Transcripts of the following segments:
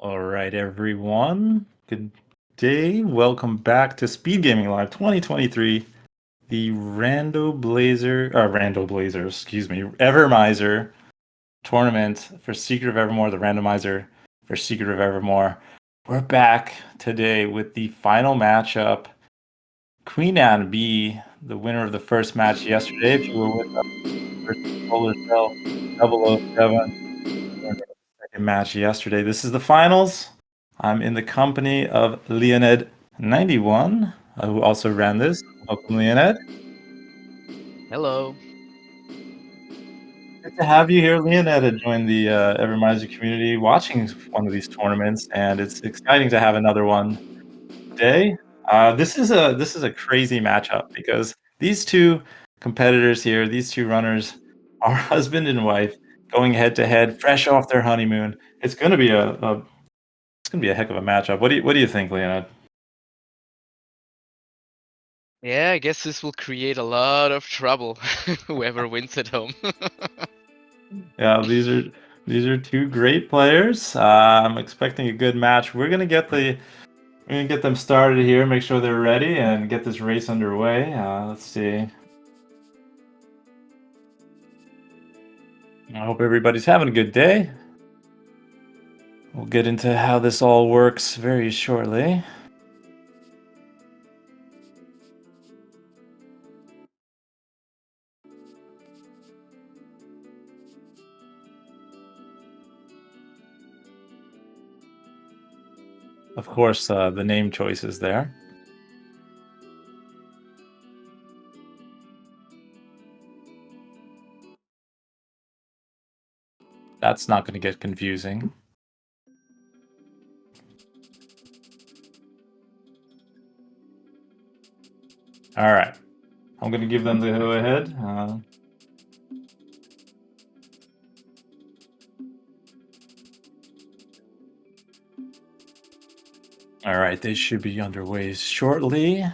All right, everyone. Good day. Welcome back to Speedgaming Live 2023, the Evermizer tournament for Secret of Evermore, the randomizer for Secret of Evermore. We're back today with the final matchup. QueenAnneB, the winner of the first match yesterday, if you were with us, versus Solarcell007. Second match yesterday. This is the finals. I'm in the company of QueenAnneB91, who also ran this. Welcome, Leonid. Hello. Good to have you here, Leonid, to join the Evermizer community watching one of these tournaments, and it's exciting to have another one today. This is a crazy matchup because these two competitors here, these two runners, are husband and wife going head to head, fresh off their honeymoon. It's going to be a heck of a matchup. What do you think, Leonid? Yeah, I guess this will create a lot of trouble, whoever wins at home. Yeah, these are two great players. I'm expecting a good match. We're gonna get them started here, make sure they're ready, and get this race underway. Let's see. I hope everybody's having a good day. We'll get into how this all works very shortly. Of course, the name choice is there. That's not going to get confusing. All right. I'm going to give them the go-ahead. All right, they should be underway shortly.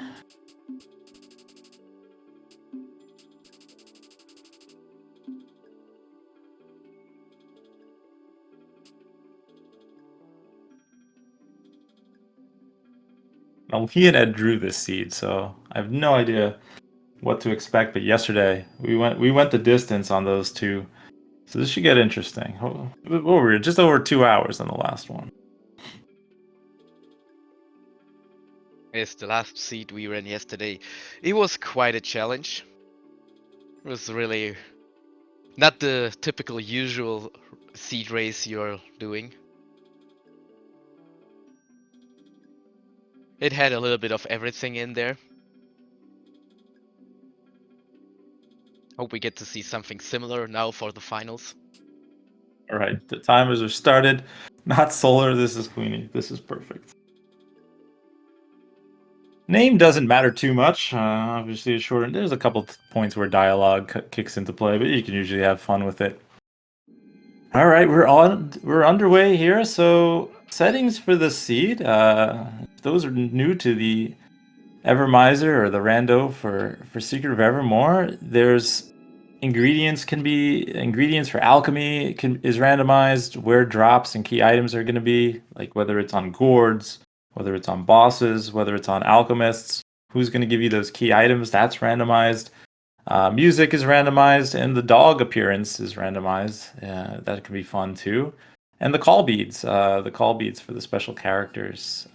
Now, he and Ed drew this seed, so I have no idea what to expect. But yesterday we went the distance on those two, so this should get interesting. What were we, just over 2 hours on the last one? It's the last seed we ran yesterday. It was quite a challenge. It was really not the typical usual seed race you're doing. It had a little bit of everything in there. Hope we get to see something similar now for the finals. All right, the timers are started. Not Solar. This is Queenie. This is perfect. Name doesn't matter too much. Obviously, it's short. There's a couple points where dialogue kicks into play, but you can usually have fun with it. All right, we're underway here. So settings for the seed. Those are new to the Evermizer or the Rando for Secret of Evermore. There's ingredients for alchemy is randomized. Where drops and key items are going to be, like whether it's on gourds, whether it's on bosses, whether it's on alchemists. Who's going to give you those key items? That's randomized. Music is randomized, and the dog appearance is randomized. That can be fun too. And the call beads for the special characters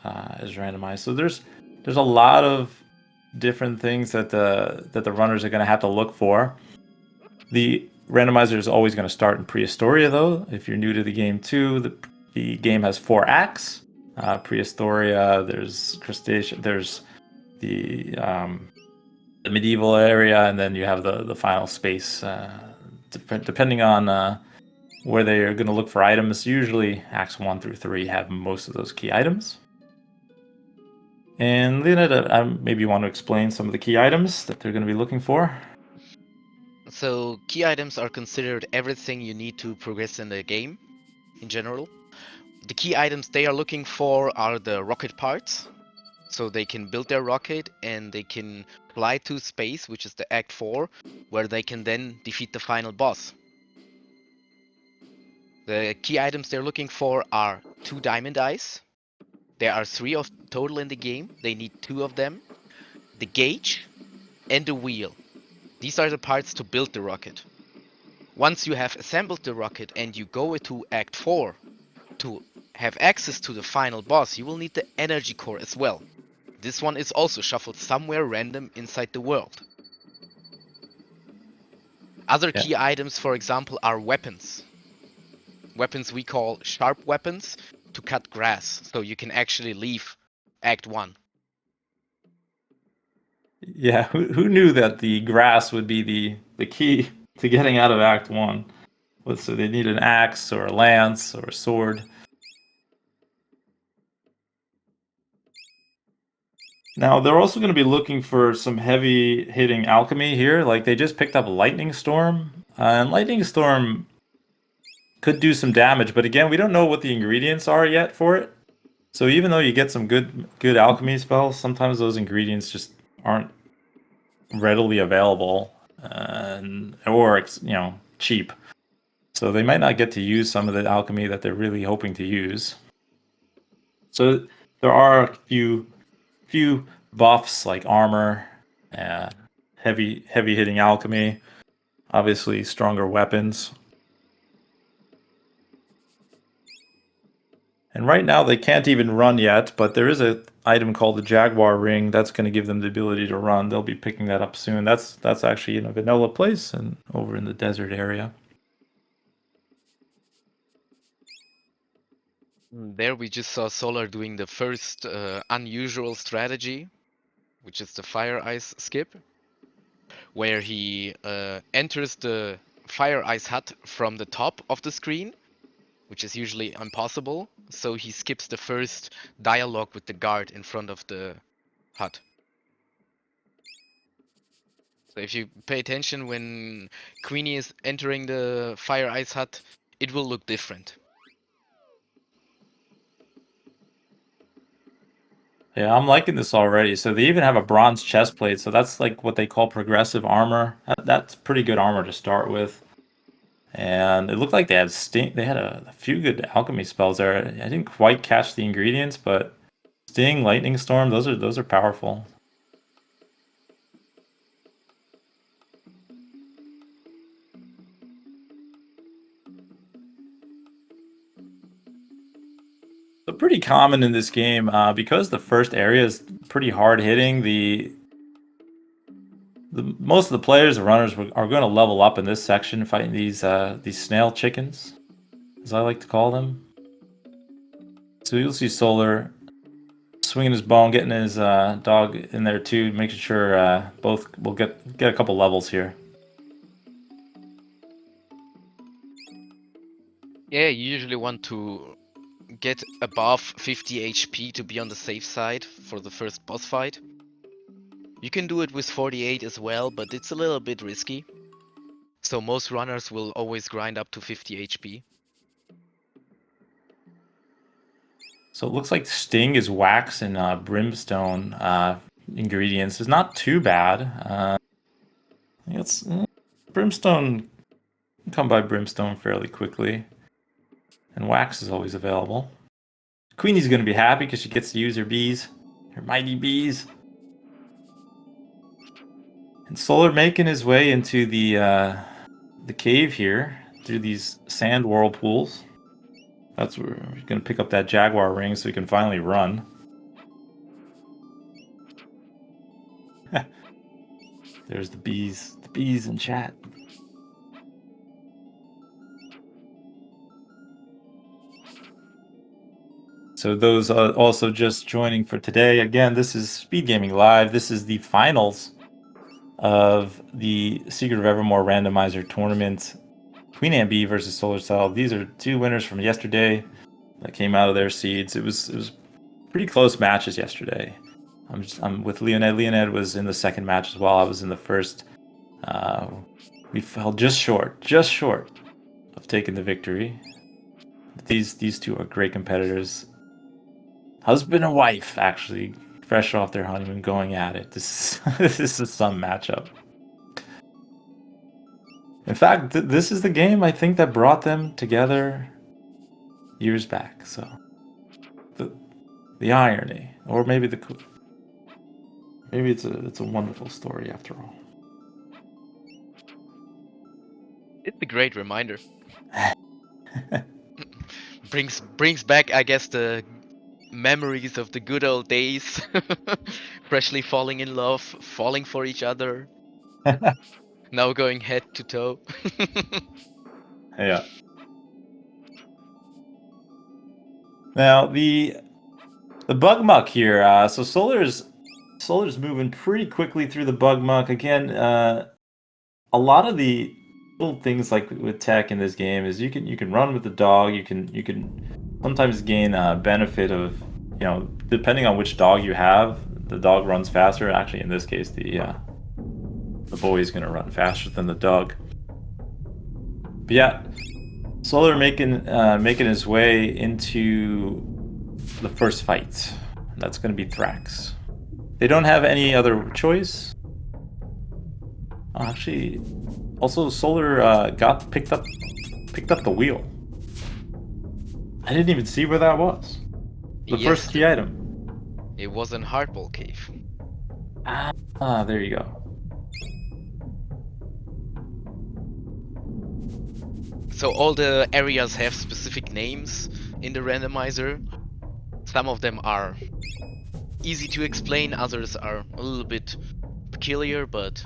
is randomized. So there's a lot of different things that the runners are going to have to look for. The randomizer is always going to start in Prehistoria, though. If you're new to the game too, the game has 4 acts. Prehistoria, there's Crustacea, there's the medieval area, and then you have the final space. Depending on where they are going to look for items, usually acts 1 through 3 have most of those key items. And Leonid, maybe you want to explain some of the key items that they're going to be looking for. So, key items are considered everything you need to progress in the game in general. The key items they are looking for are the rocket parts, so they can build their rocket and they can fly to space, which is the Act 4, where they can then defeat the final boss. The key items they're looking for are 2 diamond eyes. There are 3 of total in the game. They need 2 of them. The gauge and the wheel. These are the parts to build the rocket. Once you have assembled the rocket and you go into Act 4 to have access to the final boss, you will need the energy core as well. This one is also shuffled somewhere random inside the world. Other key items, for example, are weapons. Weapons we call sharp weapons to cut grass, so you can actually leave Act 1. Yeah, who knew that the grass would be the key to getting out of Act 1? So they need an axe or a lance or a sword. Now, they're also going to be looking for some heavy-hitting alchemy here. Like, they just picked up Lightning Storm. And Lightning Storm could do some damage, but again, we don't know what the ingredients are yet for it. So even though you get some good alchemy spells, sometimes those ingredients just aren't readily available, or cheap. So they might not get to use some of the alchemy that they're really hoping to use. So there are a few buffs like armor, heavy hitting alchemy, obviously stronger weapons. And right now they can't even run yet, but there is an item called the Jaguar Ring that's going to give them the ability to run. They'll be picking that up soon. That's actually in a vanilla place and over in the desert area. There we just saw Solar doing the first unusual strategy, which is the fire ice skip, where he enters the fire ice hut from the top of the screen, which is usually impossible, so he skips the first dialogue with the guard in front of the hut. So if you pay attention when Queenie is entering the fire ice hut, it will look different. Yeah, I'm liking this already. So they even have a bronze chest plate. So that's like what they call progressive armor. That's pretty good armor to start with. And it looked like they had sting. They had a few good alchemy spells there. I didn't quite catch the ingredients, but sting, lightning storm, those are powerful. So pretty common in this game because the first area is pretty hard hitting. Most of the players, the runners, are going to level up in this section fighting these snail chickens, as I like to call them. So you'll see Solar swinging his bone, getting his dog in there too, making sure both will get a couple levels here. Yeah, you usually want to get above 50 HP to be on the safe side for the first boss fight. You can do it with 48 as well, but it's a little bit risky. So most runners will always grind up to 50 HP. So it looks like Sting is wax and brimstone ingredients. Is not too bad. It's brimstone. You can come by brimstone fairly quickly, and wax is always available. Queenie's going to be happy because she gets to use her bees, her mighty bees. And Solar making his way into the cave here through these sand whirlpools. That's where we're going to pick up that Jaguar ring so we can finally run. There's the bees in chat. So those also just joining for today. Again, this is Speedgaming Live. This is the finals of the Secret of Evermore Randomizer tournament. QueenAnneB versus Solarcell. These are two winners from yesterday that came out of their seeds. It was pretty close matches yesterday. I'm with Leoned. Leoned was in the second match as well. I was in the first. We fell just short of taking the victory. These two are great competitors. Husband and wife, actually, fresh off their honeymoon, going at it. This is some matchup. In fact, this is the game I think that brought them together years back. So the irony, or maybe maybe it's a wonderful story after all. It's a great reminder. brings back, I guess, the memories of the good old days. Freshly falling in love, falling for each other. Now going head to toe. Yeah. Now the bug muck here. So Solar's moving pretty quickly through the bug muck. Again, a lot of the little things like with tech in this game is you can run with the dog. You can sometimes gain benefit of, you know, depending on which dog you have, the dog runs faster. Actually, in this case, the boy is going to run faster than the dog. But yeah, Solar making his way into the first fight. That's going to be Thrax. They don't have any other choice. Actually, also Solar picked up the wheel. I didn't even see where that was. The first key item. It was in Hardball Cave. Ah, there you go. So all the areas have specific names in the randomizer. Some of them are easy to explain, others are a little bit peculiar, but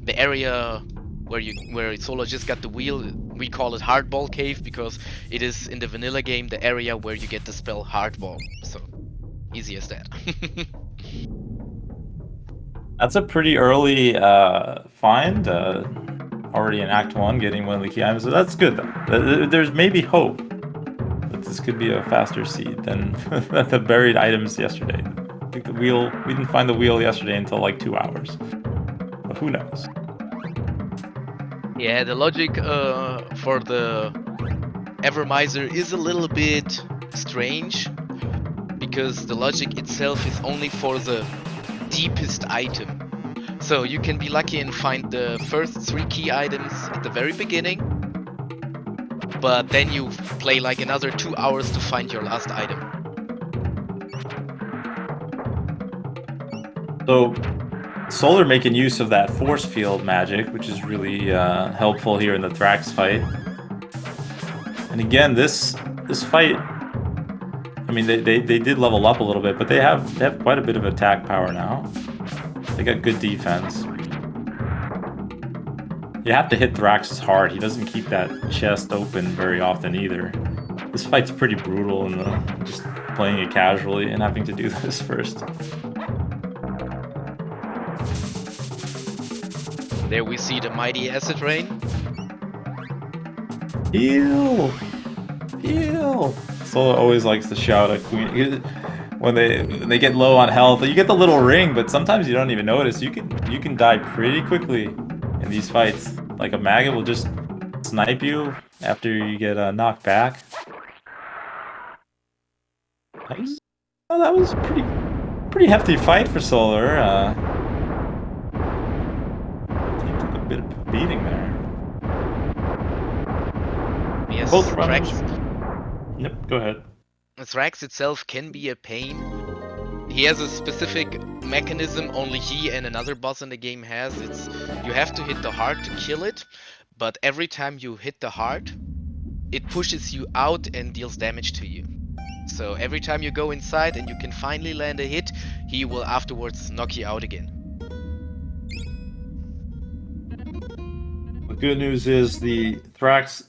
the area where Solar just got the wheel, we call it Hardball Cave because it is in the vanilla game the area where you get the spell Hardball. So easy as that. That's a pretty early find. Already in Act 1, getting one of the key items. So that's good though. There's maybe hope that this could be a faster seed than the buried items yesterday. I think we didn't find the wheel yesterday until like 2 hours. But who knows? Yeah, the logic for the Evermizer is a little bit strange, because the logic itself is only for the deepest item. So you can be lucky and find the first 3 key items at the very beginning, but then you play like another 2 hours to find your last item. So Solar making use of that force field magic, which is really helpful here in the Thrax fight. And again, this fight, I mean, they did level up a little bit, but they have quite a bit of attack power now. They got good defense. You have to hit Thrax hard. He doesn't keep that chest open very often either. This fight's pretty brutal, and just playing it casually and having to do this first. There we see the mighty acid rain. Heal! Heal! Solar always likes to shout at Queen when they get low on health. You get the little ring, but sometimes you don't even notice. You can die pretty quickly in these fights. Like a maggot will just snipe you after you get knocked back. That was a pretty hefty fight for Solar. He took a bit of a beating there. Yes, Both runners. Yep, go ahead. Thrax itself can be a pain. He has a specific mechanism only he and another boss in the game has. It's you have to hit the heart to kill it, but every time you hit the heart, it pushes you out and deals damage to you. So every time you go inside and you can finally land a hit, he will afterwards knock you out again. The good news is the Thrax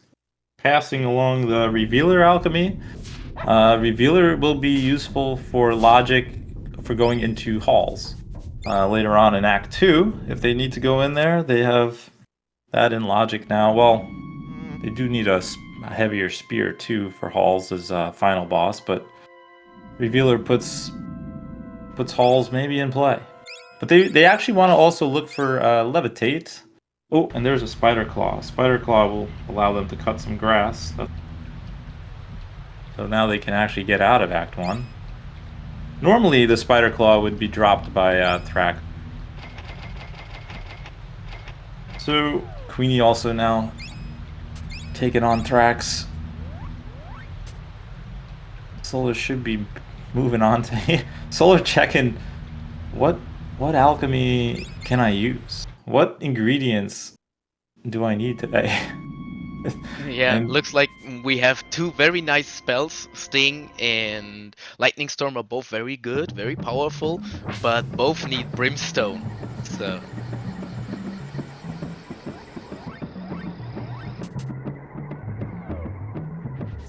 passing along the Revealer alchemy. Revealer will be useful for logic for going into halls. Later on in Act 2, if they need to go in there, they have that in logic now. Well, they do need a heavier spear too for halls as final boss, but Revealer puts halls maybe in play. But they actually want to also look for levitate. Oh, and there's a spider claw. Spider claw will allow them to cut some grass. So now they can actually get out of Act 1. Normally, the Spider Claw would be dropped by Thrax. So, Queenie also now taking on Thrax. Solar should be moving on to Solar checking what alchemy can I use? What ingredients do I need today? Yeah, And looks like we have two very nice spells. Sting and Lightning Storm are both very good, very powerful, but both need Brimstone. So,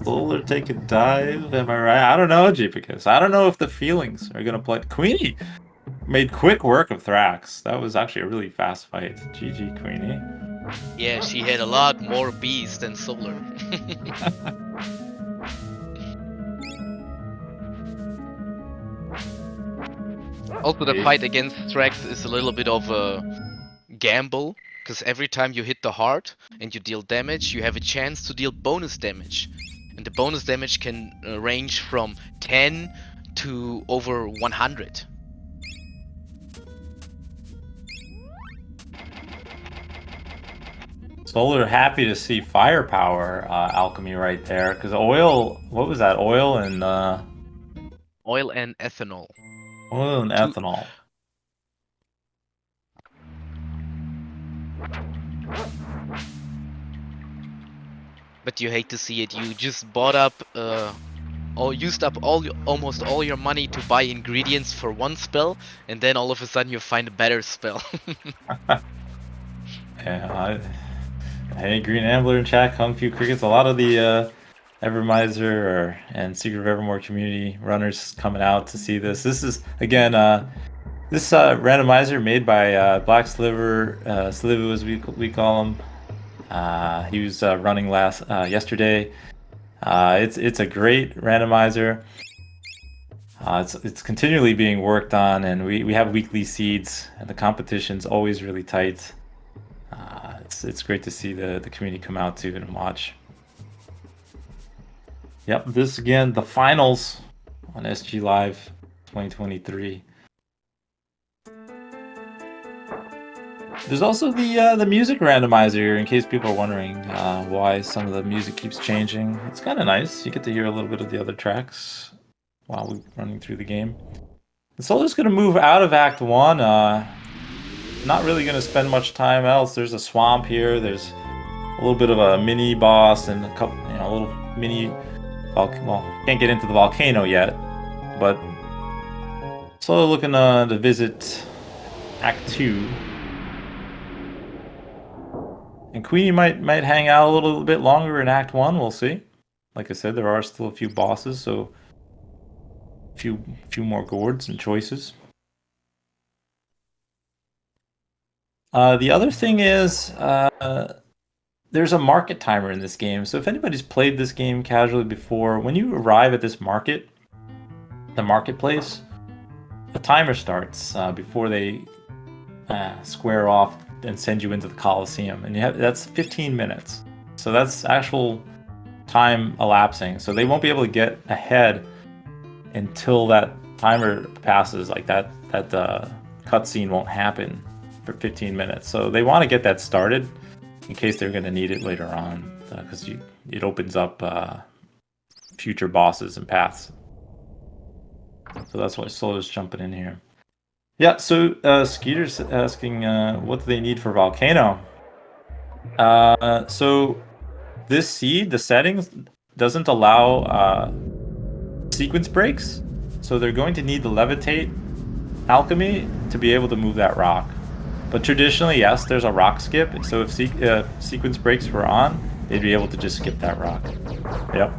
Solar take a dive, am I right? I don't know, because I don't know if the feelings are gonna play. Queenie made quick work of Thrax. That was actually a really fast fight. GG, Queenie. yeah, she had a lot more bees than Solar. Also, the fight against Thrax is a little bit of a gamble, because every time you hit the heart and you deal damage, you have a chance to deal bonus damage. And the bonus damage can range from 10 to over 100. Solar happy to see firepower alchemy right there, because oil, what was that? Oil and ethanol. Oil and Two, ethanol. but you hate to see it. You just bought up or used up almost all your money to buy ingredients for one spell, and then all of a sudden you find a better spell. Yeah, hey, Green Ambler in chat, Kung Fu Crickets. A lot of the Evermizer and Secret of Evermore community runners coming out to see this. This is again this randomizer made by Black Sliver, Slivu as we call him. He was running yesterday. It's a great randomizer. It's continually being worked on, and we have weekly seeds, and the competition's always really tight. It's great to see the community come out to and watch. Yep, this again, the finals on SG Live 2023. There's also the music randomizer, in case people are wondering why some of the music keeps changing. It's kind of nice. You get to hear a little bit of the other tracks while we're running through the game. The Solar's going to move out of Act 1. Not really going to spend much time else. There's a swamp here. There's a little bit of a mini boss and a couple, a little mini... Well, can't get into the volcano yet, but slowly looking to visit Act 2. And Queenie might hang out a little bit longer in Act 1, we'll see. Like I said, there are still a few bosses, so a few more gourds and choices. The other thing is, there's a market timer in this game. So if anybody's played this game casually before, when you arrive at this market, the marketplace, a timer starts before they square off and send you into the Coliseum, and that's 15 minutes. So that's actual time elapsing. So they won't be able to get ahead until that timer passes. Like that cutscene won't happen for 15 minutes. So they want to get that started in case they're going to need it later on, because it opens up future bosses and paths. So that's why Solar's jumping in here. Yeah, so Skeeter's asking what do they need for Volcano? So this seed, the settings, doesn't allow sequence breaks. So they're going to need the Levitate alchemy to be able to move that rock. But traditionally, yes, there's a rock skip. So if sequence breaks were on, they'd be able to just skip that rock. Yep.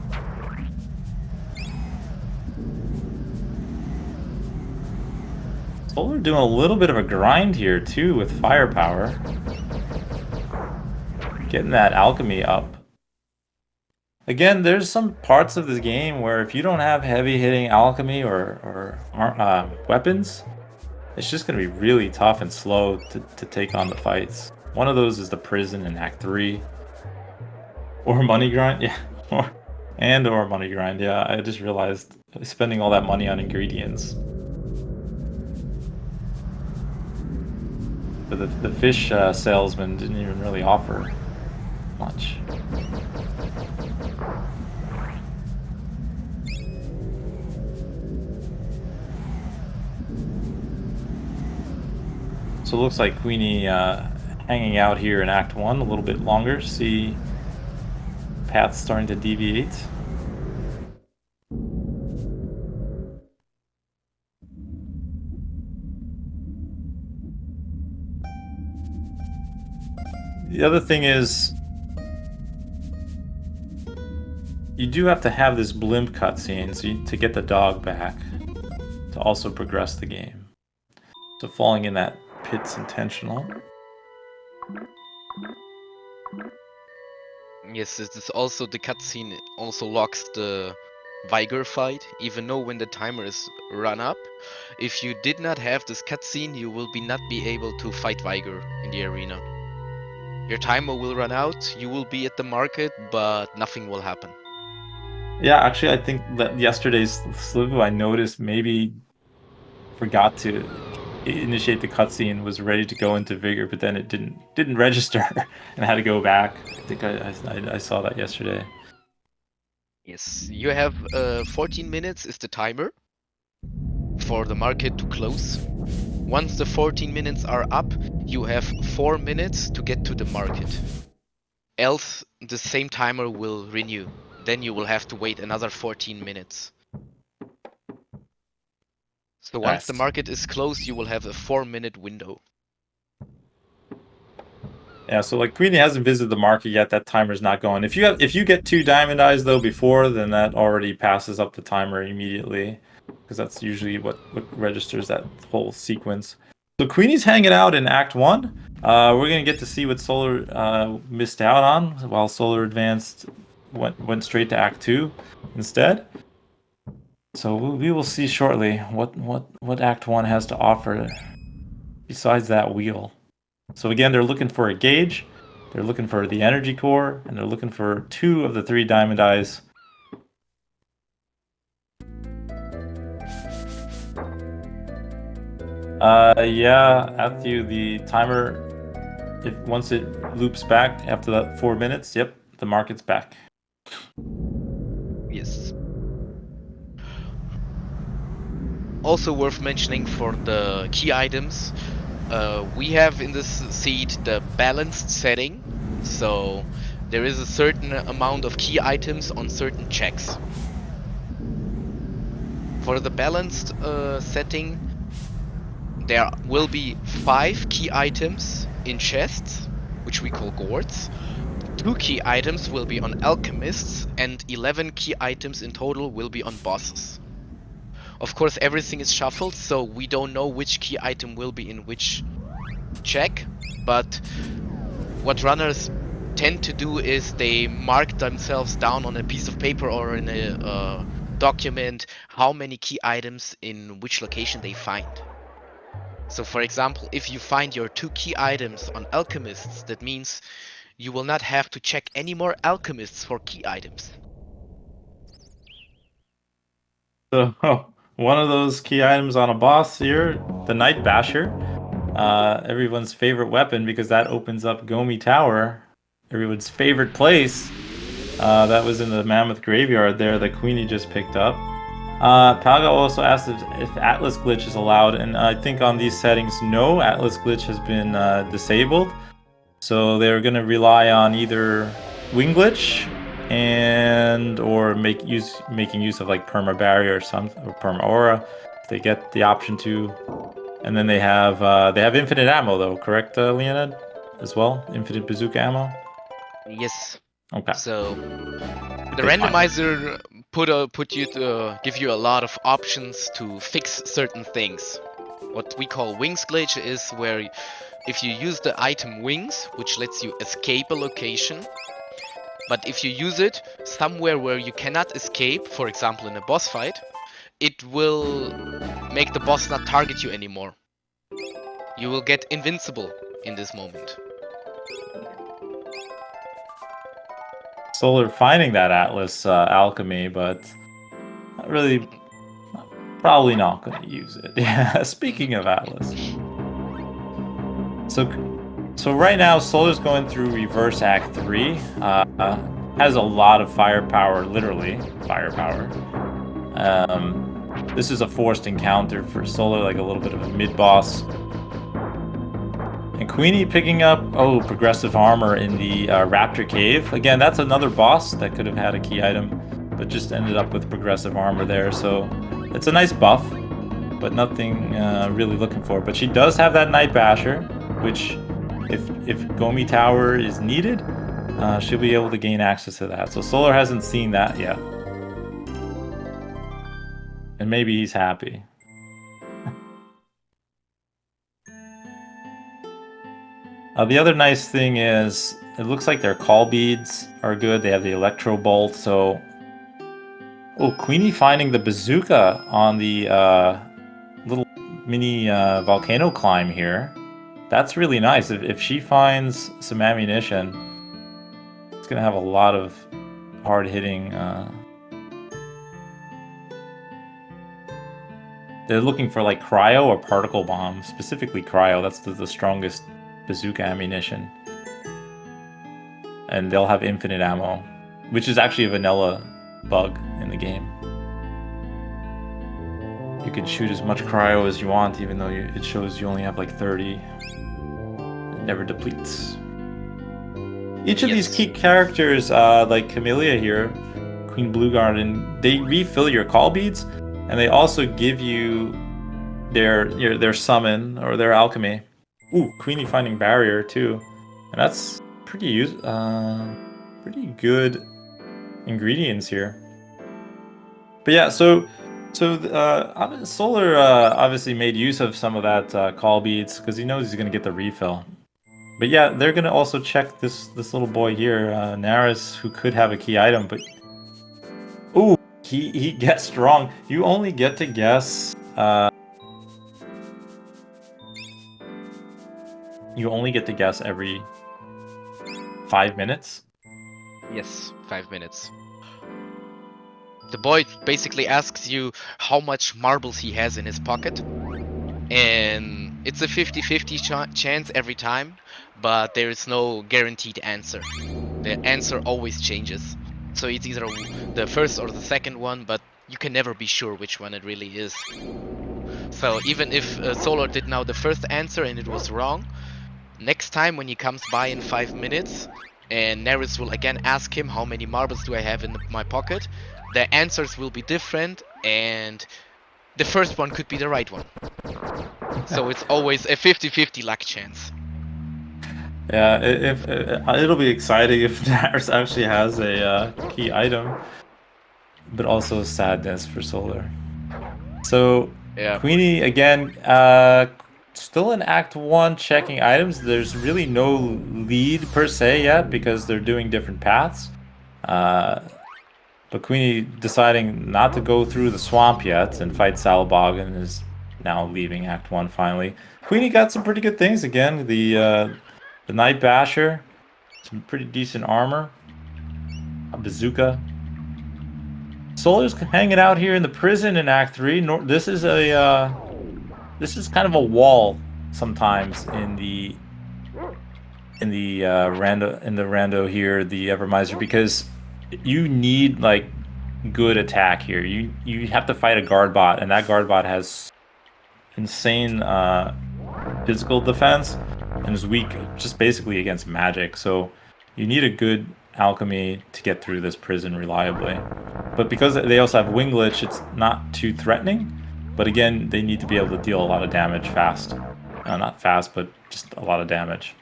Solar doing a little bit of a grind here too with firepower. Getting that alchemy up. Again, there's some parts of this game where if you don't have heavy hitting alchemy or weapons, it's just going to be really tough and slow to take on the fights. One of those is the prison in Act 3. Or money grind, yeah. or money grind, yeah. I just realized spending all that money on ingredients. But the fish salesman didn't even really offer much. So it looks like Queenie hanging out here in Act 1 a little bit longer. See paths starting to deviate. The other thing is, you do have to have this blimp cutscene to get the dog back to also progress the game. So falling in that pit's intentional. Yes, this is also the cutscene also locks the Vigor fight, even though when the timer is run up. If you did not have this cutscene, you will not be able to fight Vigor in the arena. Your timer will run out, you will be at the market, but nothing will happen. Yeah, actually, I think that yesterday's Slivu, I noticed maybe forgot to initiate the cutscene, was ready to go into Vigor, but then it didn't register and had to go back. I think I saw that yesterday. Yes, you have 14 minutes is the timer for the market to close. Once the 14 minutes are up, you have 4 minutes to get to the market. Else, the same timer will renew. Then you will have to wait another 14 minutes. So once the market is closed, you will have a 4-minute window. Yeah, so like Queenie hasn't visited the market yet. That timer's not going. If you get 2 diamond eyes though before, then that already passes up the timer immediately, because that's usually what registers that whole sequence. So Queenie's hanging out in Act 1. We're gonna get to see what Solar missed out on while Solar Advanced went straight to Act 2 instead. So we will see shortly what Act 1 has to offer besides that wheel. So again, they're looking for a gauge, they're looking for the energy core, and they're looking for 2 of the 3 diamond eyes. Yeah, after the timer, once it loops back after that 4 minutes, yep, the market's back. Yes. Also worth mentioning for the key items, we have in this seed the balanced setting, so there is a certain amount of key items on certain checks. For the balanced setting, there will be 5 key items in chests, which we call gourds. 2 key items will be on alchemists, and 11 key items in total will be on bosses. Of course, everything is shuffled, so we don't know which key item will be in which check, but what runners tend to do is they mark themselves down on a piece of paper or in a document how many key items in which location they find. So for example, if you find your 2 key items on alchemists, that means you will not have to check any more alchemists for key items. So one of those key items on a boss here, the Night Basher, everyone's favorite weapon, because that opens up Gomi Tower, everyone's favorite place. That was in the Mammoth Graveyard there that Queenie just picked up. Palga also asked if Atlas Glitch is allowed, and I think on these settings, no, Atlas Glitch has been disabled. So they're going to rely on either Wing Glitch or making use of like Perma Barrier or Perma Aura if they get the option to. And then they have infinite ammo though, correct, Leonid? As well, infinite bazooka ammo. Yes. Okay. So the randomizer give you a lot of options to fix certain things. What we call wings glitch is where if you use the item wings, which lets you escape a location, but if you use it somewhere where you cannot escape, for example in a boss fight, it will make the boss not target you anymore. You will get invincible in this moment. Solar finding that Atlas alchemy, but not really, probably not going to use it. Yeah, speaking of Atlas. So right now, Solar's going through Reverse Act 3. Has a lot of firepower, literally firepower. This is a forced encounter for Solar, like a little bit of a mid-boss. And Queenie picking up, progressive armor in the Raptor Cave. Again, that's another boss that could have had a key item, but just ended up with progressive armor there. So it's a nice buff, but nothing really looking for. But she does have that Night Basher, which if Gomi Tower is needed, she'll be able to gain access to that. So Solar hasn't seen that yet. And maybe he's happy. The other nice thing is, it looks like their call beads are good. They have the Electro Bolt, so... Oh, Queenie finding the bazooka on the little mini volcano climb here. That's really nice. If she finds some ammunition, it's going to have a lot of hard-hitting... They're looking for like cryo or particle bomb, specifically cryo. That's the strongest bazooka ammunition. And they'll have infinite ammo, which is actually a vanilla bug in the game. You can shoot as much cryo as you want, even though it shows you only have like 30. It never depletes. Each of these key characters, like Camellia here, Queen Blue Garden, they refill your call beads, and they also give you their summon or their alchemy. Ooh, Queenie finding barrier too, and that's pretty good ingredients here. But yeah, so Solar obviously made use of some of that call beads because he knows he's gonna get the refill. But yeah, they're gonna also check this little boy here, Naris, who could have a key item. But ooh, he guessed wrong. You only get to guess. You only get to guess every 5 minutes? Yes, 5 minutes. The boy basically asks you how much marbles he has in his pocket. And it's a 50-50 chance every time, but there is no guaranteed answer. The answer always changes. So it's either the first or the second one, but you can never be sure which one it really is. So even if Solar did now the first answer and it was wrong, next time when he comes by in 5 minutes, and Neris will again ask him how many marbles do I have in my pocket, the answers will be different, and the first one could be the right one. So it's always a 50-50 luck chance. Yeah, it'll be exciting if Naris actually has a key item, but also sadness for Solar. So yeah. Queenie again, still in Act 1 checking items. There's really no lead per se yet because they're doing different paths. But Queenie deciding not to go through the swamp yet and fight Salabog and is now leaving Act 1 finally. Queenie got some pretty good things again. The Night Basher, some pretty decent armor, a bazooka. Solar's hanging out here in the prison in Act 3. This is kind of a wall sometimes in the rando here, the Evermizer, because you need like good attack here. You have to fight a guard bot, and that guard bot has insane physical defense and is weak just basically against magic. So you need a good alchemy to get through this prison reliably. But because they also have wing glitch, it's not too threatening. But again, they need to be able to deal a lot of damage fast. Not fast, but just a lot of damage.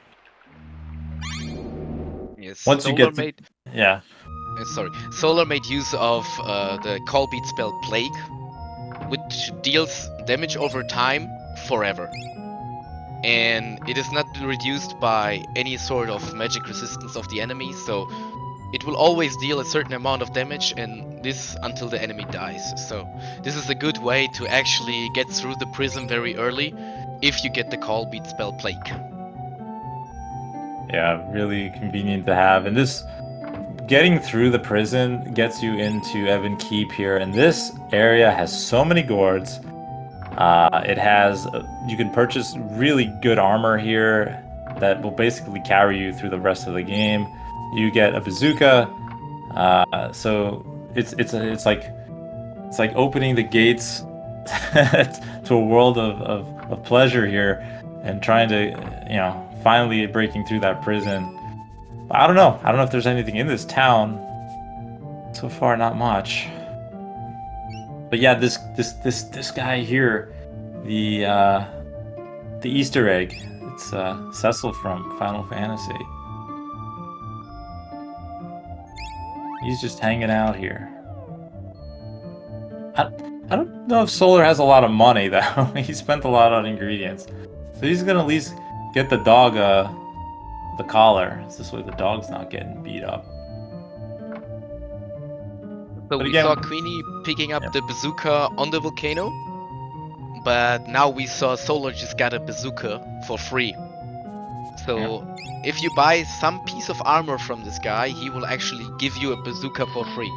Yes. Once Solar you get made... Yeah. Sorry. Solar made use of the call beat spell Plague, which deals damage over time forever. And it is not reduced by any sort of magic resistance of the enemy, so it will always deal a certain amount of damage, and this until the enemy dies. So this is a good way to actually get through the prison very early if you get the call beat spell Plague. Yeah, really convenient to have. And this getting through the prison gets you into Evan Keep here, and this area has so many gourds. It has you can purchase really good armor here that will basically carry you through the rest of the game. You get a bazooka, so it's like opening the gates to a world of pleasure here, and trying to finally breaking through that prison. I don't know. I don't know if there's anything in this town. So far, not much. But yeah, this guy here, the Easter egg. It's Cecil from Final Fantasy. He's just hanging out here. I don't know if Solar has a lot of money though. He spent a lot on ingredients, so he's gonna at least get the dog the collar. This way the dog's not getting beat up. So But we again- saw Queenie picking up Yeah. the bazooka on the volcano, but now we saw Solar just got a bazooka for free. So if you buy some piece of armor from this guy, he will actually give you a bazooka for free.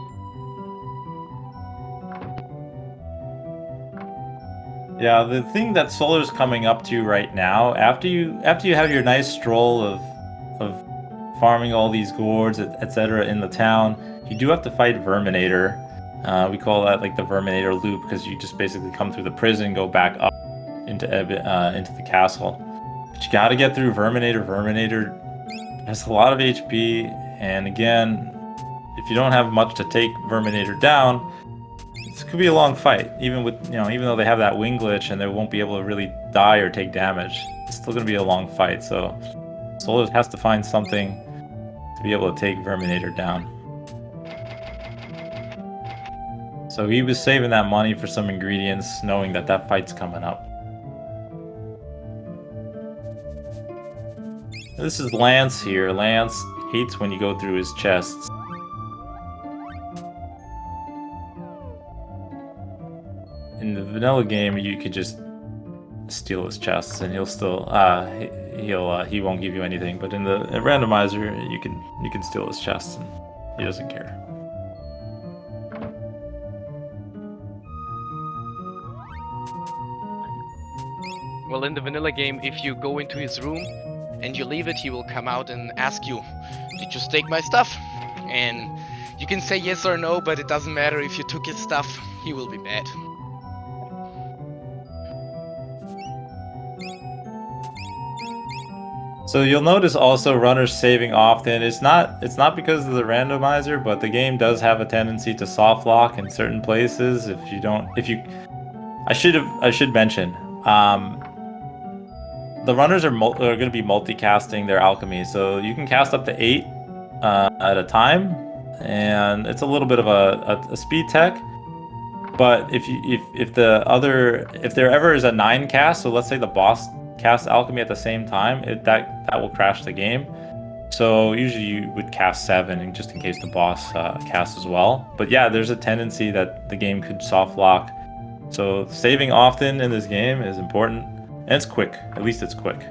Yeah, the thing that Solar's coming up to right now, after you have your nice stroll of farming all these gourds, etc. in the town, you do have to fight Verminator. We call that like the Verminator loop because you just basically come through the prison, go back up into the castle. But you got to get through Verminator. Verminator has a lot of HP, and again, if you don't have much to take Verminator down, this could be a long fight. Even though they have that wing glitch and they won't be able to really die or take damage, it's still going to be a long fight. So Solar has to find something to be able to take Verminator down. So he was saving that money for some ingredients, knowing that that fight's coming up. This is Lance here. Lance hates when you go through his chests. In the vanilla game, you could just steal his chests, and he'll still he won't give you anything. But in the randomizer, you can steal his chests, and he doesn't care. Well, in the vanilla game, if you go into his room and you leave it, he will come out and ask you, "Did you take my stuff?" And you can say yes or no, but it doesn't matter. If you took his stuff, he will be mad. So you'll notice also runners saving often. It's not because of the randomizer, but the game does have a tendency to soft lock in certain places. I should mention, the runners are going to be multicasting their alchemy, so you can cast up to 8 at a time, and it's a little bit of a speed tech. But if there ever is a 9 cast, so let's say the boss cast alchemy at the same time, that will crash the game. So usually you would cast 7, just in case the boss casts as well. But yeah, there's a tendency that the game could soft lock. So saving often in this game is important, and it's quick. At least it's quick.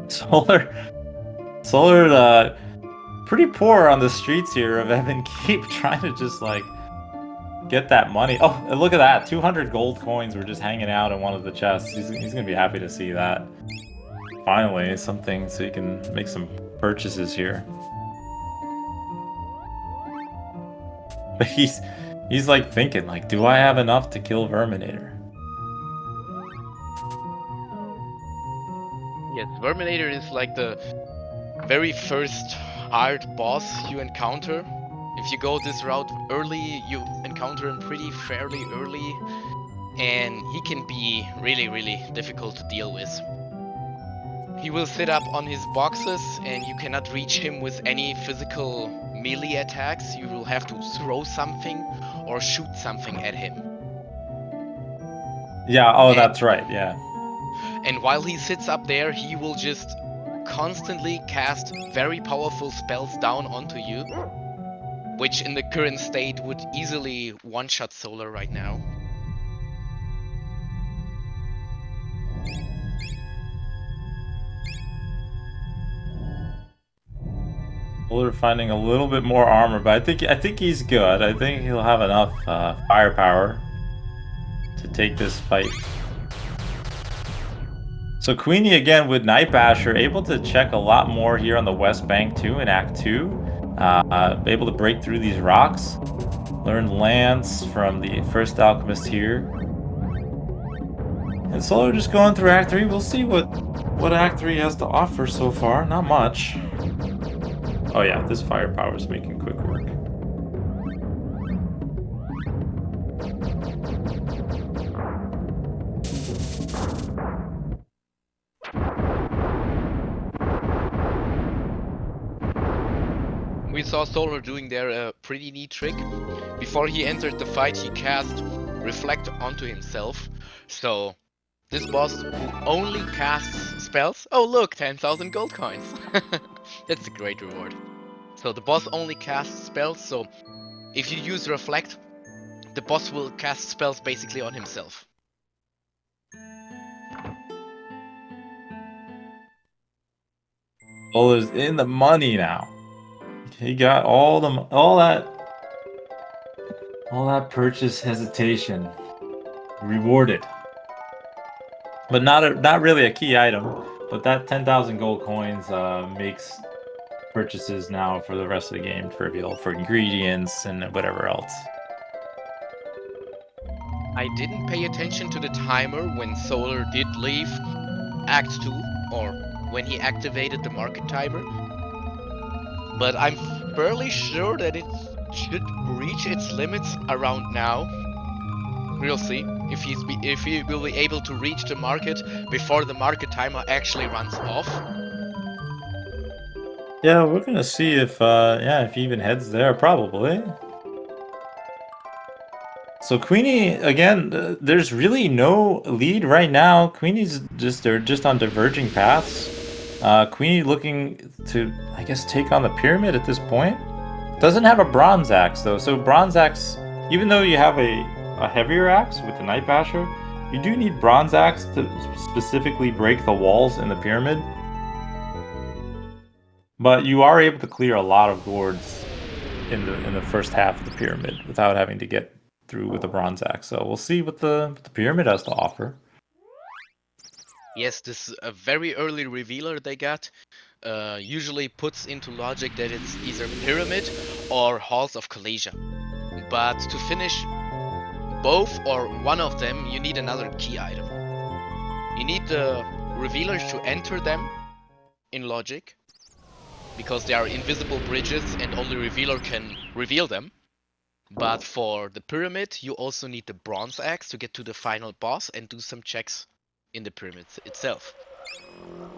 Solar, pretty poor on the streets here of Evan Keep, trying to just like get that money. Oh, and look at that! 200 gold coins were just hanging out in one of the chests. He's gonna be happy to see that. Finally, something so you can make some purchases here. But he's like thinking, like, do I have enough to kill Verminator? Yes, Verminator is like the very first hard boss you encounter. If you go this route early, you encounter him fairly early, and he can be really, really difficult to deal with. He will sit up on his boxes, and you cannot reach him with any physical melee attacks. You will have to throw something or shoot something at him. Yeah, oh, that's right, yeah. And while he sits up there, he will just constantly cast very powerful spells down onto you, which in the current state would easily one-shot Solar right now. Solar finding a little bit more armor, but I think he's good. I think he'll have enough firepower to take this fight. So Queenie again with Night Basher, able to check a lot more here on the West Bank too in Act 2. Able to break through these rocks. Learn Lance from the first alchemist here. And Solar just going through Act 3. We'll see what what Act 3 has to offer so far. Not much. Oh yeah, this firepower is making quick work. We saw Solar doing there a pretty neat trick. Before he entered the fight, he cast Reflect onto himself. So this boss who only casts spells. Oh look, 10,000 gold coins. That's a great reward. So the boss only casts spells, so if you use Reflect, the boss will cast spells basically on himself. Solar's in the money now. He got all that purchase hesitation rewarded. But not really a key item. But that 10,000 gold coins makes purchases now for the rest of the game trivial for ingredients and whatever else. I didn't pay attention to the timer when Solar did leave Act 2, or when he activated the market timer. But I'm fairly sure that it should reach its limits around now. We'll see if he will be able to reach the market before the market timer actually runs off. Yeah, we're gonna see if if he even heads there, probably. So Queenie, again, there's really no lead right now. They're just on diverging paths. Queenie looking to, I guess, take on the pyramid at this point. Doesn't have a bronze axe though, so bronze axe, even though you have a heavier axe with the Night Basher, you do need bronze axe to specifically break the walls in the pyramid. But you are able to clear a lot of gourds in the first half of the pyramid without having to get through with a bronze axe. So we'll see what the pyramid has to offer. Yes, this is a very early revealer they got. Usually puts into logic that it's either pyramid or halls of Colosia. But to finish both or one of them, you need another key item. You need the revealers to enter them in logic, because they are invisible bridges and only revealer can reveal them. But for the pyramid, you also need the bronze axe to get to the final boss and do some checks in the pyramid itself.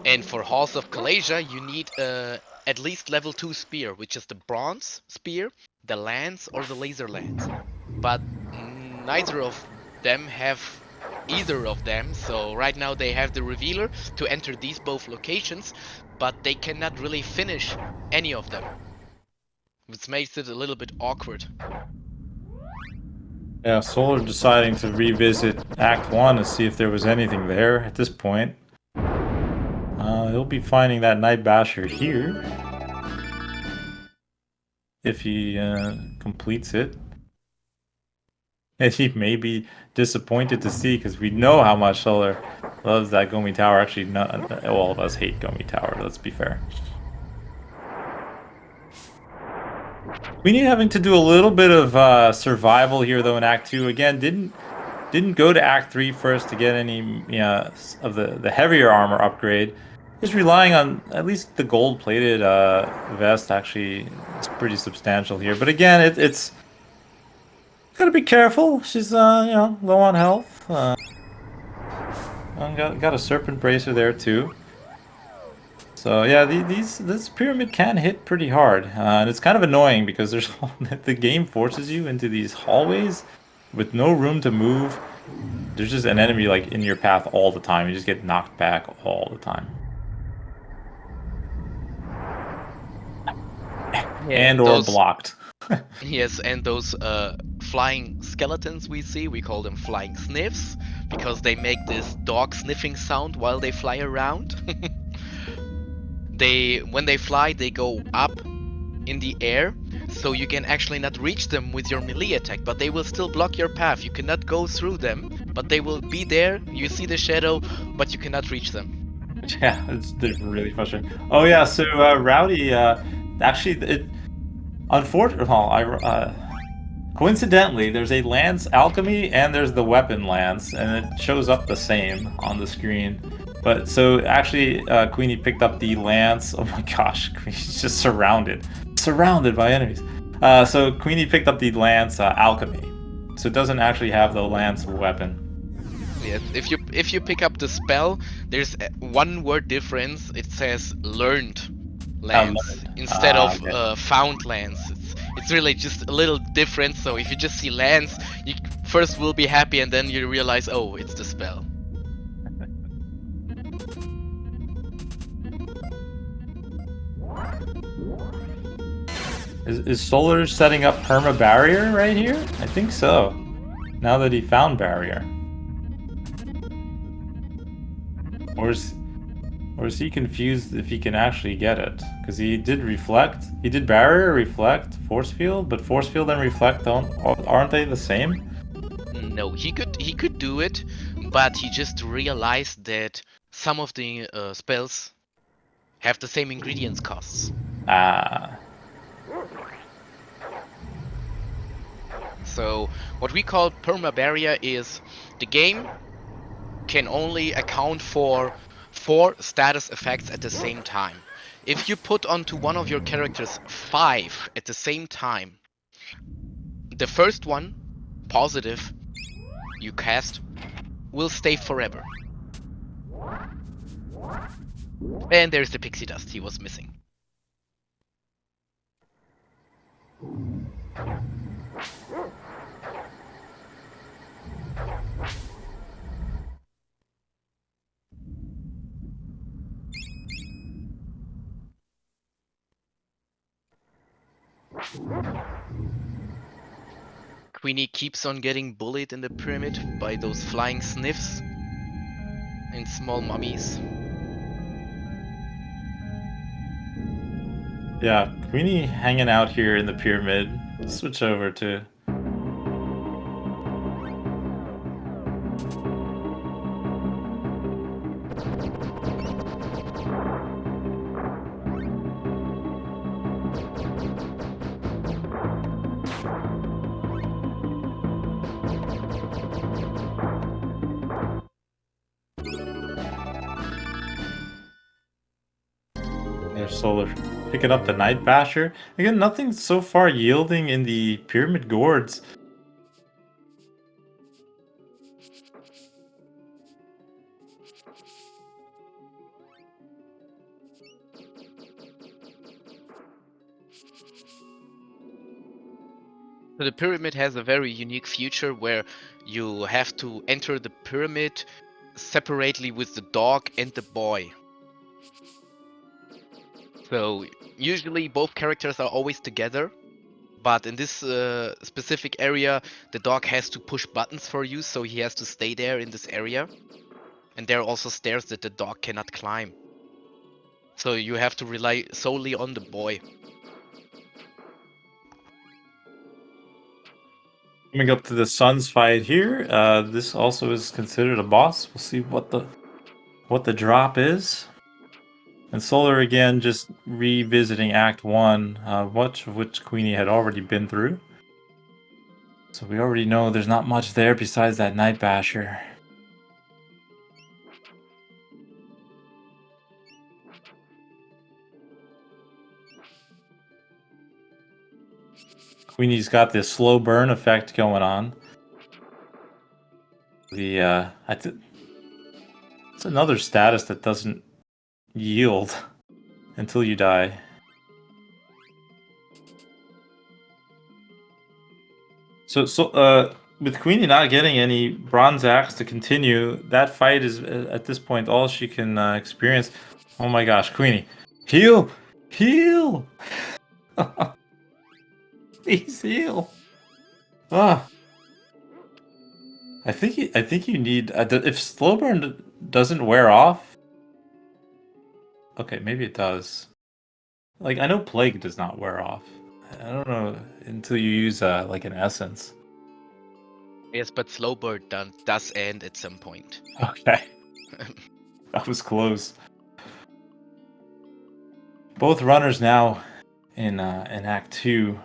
And for Halls of Colosia, you need at least level 2 spear, which is the bronze spear, the lance, or the laser lance. But neither of them have either of them, so right now they have the revealer to enter these both locations, but they cannot really finish any of them, which makes it a little bit awkward. Yeah, Solar deciding to revisit Act 1 to see if there was anything there at this point. He'll be finding that Night Basher here. If he completes it. And he may be disappointed to see, because we know how much Solar loves that Gomi Tower. Actually, not all of us hate Gomi Tower, let's be fair. We need having to do a little bit of survival here, though, in Act 2. Again, didn't go to Act 3 first to get any of the heavier armor upgrade. Just relying on at least the gold-plated vest. Actually, it's pretty substantial here. But again, it's gotta be careful. She's low on health. Got a serpent bracer there too. So yeah, this pyramid can hit pretty hard, and it's kind of annoying because there's the game forces you into these hallways with no room to move. There's just an enemy like in your path all the time. You just get knocked back all the time. Yeah, and or blocked. Yes, and those flying skeletons we see, we call them flying sniffs, because they make this dog sniffing sound while they fly around. When they fly, they go up in the air, so you can actually not reach them with your melee attack, but they will still block your path. You cannot go through them, but they will be there. You see the shadow, but you cannot reach them. Yeah, they're really frustrating. Oh yeah, so Rowdy, actually, coincidentally, there's a lance alchemy and there's the weapon lance, and it shows up the same on the screen. But so actually, Queenie picked up the lance. Oh my gosh, Queenie's just surrounded by enemies. So Queenie picked up the lance alchemy. So it doesn't actually have the lance weapon. Yes, if you pick up the spell, there's one word difference. It says learned lance instead of Okay. found lance. It's really just a little different. So if you just see lance, you first will be happy and then you realize, oh, it's the spell. Is Solar setting up perma barrier right here? I think so. Now that he found barrier. Or is he confused if he can actually get it? Because he did reflect. He did barrier, reflect, force field, but force field and reflect aren't they the same? No, he could do it, but he just realized that some of the spells have the same ingredients costs. Ah. So what we call perma barrier is the game can only account for 4 status effects at the same time. If you put onto one of your characters 5 at the same time, the first one, positive, you cast, will stay forever. And there's the pixie dust he was missing. Queenie keeps on getting bullied in the pyramid by those flying sniffs and small mummies. Yeah, Queenie hanging out here in the pyramid. Switch over to. There's Solar picking up the Night Basher. Again, nothing so far yielding in the pyramid gourds. So the pyramid has a very unique feature where you have to enter the pyramid separately with the dog and the boy. So usually both characters are always together, but in this specific area, the dog has to push buttons for you, so he has to stay there in this area. And there are also stairs that the dog cannot climb. So you have to rely solely on the boy. Coming up to the Suns fight here. This also is considered a boss. We'll see what the drop is. And Solar again just revisiting Act 1, much of which Queenie had already been through. So we already know there's not much there besides that Night Basher. Queenie's got this slow burn effect going on. It's another status that doesn't yield until you die. So with Queenie not getting any bronze axe to continue, that fight is at this point all she can experience. Oh my gosh, Queenie, heal, heal, please heal. Ah, I think you need if slow burn doesn't wear off. Okay, maybe it does. Like I know plague does not wear off. I don't know until you use like an essence. Yes, but Slowbird does end at some point. Okay, that was close. Both runners now in Act 2.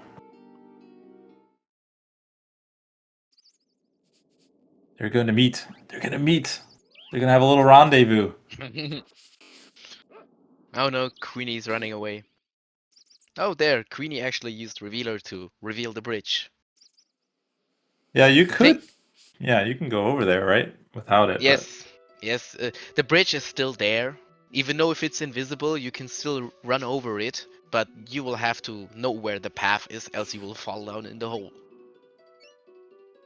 They're going to meet. They're going to meet. They're gonna have a little rendezvous. Oh no, Queenie's running away. Oh, there, Queenie actually used Revealer to reveal the bridge. Yeah, you The thing, could. Yeah, you can go over there, right? Without it, but yes, the bridge is still there. Even though if it's invisible, you can still run over it, but you will have to know where the path is, else you will fall down in the hole.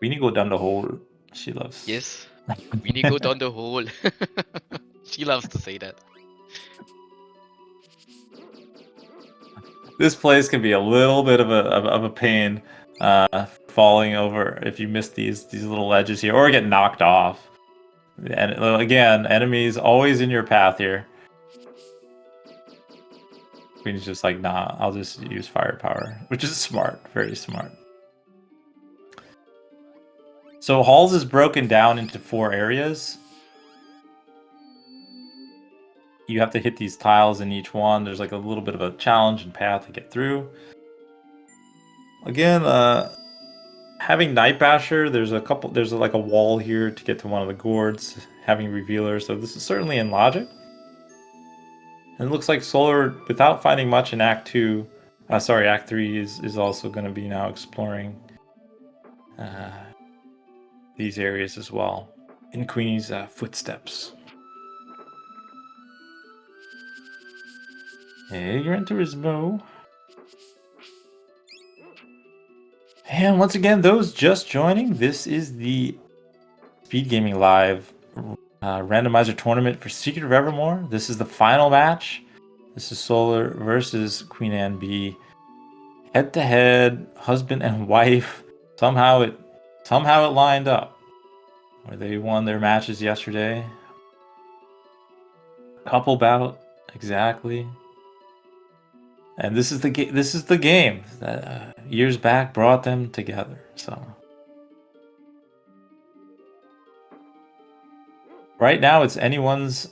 we need to go down the hole. She loves. Yes, Queenie go down the hole. She loves to say that. This place can be a little bit of a pain, falling over if you miss these little ledges here, or get knocked off. And again, enemies always in your path here. Queen's just like, nah, I'll just use firepower, which is smart, very smart. So Halls is broken down into 4 areas. You have to hit these tiles in each one. There's like a little bit of a challenge and path to get through. Again, having Night Basher, there's like a wall here to get to one of the gourds, having Revealer, so this is certainly in logic. And it looks like Solar, without finding much in Act 2, Act 3 is also going to be now exploring these areas as well, in Queenie's footsteps. Hey, you're into Turismo. And once again, those just joining, this is the Speedgaming Live randomizer tournament for Secret of Evermore. This is the final match. This is Solar versus QueenAnneB. Head to head, husband and wife. Somehow it lined up. Where they won their matches yesterday. Couple bout, exactly. And this is the game that years back brought them together. So right now it's anyone's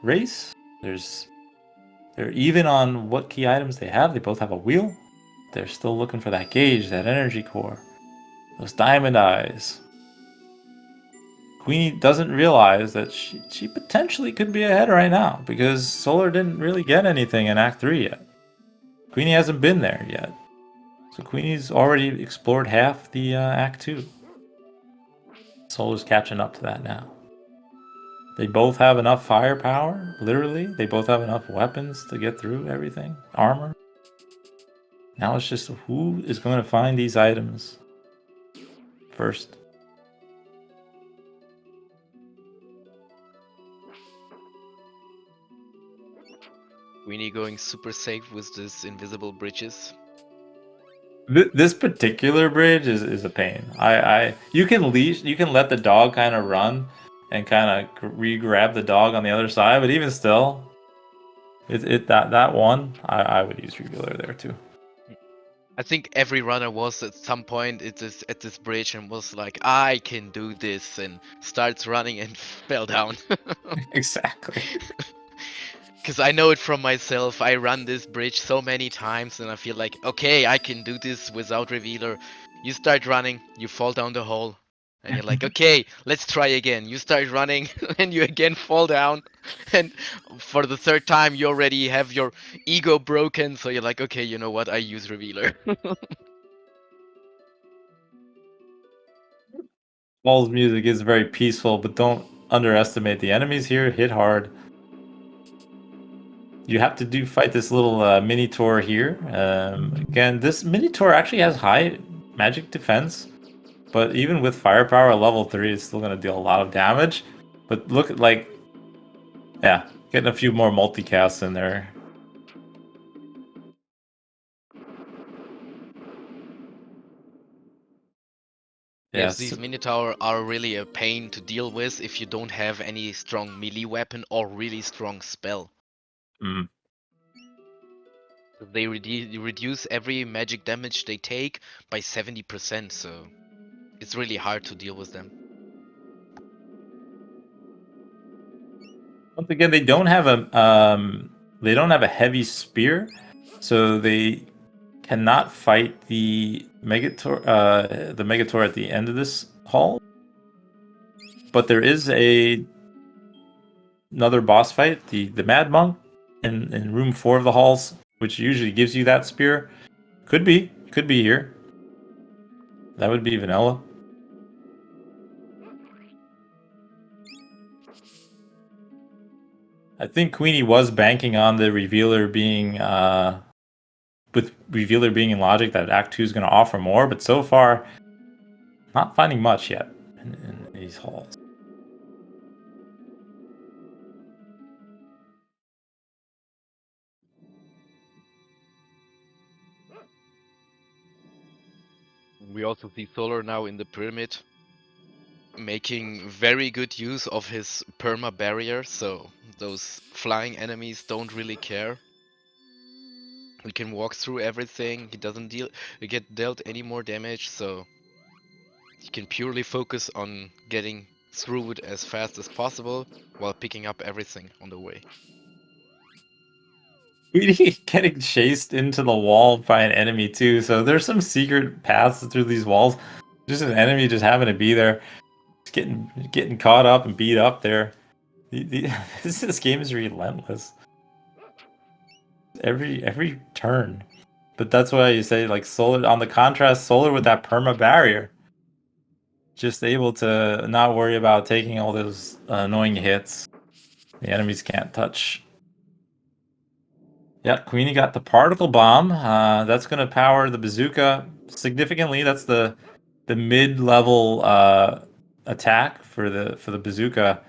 race. They're even on what key items they have. They both have a wheel. They're still looking for that gauge, that energy core, those diamond eyes. Queenie doesn't realize that she potentially could be ahead right now because Solar didn't really get anything in Act 3 yet. Queenie hasn't been there yet. So Queenie's already explored half the Act 2. Solar's catching up to that now. They both have enough firepower, literally. They both have enough weapons to get through everything. Armor. Now it's just who is going to find these items first. Queenie going super safe with this invisible bridges. This particular bridge is a pain. You can let the dog kind of run and kind of re-grab the dog on the other side, but even still, that one I would use Revealer there too. I think every runner was at some point at this bridge and was like, I can do this, and starts running and fell down. Exactly. Because I know it from myself. I run this bridge so many times and I feel like, okay, I can do this without Revealer. You start running, you fall down the hole. And you're like, okay, let's try again. You start running and you again fall down. And for the 3rd time, you already have your ego broken. So you're like, okay, you know what? I use Revealer. Ball's music is very peaceful, but don't underestimate the enemies here. Hit hard. You have to fight this little Minotaur here. Again, this Minotaur actually has high magic defense, but even with firepower level 3, it's still going to deal a lot of damage. But look at yeah, getting a few more multicasts in there. Yes, Yes. these Minotaur are really a pain to deal with if you don't have any strong melee weapon or really strong spell. Mm. They reduce every magic damage they take by 70%, so it's really hard to deal with them. Once again, they don't have a heavy spear, so they cannot fight the Megator at the end of this hall. But there is a another boss fight, the Mad Monk in room 4 of the halls, which usually gives you that spear. Could be here. That would be vanilla. I think Queenie was banking on the revealer being with revealer being in logic that Act 2 is going to offer more, but so far not finding much yet in these halls. We also see Solar now in the pyramid, making very good use of his perma barrier, so those flying enemies don't really care. He can walk through everything, he doesn't get dealt any more damage, so he can purely focus on getting through it as fast as possible while picking up everything on the way. Queenie getting chased into the wall by an enemy too, so there's some secret paths through these walls. Just an enemy just having to be there, just getting caught up and beat up there. This game is relentless. Every turn. But that's why you say like Solar on the contrast, Solar with that perma barrier. Just able to not worry about taking all those annoying hits. The enemies can't touch. Yeah, Queenie got the particle bomb. That's going to power the bazooka significantly. That's the mid-level attack for the bazooka.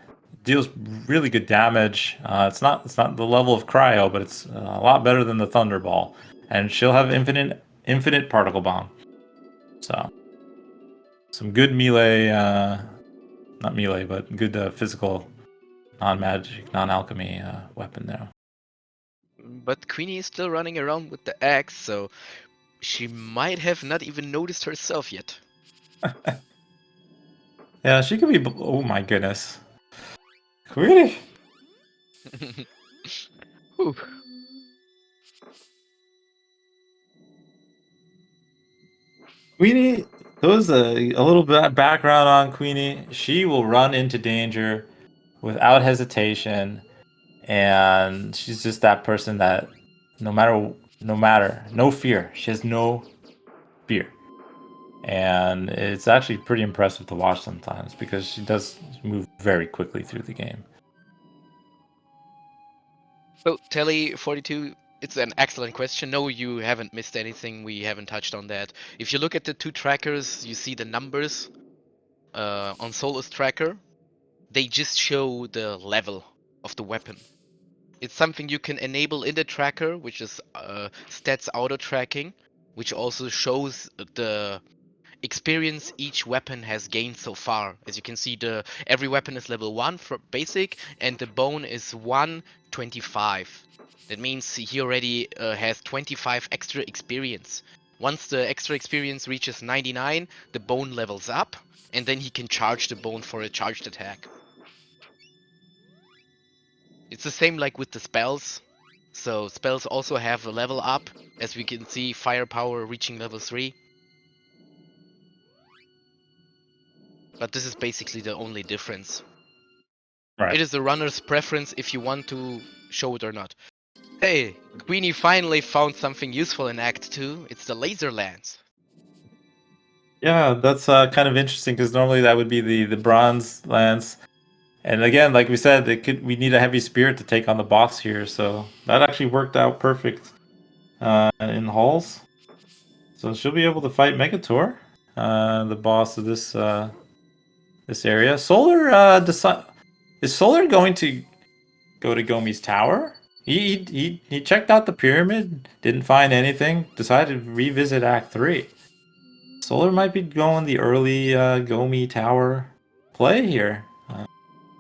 Deals really good damage. It's not the level of cryo, but it's a lot better than the thunderball. And she'll have infinite particle bomb. So some good melee, not melee, but good physical, non-magic, non-alchemy weapon there. But Queenie is still running around with the axe, so she might have not even noticed herself yet. Yeah, she could be. Oh my goodness. Queenie. Queenie, those a little bit background on Queenie. She will run into danger without hesitation, and she's just that person that no matter, no fear. She has no fear, and it's actually pretty impressive to watch sometimes because she does move very quickly through the game. So, Telly42, it's an excellent question. No, you haven't missed anything. We haven't touched on that. If you look at the two trackers, you see the numbers on Solus tracker. They just show the level of the weapon. It's something you can enable in the tracker, which is stats auto tracking, which also shows the experience each weapon has gained so far. As you can see, every weapon is level 1 for basic, and the bone is 125. That means he already has 25 extra experience. Once the extra experience reaches 99, the bone levels up, and then he can charge the bone for a charged attack. It's the same like with the spells. So spells also have a level up, as we can see firepower reaching level 3. But this is basically the only difference. Right. It is the runner's preference if you want to show it or not. Hey, Queenie finally found something useful in Act 2. It's the laser lance. Yeah, that's kind of interesting because normally that would be the bronze lance. And again, like we said, we need a heavy spirit to take on the boss here, so that actually worked out perfect in halls. So she'll be able to fight Megator, the boss of this this area. Solar is Solar going to go to Gomi's tower? He checked out the pyramid, didn't find anything, decided to revisit Act 3. Solar might be going the early Gomi tower play here.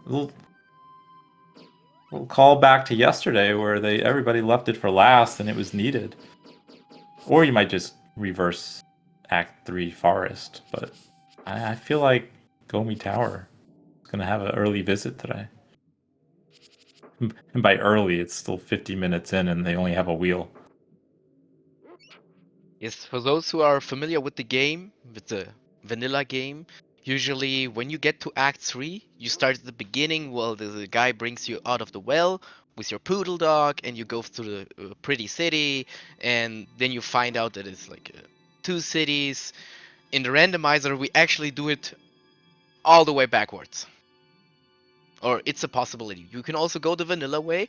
Little call back to yesterday where everybody left it for last and it was needed. Or you might just reverse Act 3 Forest, but I feel like Gomi Tower is gonna have an early visit today. And by early, it's still 50 minutes in and they only have a wheel. Yes, for those who are familiar with the game, with the vanilla game, Usually, when you get to Act 3, you start at the beginning. Well, the guy brings you out of the well with your poodle dog, and you go through the pretty city, and then you find out that it's like 2 cities. In the randomizer, we actually do it all the way backwards. Or it's a possibility. You can also go the vanilla way,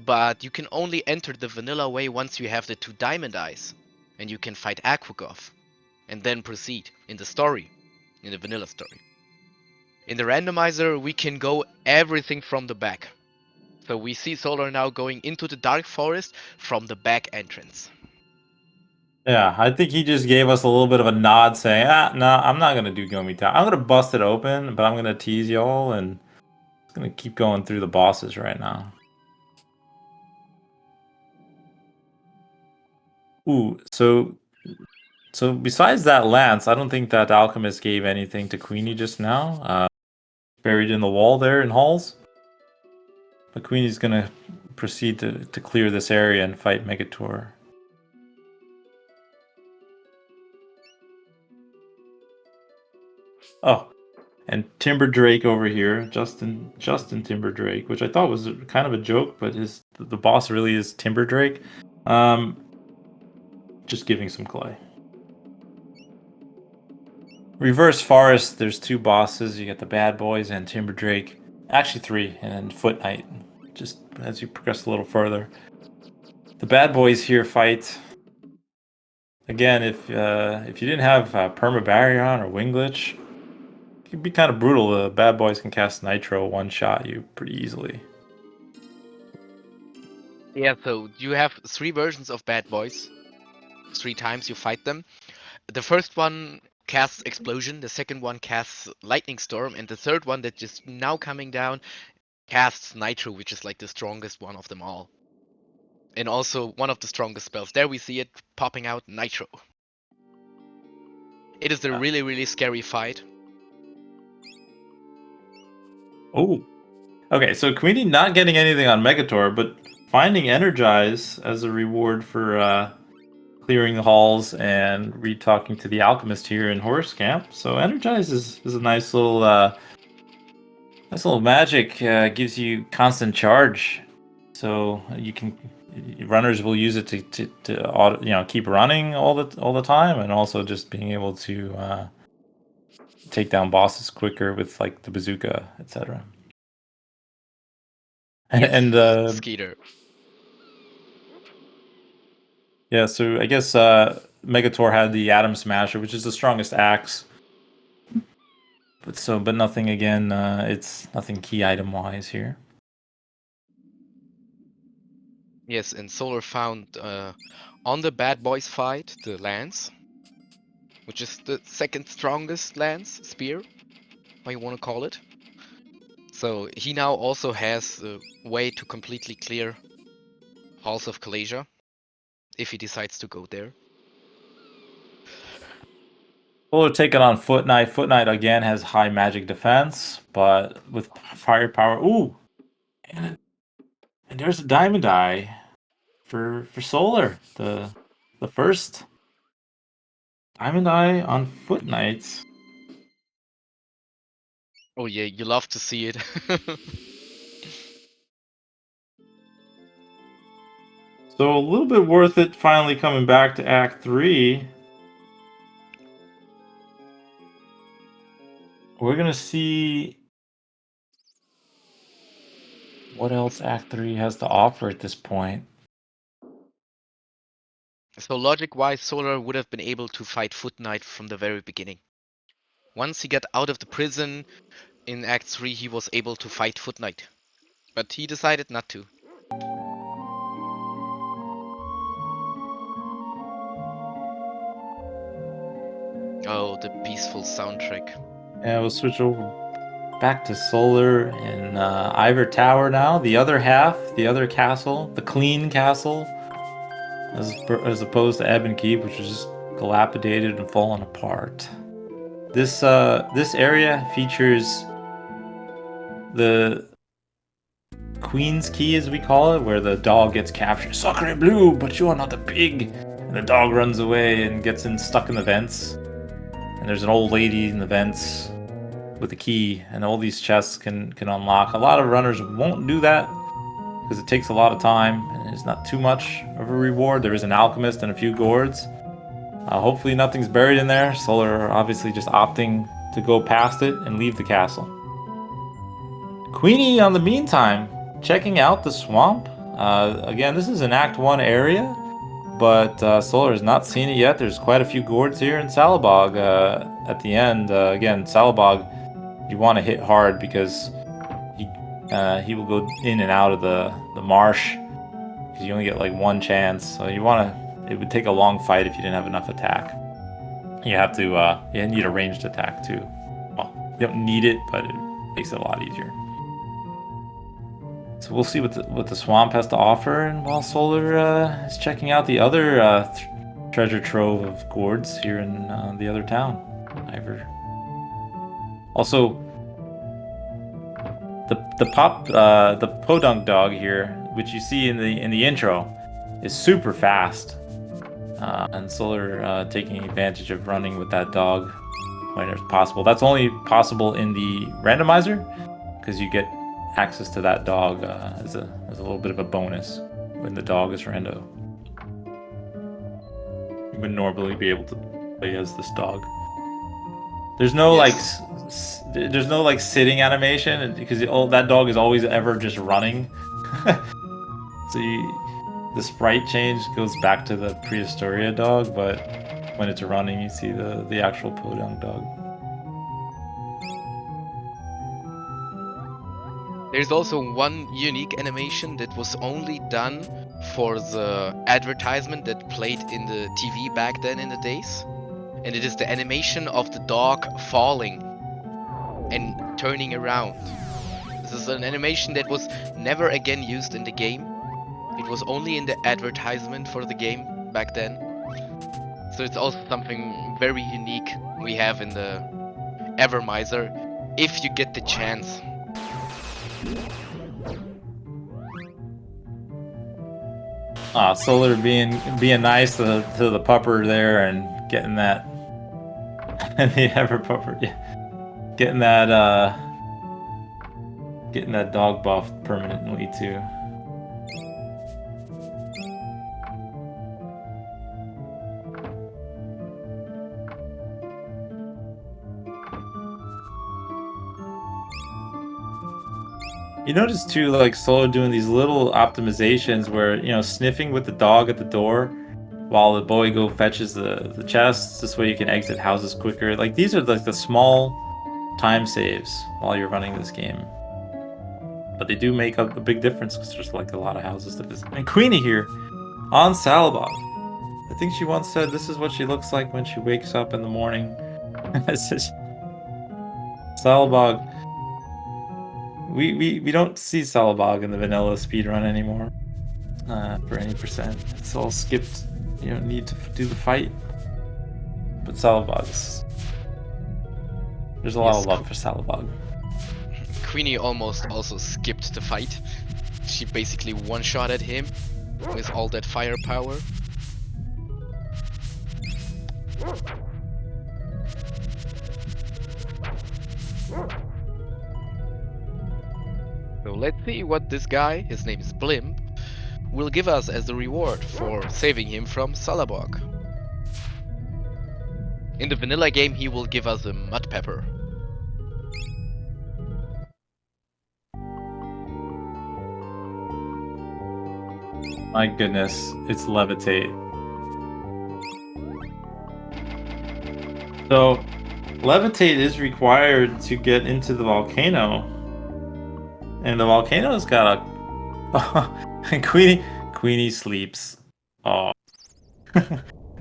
but you can only enter the vanilla way once you have the 2 diamond eyes. And you can fight Aquagoth, and then proceed in the story, in the vanilla story. In the randomizer, we can go everything from the back. So we see Solar now going into the dark forest from the back entrance. Yeah, I think he just gave us a little bit of a nod saying, no, I'm not going to do Gomi Town. I'm going to bust it open, but I'm going to tease y'all and I'm going to keep going through the bosses right now. Ooh, so besides that lance, I don't think that alchemist gave anything to Queenie just now. Buried in the wall there in halls. But Queenie's going to proceed to clear this area and fight Megator. Oh, and Timber Drake over here, Justin Timber Drake, which I thought was kind of a joke, but the boss really is Timber Drake. Just giving some clay. Reverse Forest, there's 2 bosses. You get the Bad Boys and Timber Drake. Actually 3, and then Foot Knight. Just as you progress a little further. The Bad Boys here fight. Again, if you didn't have Perma Barrion or Wing Glitch, it can be kind of brutal. The Bad Boys can cast Nitro one-shot you pretty easily. Yeah, so you have 3 versions of Bad Boys. 3 times you fight them. The first one casts Explosion, the second one casts Lightning Storm, and the third one that is now coming down casts Nitro, which is like the strongest one of them all. And also one of the strongest spells. There we see it popping out, Nitro. It is a really, really scary fight. Oh. Okay, so Queenie not getting anything on Megator, but finding Energize as a reward for clearing the halls and re-talking to the alchemist here in Horse Camp. So Energize is a nice little magic. Gives you constant charge, so you can runners will use it to keep running all the time, and also just being able to take down bosses quicker with like the bazooka, etc. Yes, And Skeeter. yeah, so I guess Megator had the Atom Smasher, which is the strongest axe. But nothing again. It's nothing key item wise here. Yes, and Solar found on the Bad Boys fight the lance, which is the second strongest lance spear, how you want to call it. So he now also has a way to completely clear Halls of Colosia, if he decides to go there. Fuller taking on Foot Knight. Foot Knight again has high magic defense, but with firepower. Ooh, and there's a Diamond Eye for Solar. The first Diamond Eye on Foot Knights. Oh yeah, you love to see it. So a little bit worth it finally coming back to Act 3. We're going to see what else Act 3 has to offer at this point. So logic-wise, Solar would have been able to fight Foot Knight from the very beginning. Once he got out of the prison in Act 3, he was able to fight Foot Knight. But he decided not to. Oh, the peaceful soundtrack. Yeah, we'll switch over back to Solar in Ivor Tower now. The other half, the other castle, the clean castle, as opposed to Ebon Keep, which is just dilapidated and falling apart. This area features the Queen's Key, as we call it, where the dog gets captured. Sacre bleu, but you are not a pig. And the dog runs away and gets stuck in the vents. And there's an old lady in the vents with a key, and all these chests can unlock. A lot of runners won't do that because it takes a lot of time and it's not too much of a reward. There is an alchemist and a few gourds. Hopefully nothing's buried in there. Solar obviously just opting to go past it and leave the castle. Queenie, on the meantime, checking out the swamp. Again, this is an Act 1 area, but Solar has not seen it yet. There's quite a few gourds here in Salabog at the end. Again, Salabog, you want to hit hard because he will go in and out of the marsh because you only get like one chance. So you want to. It would take a long fight if you didn't have enough attack. You have to. You need a ranged attack too. Well, you don't need it, but it makes it a lot easier. So we'll see what the swamp has to offer, and while Solar is checking out the other treasure trove of gourds here in the other town, Ivor. Also, the podunk dog here, which you see in the intro, is super fast, and Solar taking advantage of running with that dog whenever possible. That's only possible in the randomizer because you get access to that dog as a little bit of a bonus when the dog is rando. You would normally be able to play as this dog. There's no there's no like sitting animation because that dog is always ever just running. So the sprite change goes back to the Prehistoria dog, but when it's running, you see the actual podunk dog. There's also one unique animation that was only done for the advertisement that played in the TV back then in the days. And it is the animation of the dog falling and turning around. This is an animation that was never again used in the game. It was only in the advertisement for the game back then. So it's also something very unique we have in the Evermizer if you get the chance. Solar being nice to the pupper there and getting that the ever pupper, yeah, getting that dog buff permanently too. You notice too, like Solar doing these little optimizations where, you know, sniffing with the dog at the door while the boy go fetches the chests. This way you can exit houses quicker. Like these are like the small time saves while you're running this game. But they do make a big difference because there's like a lot of houses to visit. And Queenie here on Salabog. I think she once said this is what she looks like when she wakes up in the morning. Salabog. We don't see Salabog in the vanilla speedrun anymore for any percent. It's all skipped. You don't need to do the fight. But Salabog, there's a lot of love for Salabog. Queenie almost also skipped the fight. She basically one-shotted him with all that firepower. So let's see what this guy, his name is Blimp, will give us as a reward for saving him from Salabog. In the vanilla game, he will give us a mud pepper. My goodness, it's levitate. So, levitate is required to get into the volcano. And the volcano's got a... and Queenie sleeps. Oh.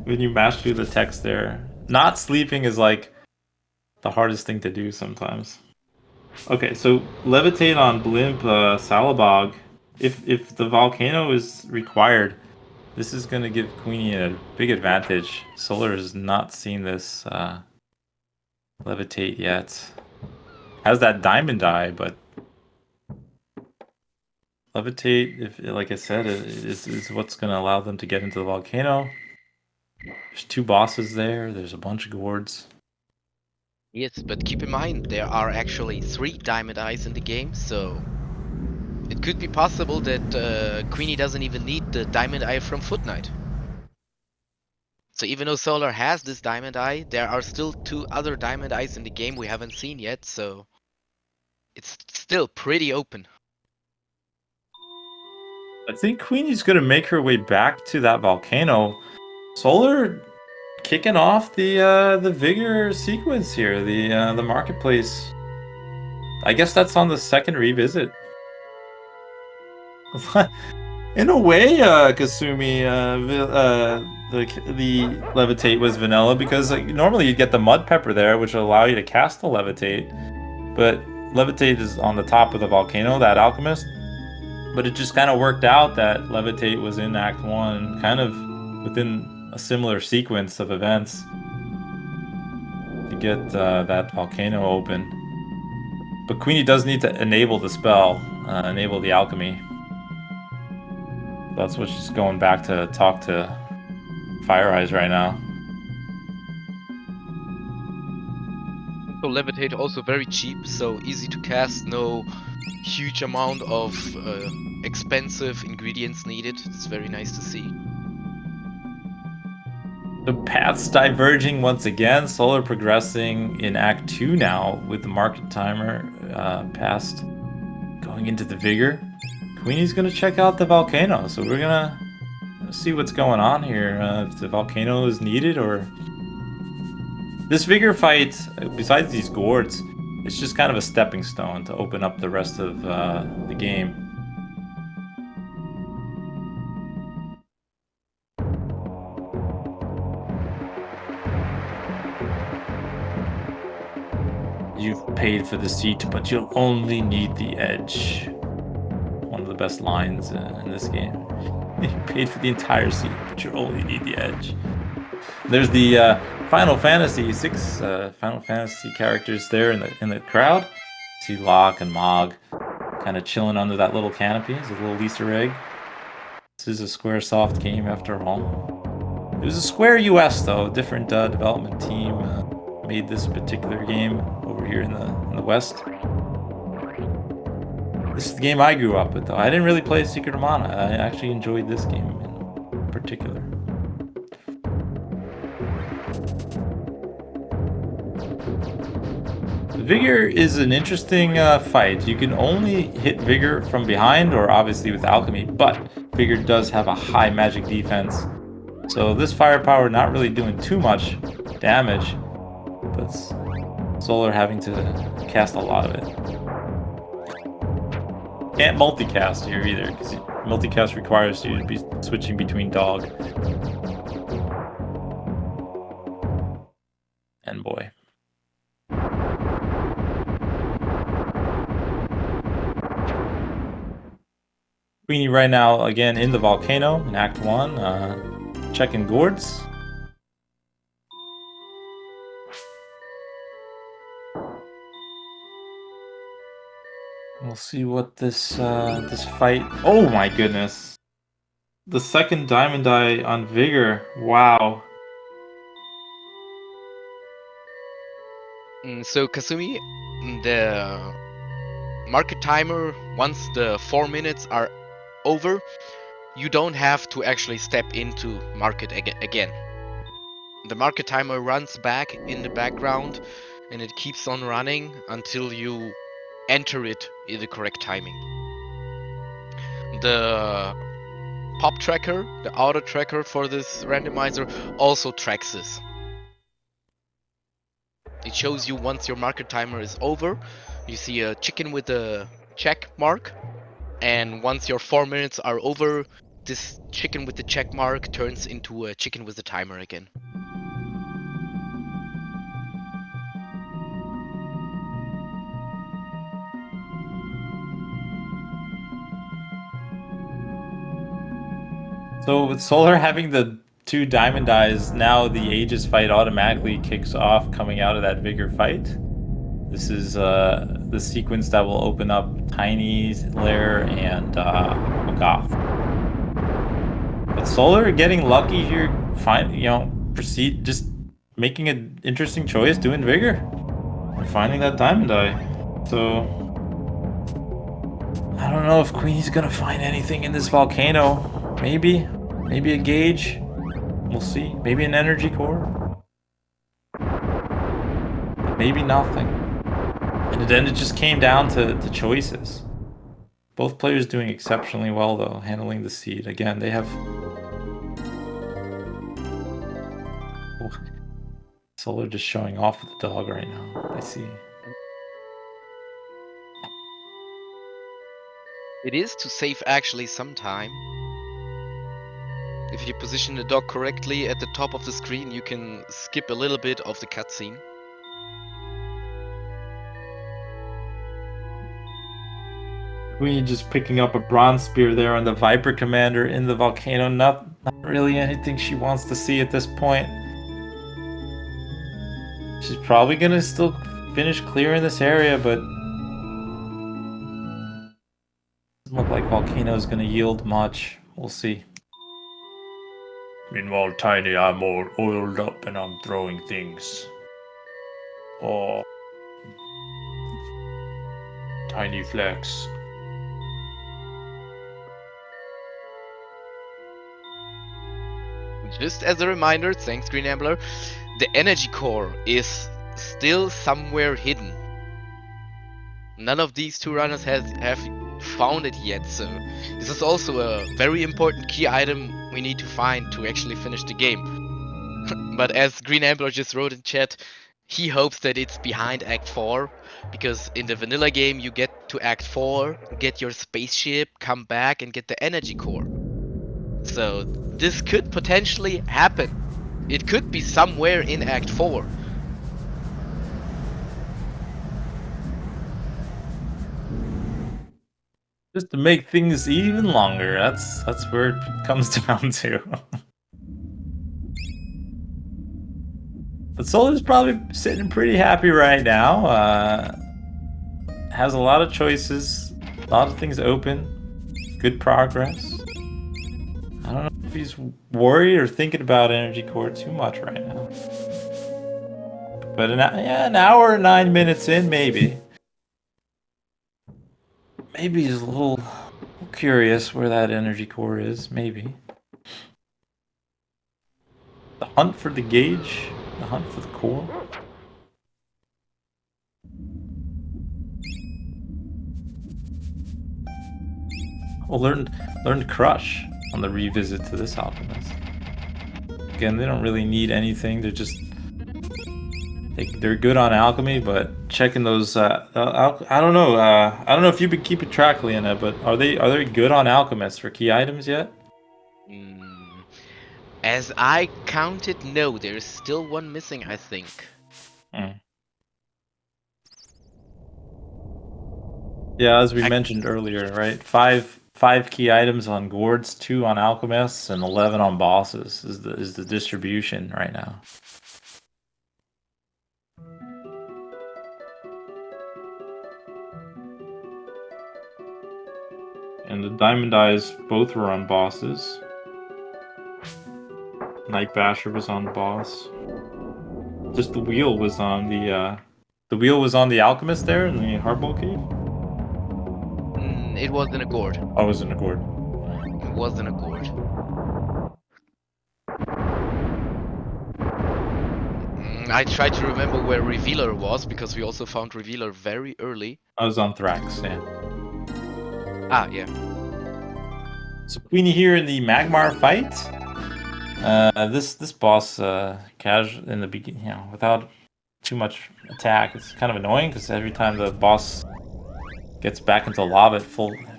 When you mash through the text there. Not sleeping is like the hardest thing to do sometimes. Okay, so levitate on Blimp Salabog. If the volcano is required, this is going to give Queenie a big advantage. Solar has not seen this levitate yet. Has that diamond eye, but levitate, if like I said, is what's going to allow them to get into the volcano. There's 2 bosses there. There's a bunch of gourds. Yes, but keep in mind there are actually 3 diamond eyes in the game, so it could be possible that Queenie doesn't even need the diamond eye from Foot Knight. So even though Solar has this diamond eye, there are still 2 other diamond eyes in the game we haven't seen yet, so it's still pretty open. I think Queenie's gonna make her way back to that volcano. Solar kicking off the Vigor sequence here, the marketplace. I guess that's on the second revisit. In a way, Kasumi, the levitate was vanilla because normally you get the mud pepper there, which will allow you to cast the levitate. But levitate is on the top of the volcano, that alchemist. But it just kind of worked out that levitate was in Act 1, kind of within a similar sequence of events to get that volcano open. But Queenie does need to enable the spell, enable the alchemy. That's what she's going back to talk to Fire Eyes right now. So Levitate also very cheap, so easy to cast, no huge amount of expensive ingredients needed. It's very nice to see. The paths diverging once again. Solar progressing in Act 2 now with the market timer past going into the Vigor. Queenie's gonna check out the volcano, so we're gonna see what's going on here. If the volcano is needed or... This Vigor fight, besides these gourds, it's just kind of a stepping stone to open up the rest of the game. You've paid for the seat, but you'll only need the edge. One of the best lines in this game. You paid for the entire seat, but you only need the edge. There's the Final Fantasy 6 Final Fantasy characters there in the crowd. See Locke and Mog kind of chilling under that little canopy. It's a little Easter egg. This is a Squaresoft game after all. It was a Square US though, different development team made this particular game over here in the West. This is the game I grew up with though. I didn't really play Secret of Mana. I actually enjoyed this game in particular. Vigor is an interesting fight. You can only hit Vigor from behind or obviously with alchemy, but Vigor does have a high magic defense. So this firepower not really doing too much damage, but Solar having to cast a lot of it. Can't multicast here either, because multicast requires you to be switching between dog and boy. Queenie right now, again, in the volcano in Act 1, checking gourds. We'll see what this this fight... Oh my goodness! The second diamond eye on Vigor. Wow. So Kasumi, the market timer, once the 4 minutes are over, you don't have to actually step into market again. The market timer runs back in the background and it keeps on running until you enter it in the correct timing. The pop tracker, the auto tracker for this randomizer, also tracks this. It shows you once your market timer is over, you see a chicken with a check mark, and once your 4 minutes are over, this chicken with the check mark turns into a chicken with a timer again. So with Solar having the 2 diamond eyes, now the Aegis fight automatically kicks off coming out of that Vigor fight. This is the sequence that will open up Tiny's lair and Goth. But Solar getting lucky here, proceed just making an interesting choice, doing Vigor. finding that diamond eye. So I don't know if Queenie's gonna find anything in this volcano. Maybe a gauge. We'll see. Maybe an energy core. Maybe nothing. And then it just came down to choices. Both players doing exceptionally well though, handling the seed. Again, they have Solar just showing off with the dog right now. I see. It is to save actually some time. If you position the dog correctly at the top of the screen, you can skip a little bit of the cutscene. Queen just picking up a bronze spear there on the Viper Commander in the volcano. Not really anything she wants to see at this point. She's probably gonna still finish clearing this area, but doesn't look like Volcano's gonna yield much. We'll see. Meanwhile, Tiny, I'm all oiled up and I'm throwing things. Oh. Tiny flex. Just as a reminder, thanks QueenAnneB, the energy core is still somewhere hidden. None of these two runners have found it yet, so this is also a very important key item we need to find to actually finish the game. But as QueenAnneB just wrote in chat, he hopes that it's behind Act 4, because in the vanilla game you get to Act 4, get your spaceship, come back and get the energy core. So this could potentially happen. It could be somewhere in Act 4. Just to make things even longer. That's where it comes down to. But Solar's probably sitting pretty happy right now. Has a lot of choices, a lot of things open, good progress. I don't know if he's worried or thinking about energy core too much right now. But an hour and 9 minutes in, maybe. Maybe he's a little curious where that energy core is, maybe. The hunt for the gauge, the hunt for the core. Well, learn to crush on the revisit to this alchemist. Again, they don't really need anything. They're just they're good on alchemy, but checking those. I don't know. I don't know if you've been keeping track, Leona, but are they good on alchemists for key items yet? As I counted, no. There's still one missing, I think. Yeah, as we mentioned earlier, right? Five key items on gourds, 2 on alchemists, and 11 on bosses is the distribution right now. And the diamond eyes both were on bosses. Night Basher was on boss. Just the wheel was on the alchemist there in the Hardball Cave. It was in a gourd. Oh, it was in a gourd. It was in a gourd. I tried to remember where Revealer was, because we also found Revealer very early. I was on Thrax, yeah. Ah, yeah. So Queenie here in the Magmar fight. This boss casual in the beginning, without too much attack, it's kind of annoying because every time the boss gets back into lava at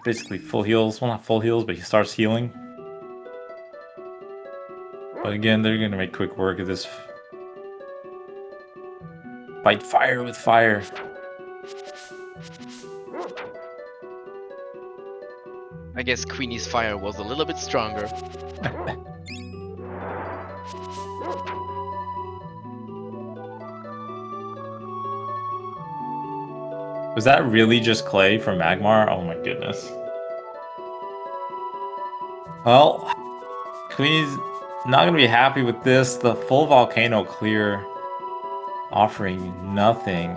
basically full heals. Well, not full heals, but he starts healing. But again, they're gonna make quick work of this. Fight fire with fire. I guess Queenie's fire was a little bit stronger. Was that really just clay from Magmar? Oh my goodness. Well, Queenie's not gonna be happy with this. The full volcano clear offering nothing.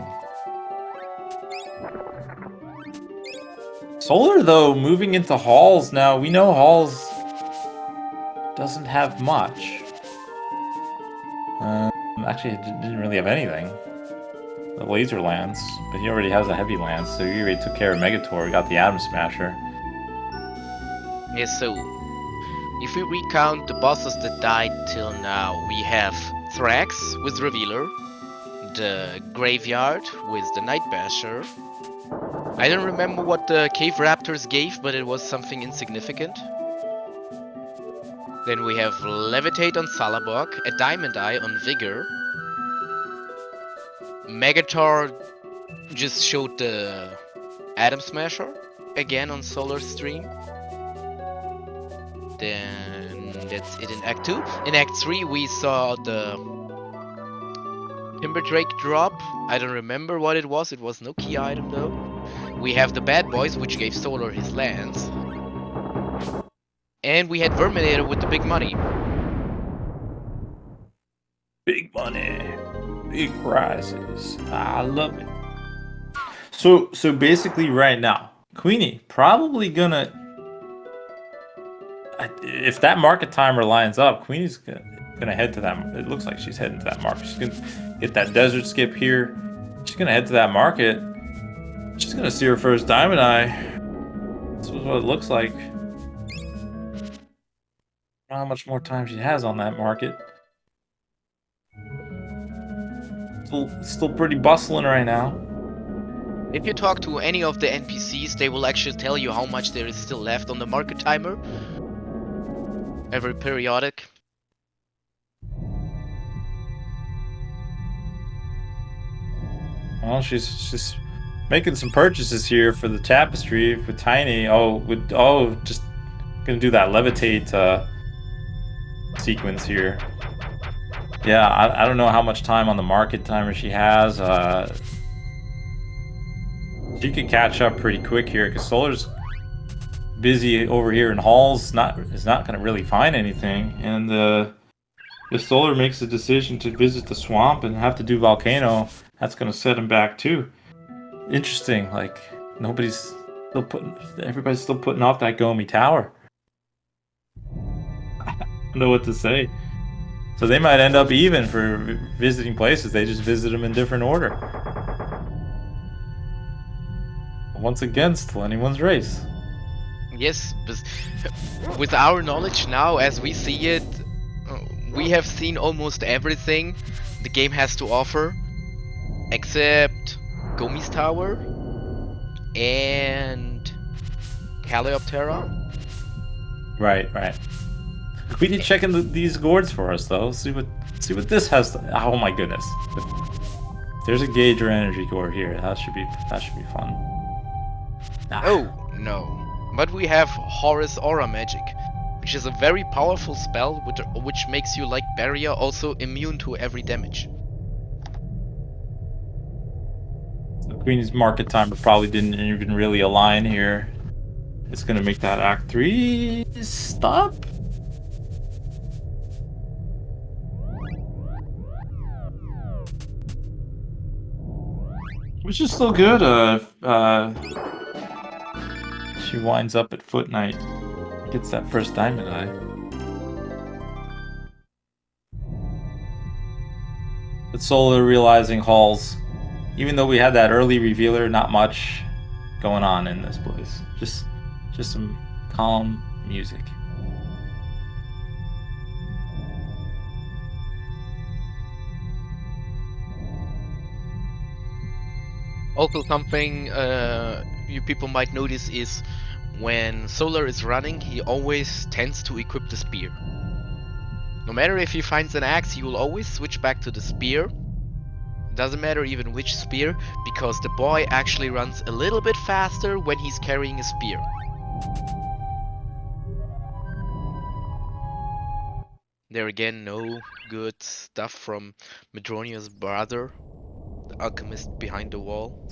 Solar, though, moving into Halls now. We know Halls doesn't have much. Actually, it didn't really have anything. The laser lance, but he already has a heavy lance, so he already took care of Megator, got the Atom Smasher. Yes, so if we recount the bosses that died till now, we have Thrax with Revealer, the Graveyard with the Night Basher. I don't remember what the Cave Raptors gave, but it was something insignificant. Then we have Levitate on Salabok, a Diamond Eye on Vigor. Megator just showed the Atom Smasher again on Solar Stream. Then that's it in Act 2. In Act 3 we saw the Timber Drake drop. I don't remember what it was no key item though. We have the Bad Boys, which gave Solar his lance. And we had Verminator with the big money. Big money. Big prizes. I love it. So basically right now, Queenie probably gonna... If that market timer lines up, Queenie's gonna head to that... It looks like she's heading to that market. She's gonna get that desert skip here. She's gonna head to that market. She's gonna see her first Diamond Eye. This is what it looks like. I don't know how much more time she has on that market. Still pretty bustling right now. If you talk to any of the NPCs, they will actually tell you how much there is still left on the market timer. Every periodic. Well, she's making some purchases here for the tapestry with Tiny. Just gonna do that levitate sequence here. Yeah, I don't know how much time on the market timer she has. She could catch up pretty quick here because Solar's busy over here in Halls. Is not gonna really find anything, and if Solar makes a decision to visit the swamp and have to do volcano, that's gonna set him back too. Interesting, like everybody's still putting off that Gomi Tower. I don't know what to say. So they might end up even for visiting places. They just visit them in different order. Once again, still anyone's race. Yes, but with our knowledge now, as we see it, we have seen almost everything the game has to offer, except Gomi's Tower and Caleoptera. Right. We need to check in these gourds for us though. See what this has to... Oh my goodness. If there's a gauge or energy core here, that should be fun. Oh no. But we have Horus Aura Magic, which is a very powerful spell which makes you, like Barrier, also immune to every damage. The Queen's market timer probably didn't even really align here. It's gonna make that Act 3 stop. Which is still good. She winds up at Foot Knight, gets that first Diamond Eye. But Solar realizing Halls, even though we had that early revealer, not much going on in this place. Just some calm music. Also something you people might notice is when Solar is running, he always tends to equip the spear. No matter if he finds an axe, he will always switch back to the spear. Doesn't matter even which spear, because the boy actually runs a little bit faster when he's carrying a spear. There again, no good stuff from Medronia's brother, the alchemist behind the wall.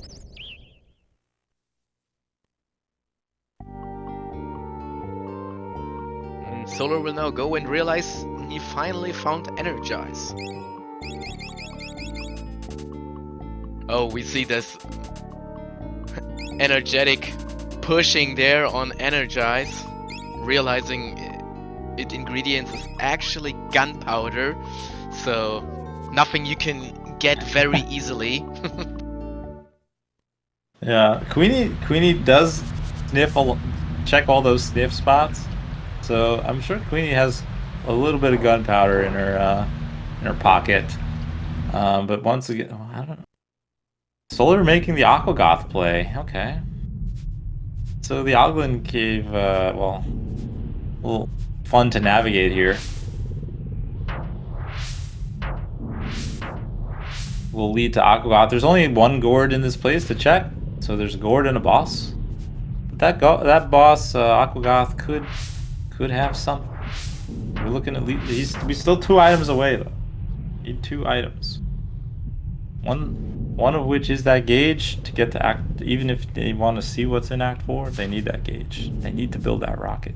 And Solar will now go and realize he finally found Energize. Oh, we see this energetic pushing there on energize, realizing it ingredients is actually gunpowder, so nothing you can get very easily. Yeah, Queenie does check all those sniff spots, so I'm sure Queenie has a little bit of gunpowder in her pocket. But once again, I don't know. Solar making the Aquagoth play. Okay. So the Oglen Cave, well, a little fun to navigate here. Will lead to Aquagoth. There's only one gourd in this place to check, so there's a gourd and a boss. But that boss, Aquagoth, could have something. We're looking at least we still 2 items away though. Need 2 items. One of which is that gauge to get to Act. Even if they want to see what's in Act 4, they need that gauge. They need to build that rocket.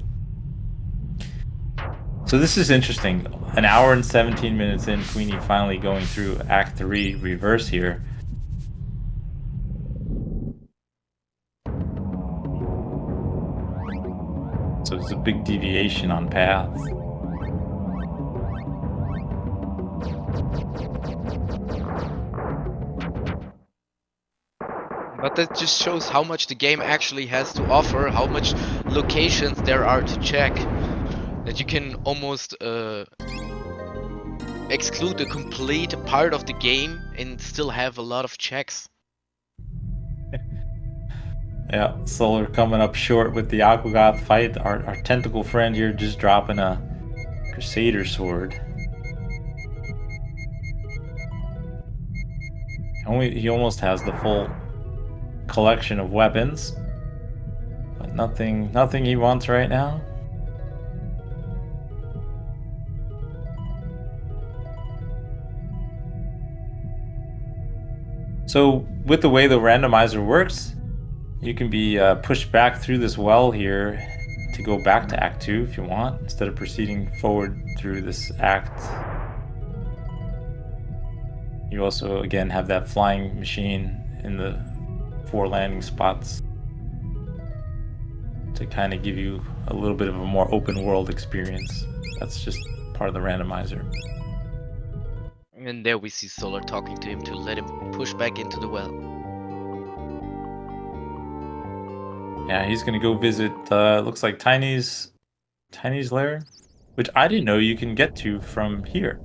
So this is interesting. An hour and 17 minutes in, Queenie finally going through Act 3 reverse here. So it's a big deviation on paths. But that just shows how much the game actually has to offer, how much locations there are to check. That you can almost exclude a complete part of the game and still have a lot of checks. Yeah, Solar coming up short with the Aquagoth fight. Our tentacle friend here just dropping a Crusader sword. He almost has the full collection of weapons, but nothing he wants right now. So with the way the randomizer works, you can be pushed back through this well here to go back to Act 2 if you want, instead of proceeding forward through this act. You also, again, have that flying machine in the 4 landing spots to kind of give you a little bit of a more open world experience. That's just part of the randomizer. And there we see Solar talking to him to let him push back into the well. Yeah, he's gonna go visit, looks like Tiny's lair, which I didn't know you can get to from here.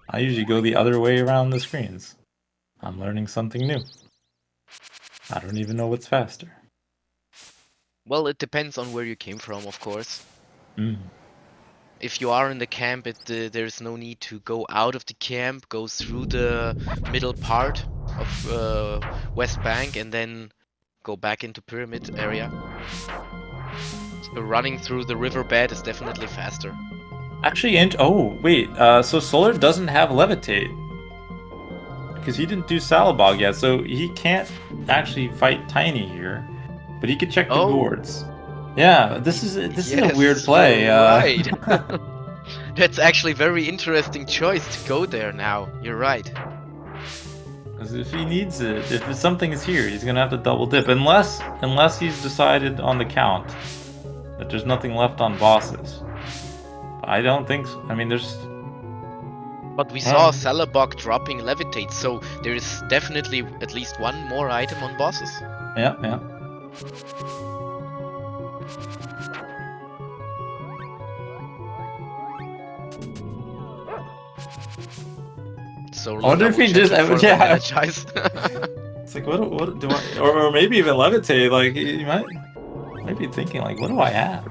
I usually go the other way around the screens. I'm learning something new. I don't even know what's faster. Well, it depends on where you came from, of course. Mm. If you are in the camp, there's no need to go out of the camp, go through the middle part of West Bank, and then go back into Pyramid area. So running through the riverbed is definitely faster. Actually, oh wait, so Solar doesn't have Levitate because he didn't do Salabog yet, so he can't actually fight Tiny here, but he could check the gourds. Yeah, this is a weird play. Right. That's actually a very interesting choice to go there now. You're right. Because if he needs it, if something is here, he's gonna have to double dip, unless he's decided on the count that there's nothing left on bosses. I don't think so. I mean, there's. But we saw Salabog dropping Levitate, so there is definitely at least one more item on bosses. Yeah, yeah. So I wonder if he just energize. It's like what do I, or maybe even Levitate? Like he might be thinking like, what do I have?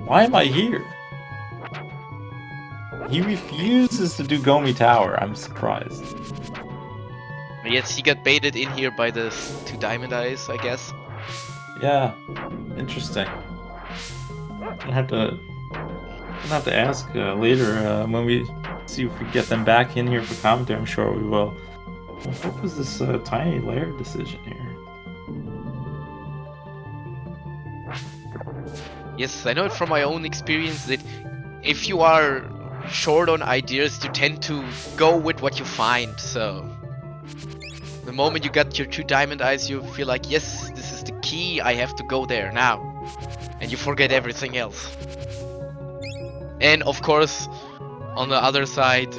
Why am I here? He refuses to do Gomi Tower. I'm surprised. Yes, he got baited in here by the 2 diamond eyes, I guess. Yeah, interesting. I'll have to ask later when we see if we get them back in here for commentary. I'm sure we will. Well, what was this tiny layer decision here? Yes, I know it from my own experience that if you are short on ideas, you tend to go with what you find, so... The moment you got your 2 diamond eyes, you feel like, yes, this is the key, I have to go there now. And you forget everything else. And of course, on the other side,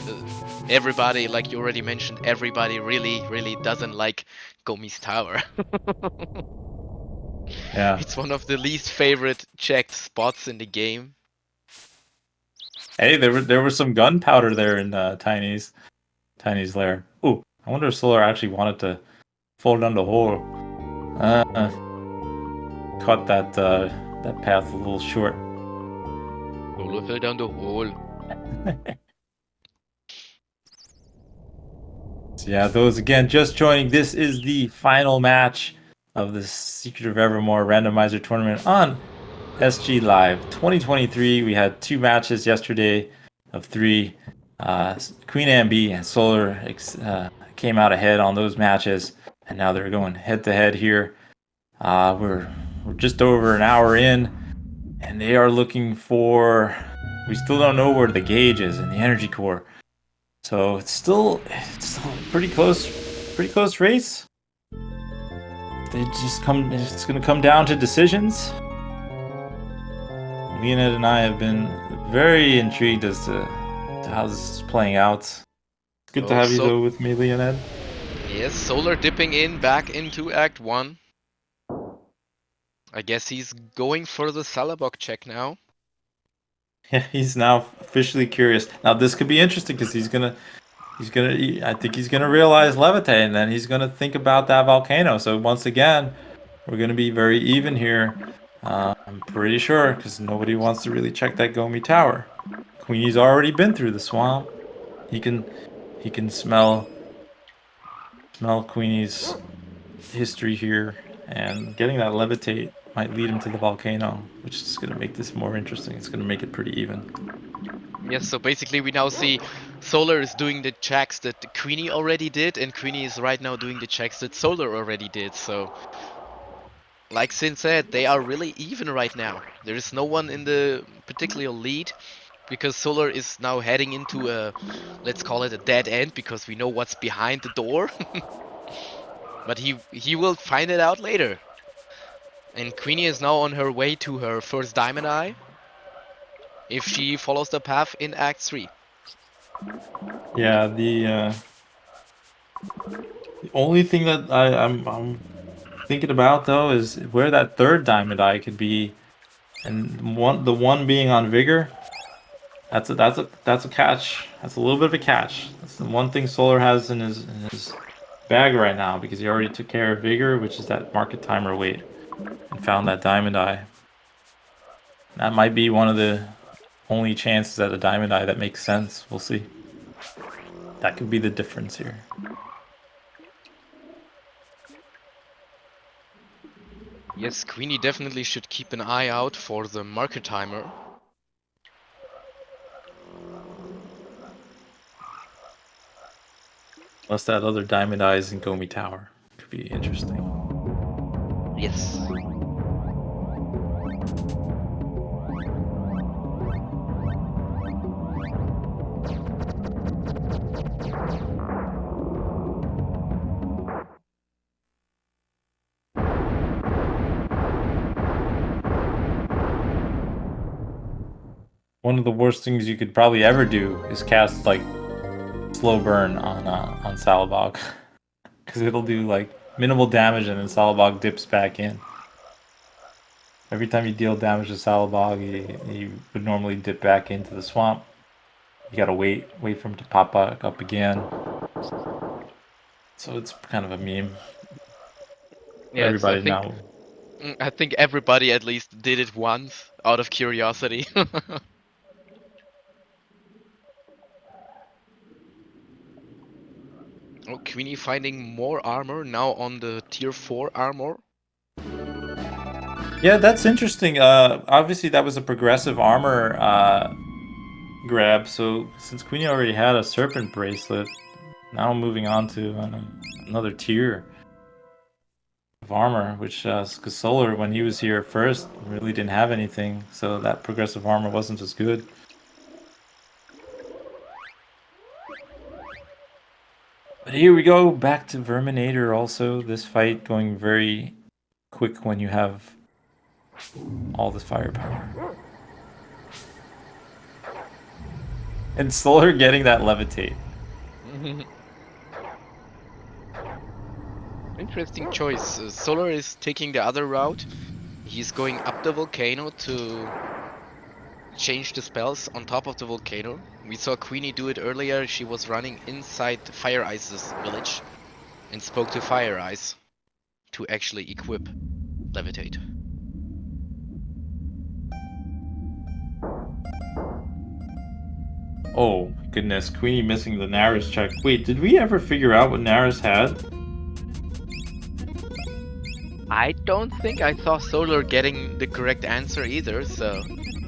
everybody, like you already mentioned, everybody really doesn't like Gomi's tower. Yeah. It's one of the least favorite checked spots in the game. Hey, there was some gunpowder there in Tiny's lair. Ooh, I wonder if Solar actually wanted to fall down the hole. Cut that path a little short. Solo fell down the hole. So yeah, those again just joining. This is the final match of the Secret of Evermore Randomizer tournament on SG Live 2023. We had 2 matches yesterday of 3. QueenAnneB and Solar came out ahead on those matches, and now they're going head to head here. We're just over an hour in, and they are looking for. We still don't know where the gauge is in the energy core, so it's still a pretty close race. It's going to come down to decisions. Leonid and I have been very intrigued as to how this is playing out. It's good to have you though with me, Leonid. Yes, Solar dipping in back into Act 1. I guess he's going for the Salabok check now. Yeah, he's now officially curious. Now this could be interesting because I think he's gonna realize Levitate, and then he's gonna think about that volcano. So once again, we're gonna be very even here. I'm pretty sure because nobody wants to really check that Gomi tower. Queenie's already been through the swamp. He can smell Queenie's history here, and getting that Levitate might lead him to the volcano, which is gonna make this more interesting. It's gonna make it pretty even. Yes, so basically we now see Solar is doing the checks that Queenie already did, and Queenie is right now doing the checks that Solar already did. So, like Sin said, they are really even right now. There is no one in the particular lead, because Solar is now heading into a, let's call it a dead end, because we know what's behind the door. But he will find it out later. And Queenie is now on her way to her first Diamond Eye, if she follows the path in Act 3. Yeah, the only thing that I'm thinking about though is where that 3rd diamond eye could be, and the one being on Vigor. That's a catch. That's a little bit of a catch. That's the one thing Solar has in his bag right now, because he already took care of Vigor, which is that market timer wait, and found that diamond eye. That might be one of the only chances at a diamond eye that makes sense. We'll see. That could be the difference here. Yes, Queenie definitely should keep an eye out for the market timer. Unless that other diamond eye is in Gomi Tower. Could be interesting. Yes. One of the worst things you could probably ever do is cast like slow burn on Salabog, because it'll do like minimal damage and then Salabog dips back in. Every time you deal damage to Salabog, he would normally dip back into the swamp. You gotta wait for him to pop back up again. So it's kind of a meme. Yeah, Everybody now. I think everybody at least did it once out of curiosity. Oh, Queenie finding more armor now on the tier 4 armor. Yeah, that's interesting. Obviously that was a progressive armor grab. So since Queenie already had a serpent bracelet, now moving on to another tier of armor, which because Solar, when he was here at first, really didn't have anything, so that progressive armor wasn't as good. But here we go, back to Verminator also. This fight going very quick when you have all this firepower. And Solar getting that levitate. Interesting choice. Solar is taking the other route. He's going up the volcano to change the spells on top of the volcano. We saw Queenie do it earlier. She was running inside Fire Ice's village and spoke to Fire Ice to actually equip Levitate. Oh, goodness. Queenie missing the Naris check. Wait, did we ever figure out what Naris had? I don't think I saw Solar getting the correct answer either, so...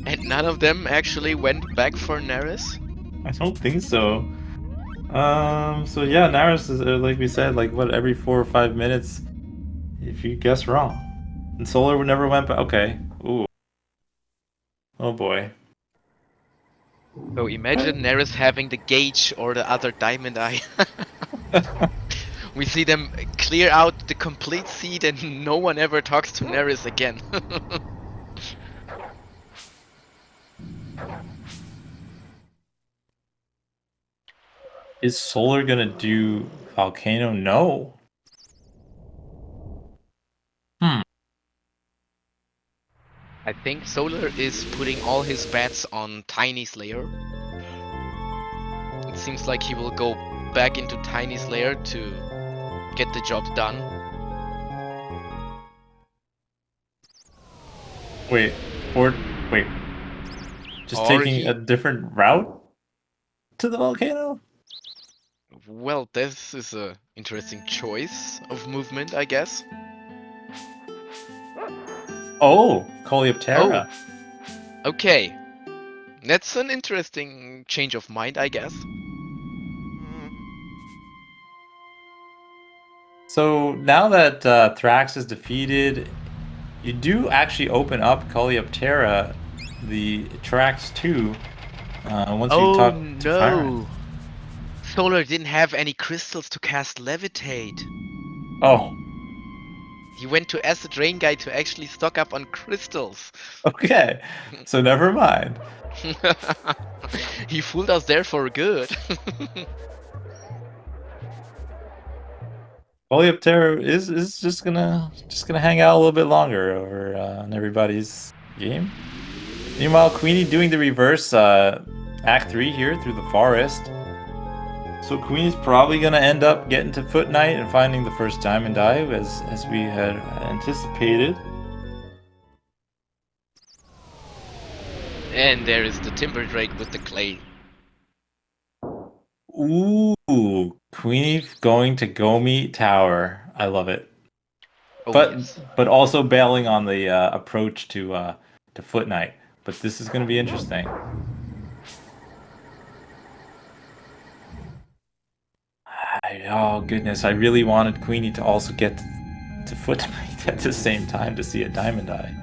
And none of them actually went back for Naris? I don't think so. So yeah, Naris is, like we said, like, what, every 4 or 5 minutes, if you guess wrong. And Solar never went back. Okay. Ooh. Oh boy. So imagine Naris having the Gauge or the other Diamond Eye. We see them clear out the complete seed and no one ever talks to Naris again. Is Solar gonna do Volcano? No. I think Solar is putting all his bets on Tiny Slayer. It seems like he will go back into Tiny Slayer to get the job done. Wait. Wait. Just Or taking a different route to the volcano? Well, this is a interesting choice of movement, I guess. Oh, Coleoptera. Okay. That's an interesting change of mind, I guess. So now that Thrax is defeated, you do actually open up Coleoptera, the Thrax 2, once you talk to Fire. Solar didn't have any crystals to cast Levitate. Oh, He went to Acid Rain Guy to actually stock up on crystals. okay. So never mind. He fooled us there for good. Coleoptera is just gonna hang out a little bit longer over on everybody's game. Meanwhile, Queenie doing the reverse Act 3 here through the forest. So Queenie's probably gonna end up getting to Foot Knight and finding the first Diamond Eye as we had anticipated. And there is the Timber Drake with the clay. Ooh, Queenie going to Gomi Tower. I love it. Oh, but yes. but also bailing on the approach to Foot Knight. But this is going to be interesting. Oh goodness, I really wanted Queenie to also get to Foot Knight at the same time to see a Diamond Eye.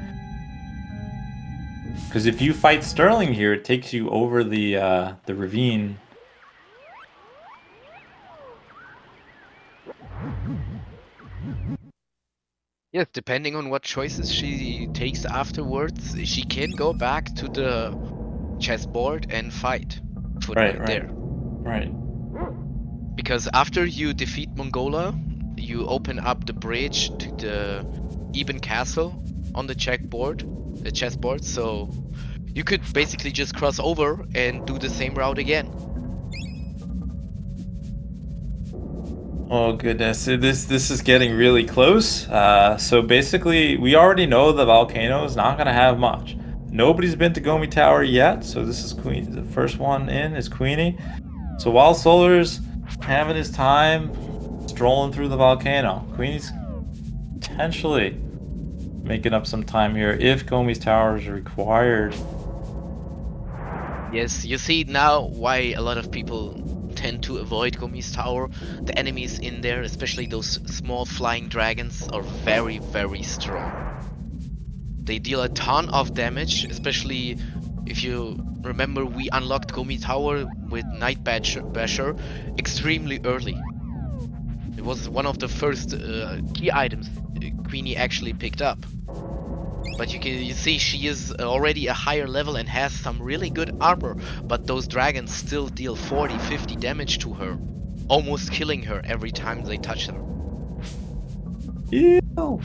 Because if you fight Sterling here, it takes you over the ravine. Yes, depending on what choices she takes afterwards, she can go back to the chessboard and fight Foot Knight there. Right. Because after you defeat Mongola, you open up the bridge to the Eben Castle on the chessboard, so you could basically just cross over and do the same route again. Oh goodness, this is getting really close. So basically, we already know the volcano is not gonna have much. Nobody's been to Gomi Tower yet, so this is the first one in is Queenie. So while Solar's having his time strolling through the volcano, Queenie's potentially making up some time here if Gomi's Tower is required. Yes, you see now why a lot of people tend to avoid Gomi's Tower. The enemies in there, especially those small flying dragons, are very, very strong. They deal a ton of damage, especially if you remember we unlocked Gomi Tower with Night Basher extremely early. It was one of the first key items Queenie actually picked up. But you see she is already a higher level and has some really good armor, but those dragons still deal 40, 50 damage to her, almost killing her every time they touch her. Ew.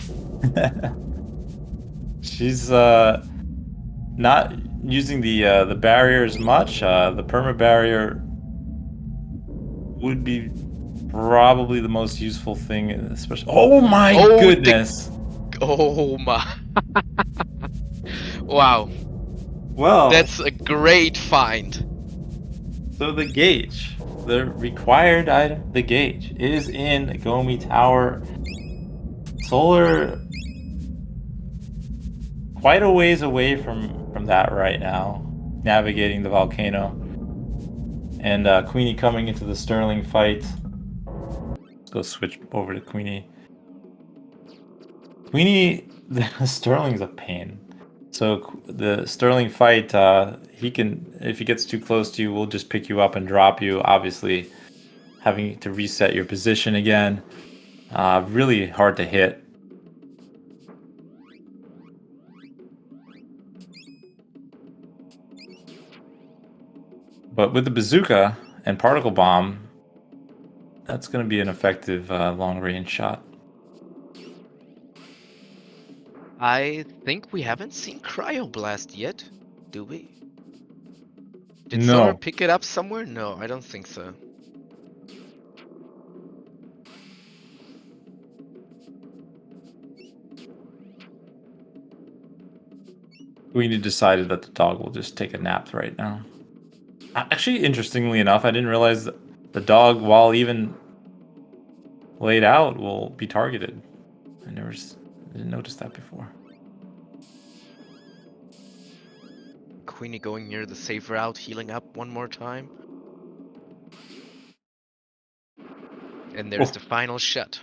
She's not using the barrier as much. The perma barrier would be probably the most useful thing, especially. Oh my goodness! Oh my! Wow, Well, that's a great find. so the gauge, the required item, the gauge, is in Gomi Tower. Solar quite a ways away from that right now, navigating the volcano. And Queenie coming into the Sterling fight. Let's go switch over to Queenie. Queenie, the Sterling's a pain. So the Sterling fight, he can, if he gets too close to you, we'll just pick you up and drop you. Obviously, having to reset your position again. Really hard to hit. But with the bazooka and particle bomb, that's going to be an effective long-range shot. I think we haven't seen Cryoblast yet, do we? Did No. Solar pick it up somewhere? No, I don't think so. Queenie decided that the dog will just take a nap right now. Actually, interestingly enough, I didn't realize that the dog, while even laid out, will be targeted. I didn't notice that before. Queenie going near the safe route, healing up one more time. And there's the final shot.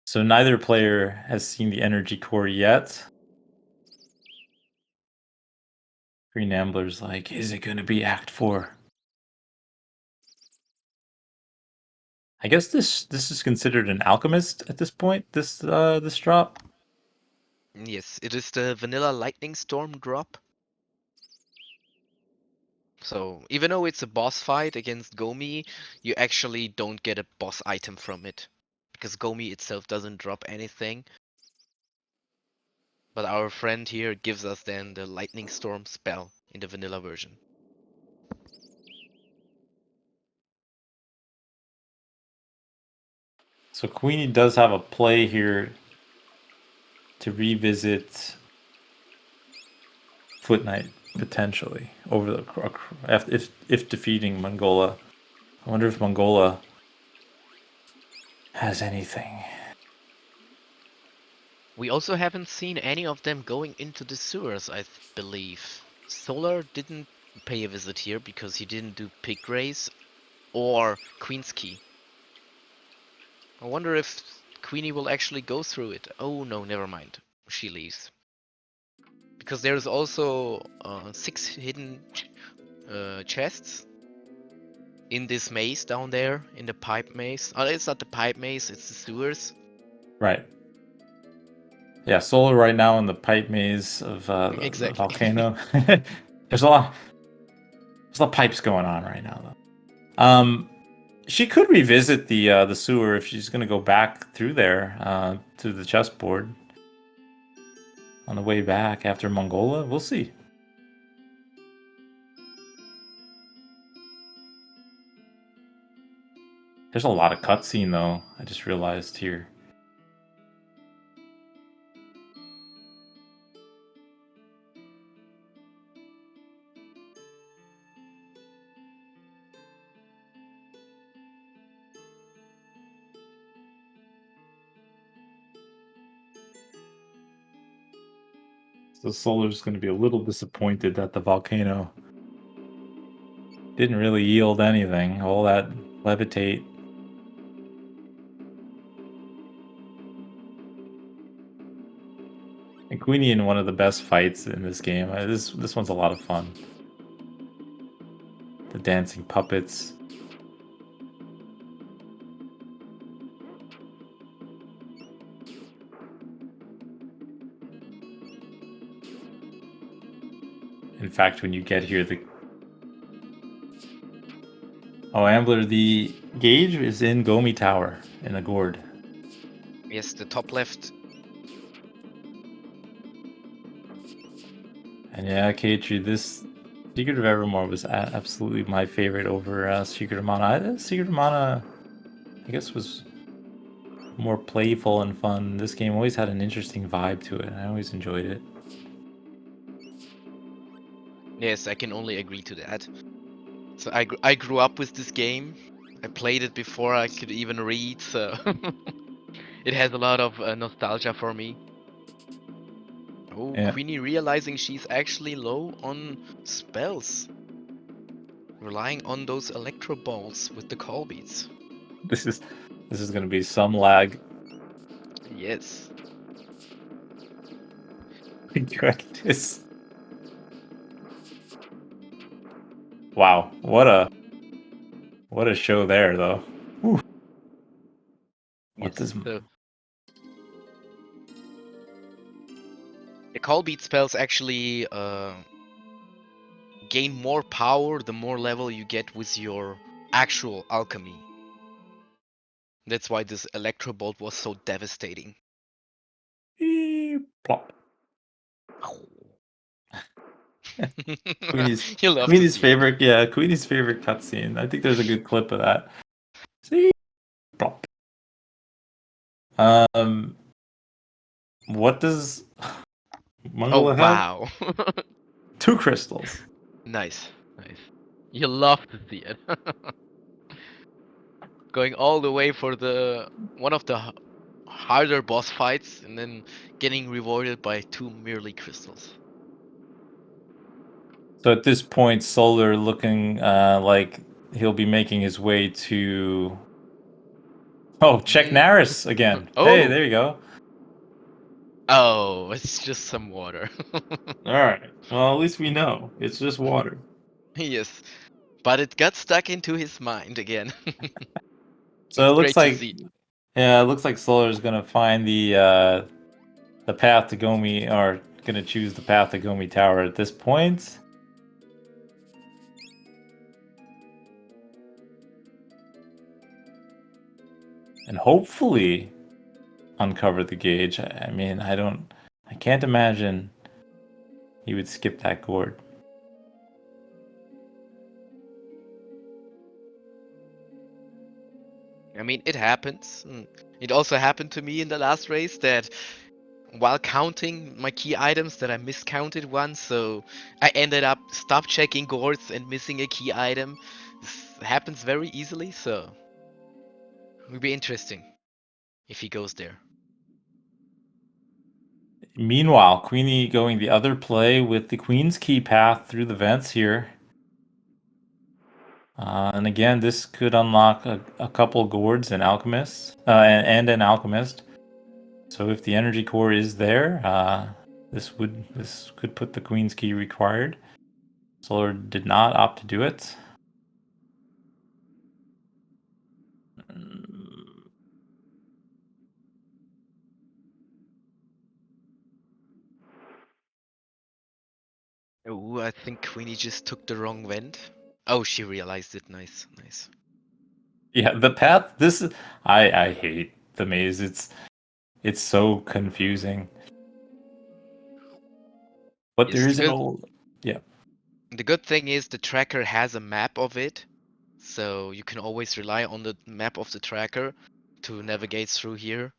So neither player has seen the energy core yet. QueenAnneB's like, is it going to be Act 4? I guess this is considered an alchemist at this point. This drop. Yes, it is the vanilla lightning storm drop. So even though it's a boss fight against Gomi, you actually don't get a boss item from it, because Gomi itself doesn't drop anything. But our friend here gives us then the lightning storm spell in the vanilla version. So Queenie does have a play here to revisit Foot Knight potentially over the if defeating Mongola. I wonder if Mongola has anything. We also haven't seen any of them going into the sewers, I believe. Solar didn't pay a visit here because he didn't do Pig Race or Queen's Key. I wonder if Queenie will actually go through it. Oh no, never mind. She leaves. Because there's also 6 hidden chests in this maze down there, in the pipe maze. Oh, it's not the pipe maze, it's the sewers. Right. Yeah, Solar right now in the pipe maze of the volcano. There's a lot of pipes going on right now, though. She could revisit the sewer if she's going to go back through there to the chessboard on the way back after Mongola. We'll see. There's a lot of cutscene, though. I just realized here. So Solar's going to be a little disappointed that the volcano didn't really yield anything. All that levitate. And Queenie in one of the best fights in this game. This one's a lot of fun. The dancing puppets. In fact, when you get here, Ambler, the gauge is in Gomi Tower in the gourd. Yes, the top left. And yeah, Katri, this Secret of Evermore was absolutely my favorite over Secret of Mana. Secret of Mana, I guess, was more playful and fun. This game always had an interesting vibe to it. I always enjoyed it. Yes, I can only agree to that. So I grew up with this game. I played it before I could even read, so it has a lot of nostalgia for me. Oh, Yeah. Queenie realizing she's actually low on spells. Relying on those electro balls with the call beats. This is gonna be some lag. Yes. Goodness. Wow, what a show there, though. Whew. What Yes. does So the call beat spells actually gain more power the more level you get with your actual alchemy. That's why this electro bolt was so devastating. plop? Queenie's You love to Queenie's see it. favorite, yeah, Queenie's favorite cutscene. I think there's a good clip of that. See, plop. What does Oh Mangala have? wow. 2 crystals. Nice. Nice. You love to see it. Going all the way for the one of the harder boss fights and then getting rewarded by 2 merely crystals. So at this point, Solar looking like he'll be making his way to. Oh, check Naris again. Hey, Oh. there you go. Oh, it's just some water. All right. Well, at least we know it's just water. Yes. But it got stuck into his mind again. So It's it looks great to like, see. yeah, it looks like Solar's gonna find the path to Gomi, or gonna choose the path to Gomi Tower at this point. And hopefully uncover the gauge. I mean, I can't imagine he would skip that gourd. I mean, it happens. It also happened to me in the last race that while counting my key items that I miscounted one, so I ended up stop checking gourds and missing a key item. This happens very easily, so it would be interesting if he goes there. Meanwhile, Queenie going the other play with the Queen's Key path through the vents here. And again, this could unlock a couple gourds and alchemists, and an alchemist. So if the energy core is there, this could put the Queen's Key required. Solar did not opt to do it. Oh, I think Queenie just took the wrong vent. Oh, she realized it. Nice, nice. Yeah, the path. This is I hate the maze. It's so confusing. But Yes, there is an old, yeah. the good thing is the tracker has a map of it, so you can always rely on the map of the tracker to navigate through here.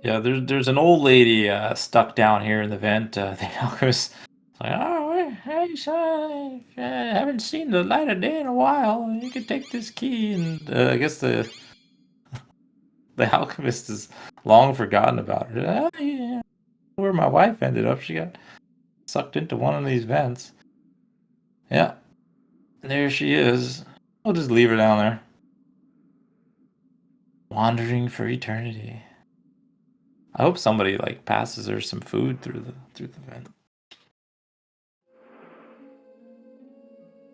Yeah, there's an old lady stuck down here in the vent. The alchemist like, oh, I haven't seen the light of day in a while. You could take this key, and I guess the alchemist is long forgotten about her. Yeah, where my wife ended up, she got sucked into one of these vents. Yeah, there she is. I'll just leave her down there, wandering for eternity. I hope somebody like passes her some food through the vent.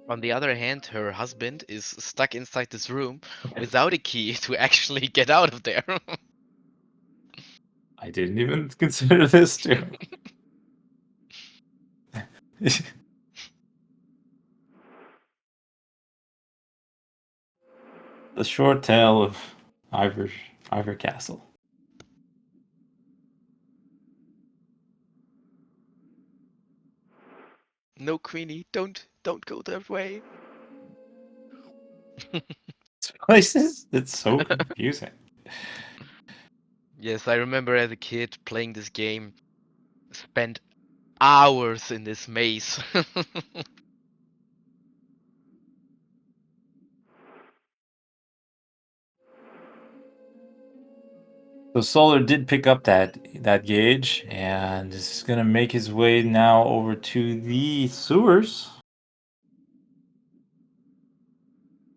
On the other hand, her husband is stuck inside this room without a key to actually get out of there. I didn't even consider this too. The short tale of Ivor Castle. No, Queenie, don't go that way. It's so confusing. Yes, I remember as a kid playing this game, spent hours in this maze. So Solar did pick up that gauge and is gonna make his way now over to the sewers.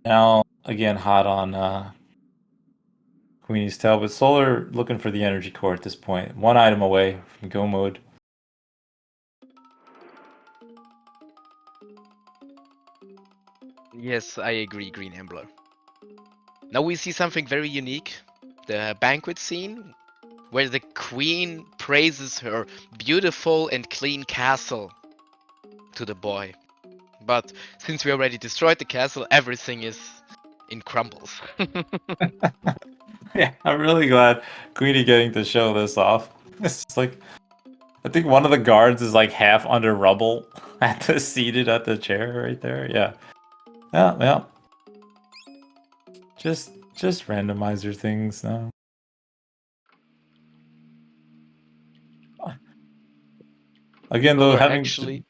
Now again hot on Queenie's tail, but Solar looking for the energy core at this point. One item away from go mode. Yes, I agree, Green Ambler. Now we see something very unique. The banquet scene where the queen praises her beautiful and clean castle to the boy. But since we already destroyed the castle, everything is in crumbles. Yeah, I'm really glad Queenie getting to show this off. It's just like I think one of the guards is like half under rubble seated at the chair right there. Yeah. Yeah, yeah. Just randomizer things now. Again though, Solar having actually,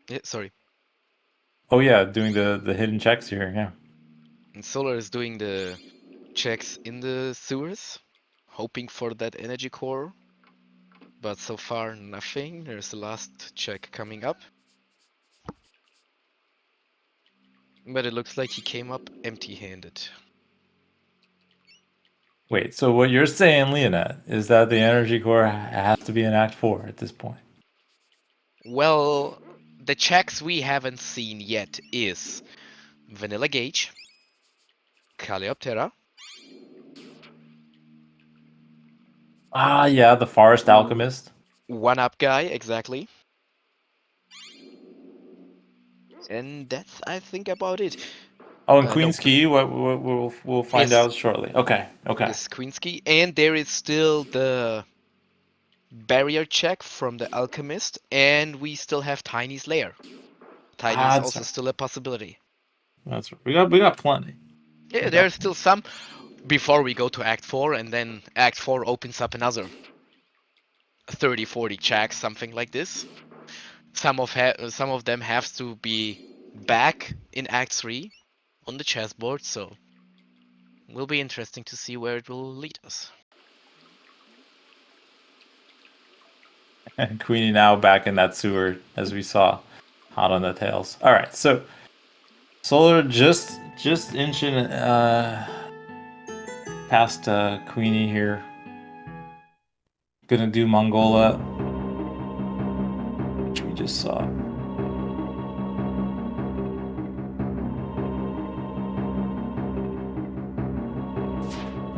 yeah, sorry. oh yeah, doing the hidden checks here, yeah. And Solar is doing the checks in the sewers, hoping for that energy core. But so far, nothing. There's the last check coming up. But it looks like he came up empty-handed. Wait, so what you're saying, Leonette, is that the energy core has to be in Act 4 at this point? Well, the checks we haven't seen yet is Vanilla Gauge, Coleoptera, Ah, yeah, the Forest Alchemist. One Up Guy, exactly. And that's, I think, about it. Oh, and No, Queen's Key, what we'll find yes, out shortly. Okay, okay. yes, Queenski. And there is still the barrier check from the Alchemist, and we still have Tiny's lair. Tiny is That's also still a possibility. we got plenty. Yeah, We got there's still some before we go to Act 4, and then Act 4 opens up another 30, 40 checks, something like this. Some of them have to be back in Act 3 on the chessboard, so will be interesting to see where it will lead us. And Queenie now back in that sewer, as we saw, hot on the tails. All right, so Solar just inching past Queenie here. Gonna do Mongola, which we just saw.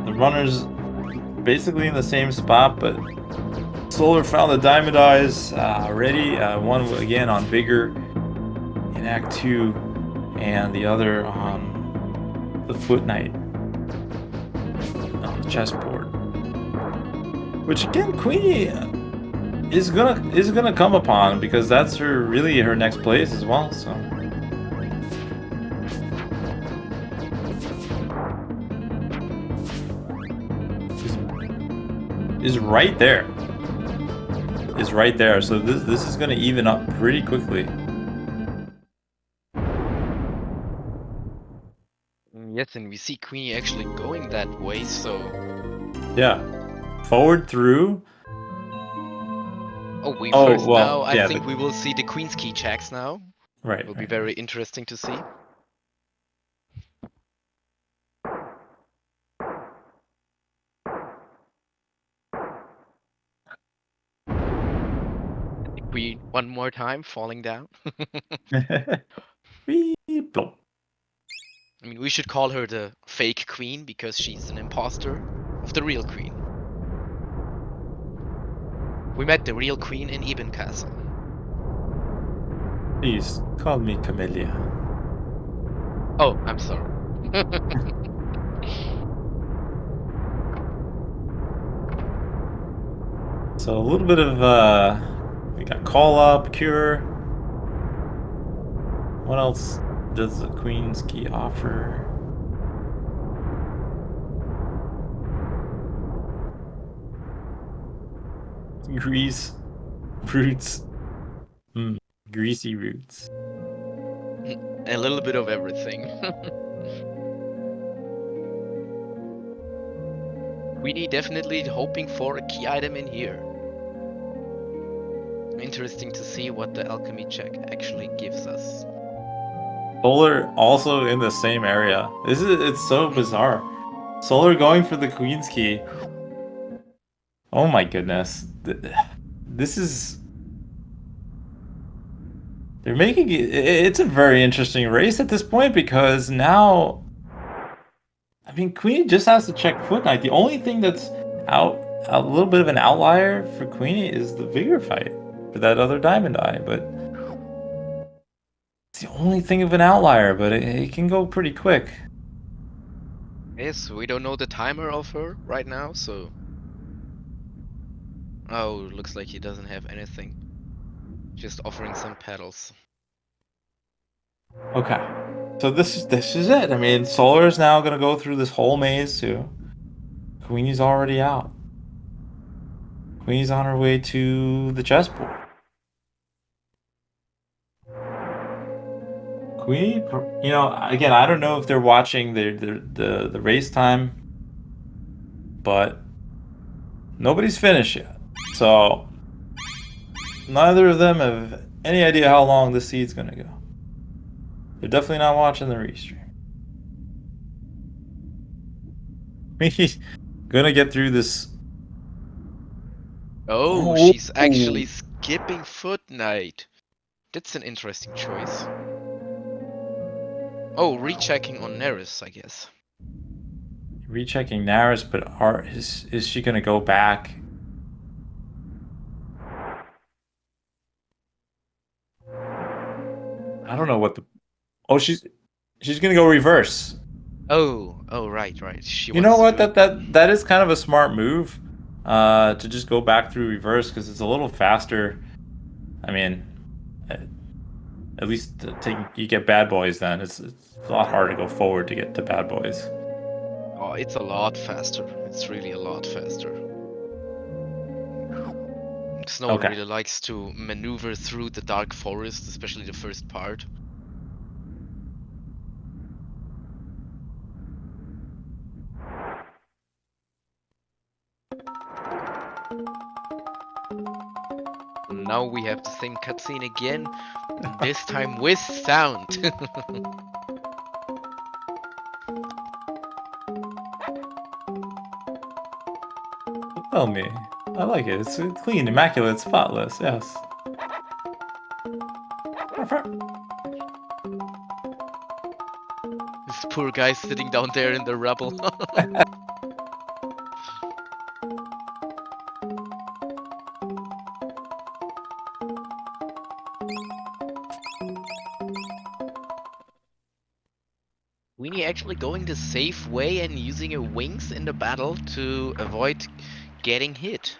The runners basically in the same spot, but Solar found the Diamond Eyes ready. One again on Vigor in Act 2, and the other on the Foot Knight on the chessboard. Which again, Queenie is gonna come upon because that's her next place as well. So is right there. Is right there. So this is gonna even up pretty quickly. Yes, and we see Queenie actually going that way, so... Yeah. Forward through. Oh, we Oh, first well, now, I yeah, think we will see the Queen's Key checks now. right, Will be right. very interesting to see. Queen one more time, falling down. Wee, plop. I mean, we should call her the fake queen because she's an imposter of the real queen. We met the real queen in Eben Castle. Please call me Camellia. Oh, I'm sorry. So a little bit of we got call up, cure. What else does the Queen's Key offer? Grease, roots, greasy roots. A little bit of everything. Queenie definitely hoping for a key item in here. Interesting to see what the alchemy check actually gives us. Solar also in the same area. It's so bizarre. Solar going for the Queen's Key. Oh my goodness. This is... They're making it... It's a very interesting race at this point because now... I mean, Queenie just has to check Foot Knight. The only thing that's out... A little bit of an outlier for Queenie is the Vigor fight for that other Diamond Eye, but... It's the only thing of an outlier, but it can go pretty quick. Yes, we don't know the timer of her right now, so... Oh, looks like he doesn't have anything. Just offering some petals. Okay. So this is it. I mean, Solar is now gonna go through this whole maze too. Queenie's already out. Queenie's on her way to the chessboard. Queenie, you know, again, I don't know if they're watching the race time, but nobody's finished yet. So neither of them have any idea how long this seed's gonna go. They're definitely not watching the restream. Queenie's gonna get through this. Oh, she's actually skipping Foot Knight. That's an interesting choice. Oh, rechecking on Neris, I guess. Rechecking Naris, but is she gonna go back? I don't know what the... Oh, she's gonna go reverse. Oh, right. She You know wants what? to do That is kind of a smart move, to just go back through reverse because it's a little faster. I mean, at least you get bad boys then. It's a lot harder to go forward to get to bad boys. Oh, it's a lot faster. It's really a lot faster. Snow Okay. really likes to maneuver through the dark forest, especially the first part. Now we have the same cutscene again, this time with sound. Tell me, I like it. It's clean, immaculate, spotless. Yes. This poor guy sitting down there in the rubble. Weenie actually going the safe way and using her wings in the battle to avoid getting hit.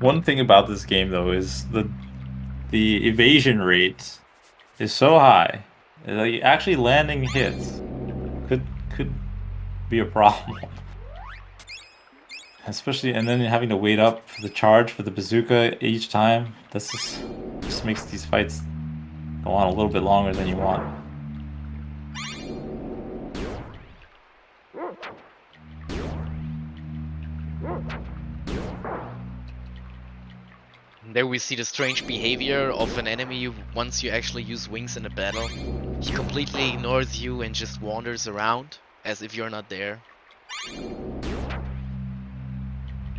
One thing about this game though is the evasion rate is so high. Like actually landing hits could be a problem. Especially, and then having to wait up for the charge for the bazooka each time. This just makes these fights go on a little bit longer than you want. There we see the strange behavior of an enemy once you actually use wings in a battle. He completely ignores you and just wanders around as if you're not there.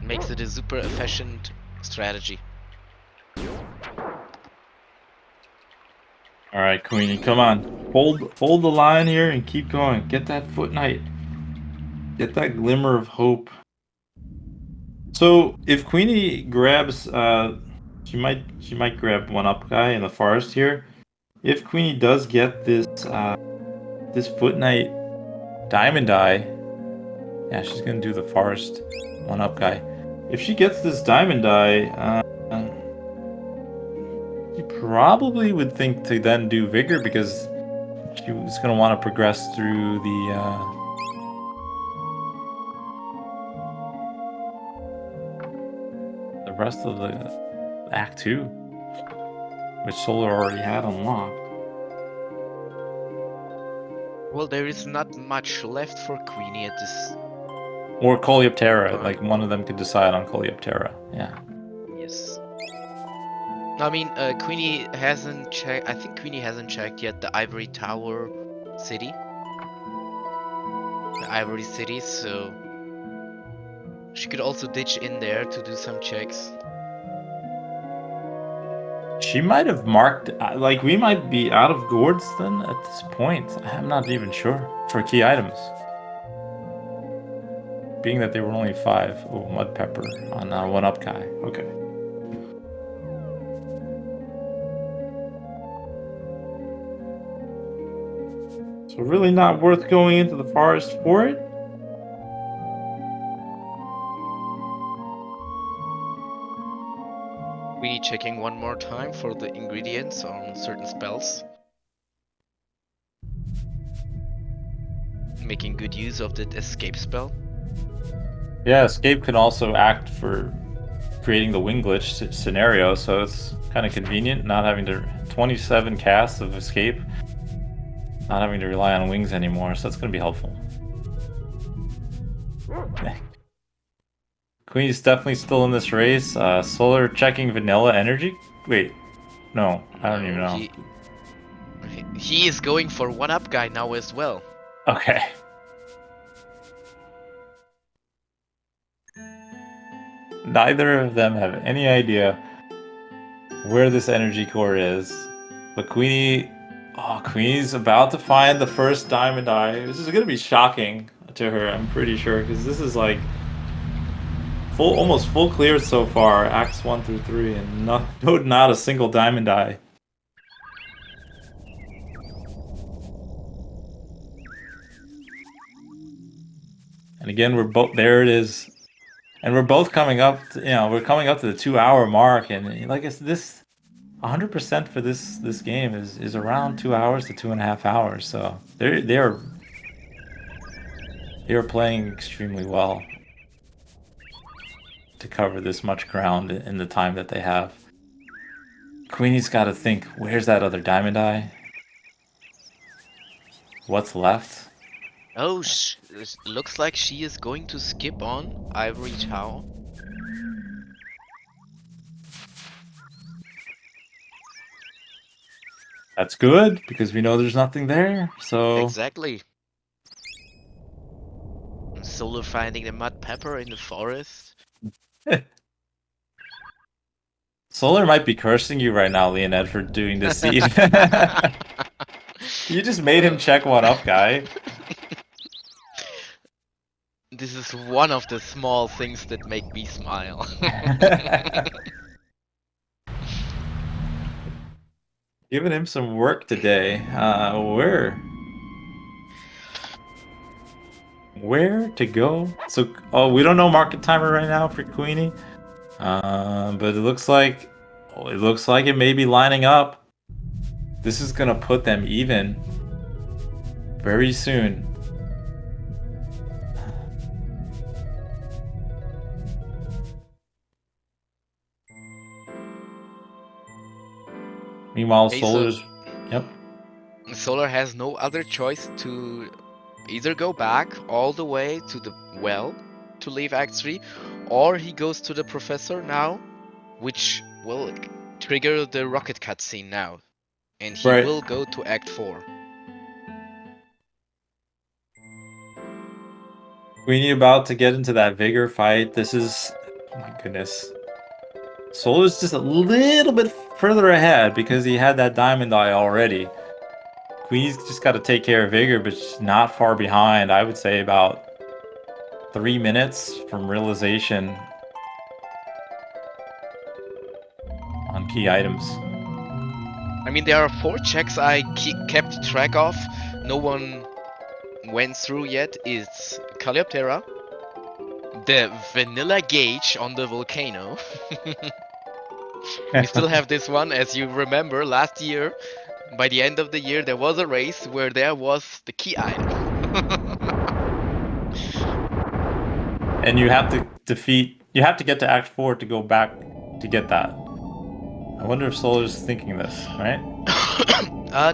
Makes it a super efficient strategy. All right, Queenie, come on. Hold the line here and keep going. Get that foot knight. Get that glimmer of hope. So if Queenie grabs, she might grab one up guy in the forest here. If Queenie does get this foot knight diamond eye, yeah, she's gonna do the forest one up guy. If she gets this diamond eye, she probably would think to then do Vigor because she was gonna want to progress through the rest of the Act 2, which Solar already had unlocked. Well, there is not much left for Queenie at this. Or Coleoptera, Fine. like one of them could decide on Coleoptera. Yeah. Yes. I mean, Queenie hasn't checked. I think Queenie hasn't checked yet the Ivory Tower city. The Ivory City, so she could also ditch in there to do some checks. She might have marked, like, we might be out of gourds then at this point. I'm not even sure. For key items. Being that they were only 5. Oh, Mud Pepper on one up guy. Okay. So really not worth going into the forest for it? Queenie checking one more time for the ingredients on certain spells. Making good use of the escape spell. Yeah, escape can also act for creating the wing glitch scenario, so it's kind of convenient not having to 27 casts of escape, not having to rely on wings anymore, so that's going to be helpful. Queen's definitely still in this race. Solar checking vanilla energy. Wait, no, I don't even know. He is going for one up guy now as well. Okay. Neither of them have any idea where this energy core is. But Queenie's about to find the first diamond eye. This is gonna be shocking to her, I'm pretty sure, because this is like almost full clear so far, acts 1 through 3, and not a single diamond eye. And again, we're both there. It is. And we're both coming up to, we're coming up to the 2-hour mark, and like it's this 100% for this game is around 2 hours to 2.5 hours. So they're playing extremely well to cover this much ground in the time that they have. Queenie's got to think, where's that other diamond eye? What's left? Oh, looks like she is going to skip on Ivory Tower. That's good, because we know there's nothing there, so... Exactly. Solar finding the mud pepper in the forest. Solar might be cursing you right now, Leonid, for doing this seed. You just made him check one up, guy. This is one of the small things that make me smile. Giving him some work today. Where to go? So, we don't know market timer right now for Queenie. But it looks like it may be lining up. This is gonna put them even very soon. Meanwhile, Solar's... Yep. Solar has no other choice to either go back all the way to the well to leave Act 3, or he goes to the Professor now, which will trigger the rocket cutscene now, and he Right. will go to Act 4. Queenie about to get into that Vigor fight. This is, oh my goodness. Solar's just a little bit further ahead because he had that Diamond Eye already. Queenie's just got to take care of Vigor, but she's not far behind. I would say about 3 minutes from realization on key items. I mean, there are 4 checks I kept track of. No one went through yet. It's Coleoptera, the vanilla gauge on the volcano. We still have this one, as you remember, last year. By the end of the year, there was a race where there was the key item. And you have to get to Act 4 to go back to get that. I wonder if Solar's thinking this, right?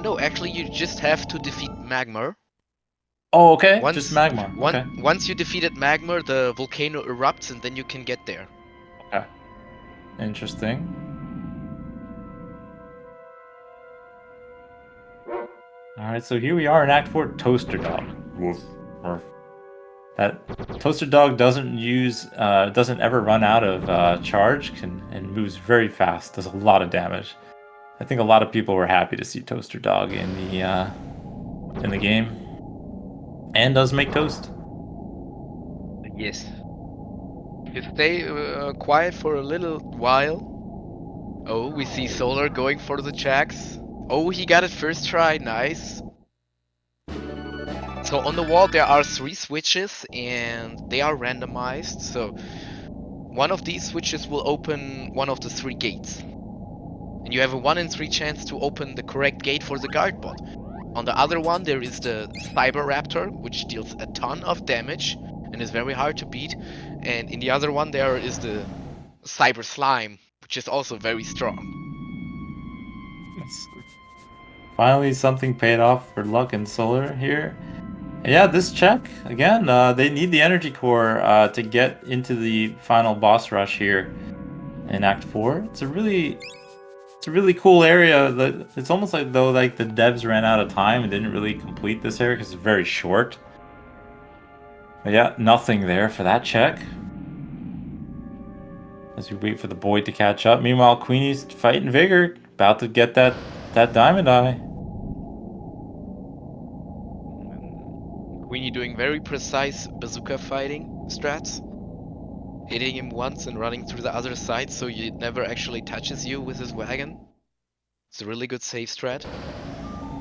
No, actually, you just have to defeat Magmar. Oh, okay. Just Magmar. Okay. Once you defeated Magmar, the volcano erupts, and then you can get there. Okay. Interesting. Alright, so here we are in Act 4, Toaster Dog. Woof. Woof. That Toaster Dog doesn't ever run out of charge, and moves very fast, does a lot of damage. I think a lot of people were happy to see Toaster Dog in the game. And does make toast. Yes. You stay quiet for a little while. Oh, we see Solar going for the checks. Oh, he got it first try, nice. So on the wall there are 3 switches and they are randomized. So one of these switches will open one of the 3 gates. And you have a 1 in 3 chance to open the correct gate for the guard bot. On the other one there is the Cyber Raptor, which deals a ton of damage and is very hard to beat. And in the other one there is the Cyber Slime, which is also very strong. Finally, something paid off for Luck and Solar here. Yeah, this check, again, they need the energy core to get into the final boss rush here in Act 4. It's a really cool area. It's almost like though the devs ran out of time and didn't really complete this area because it's very short. But yeah, nothing there for that check. As we wait for the boy to catch up. Meanwhile, Queenie's fighting Vigor, about to get that Diamond Eye. Queenie doing very precise bazooka fighting strats. Hitting him once and running through the other side so he never actually touches you with his wagon. It's a really good save strat.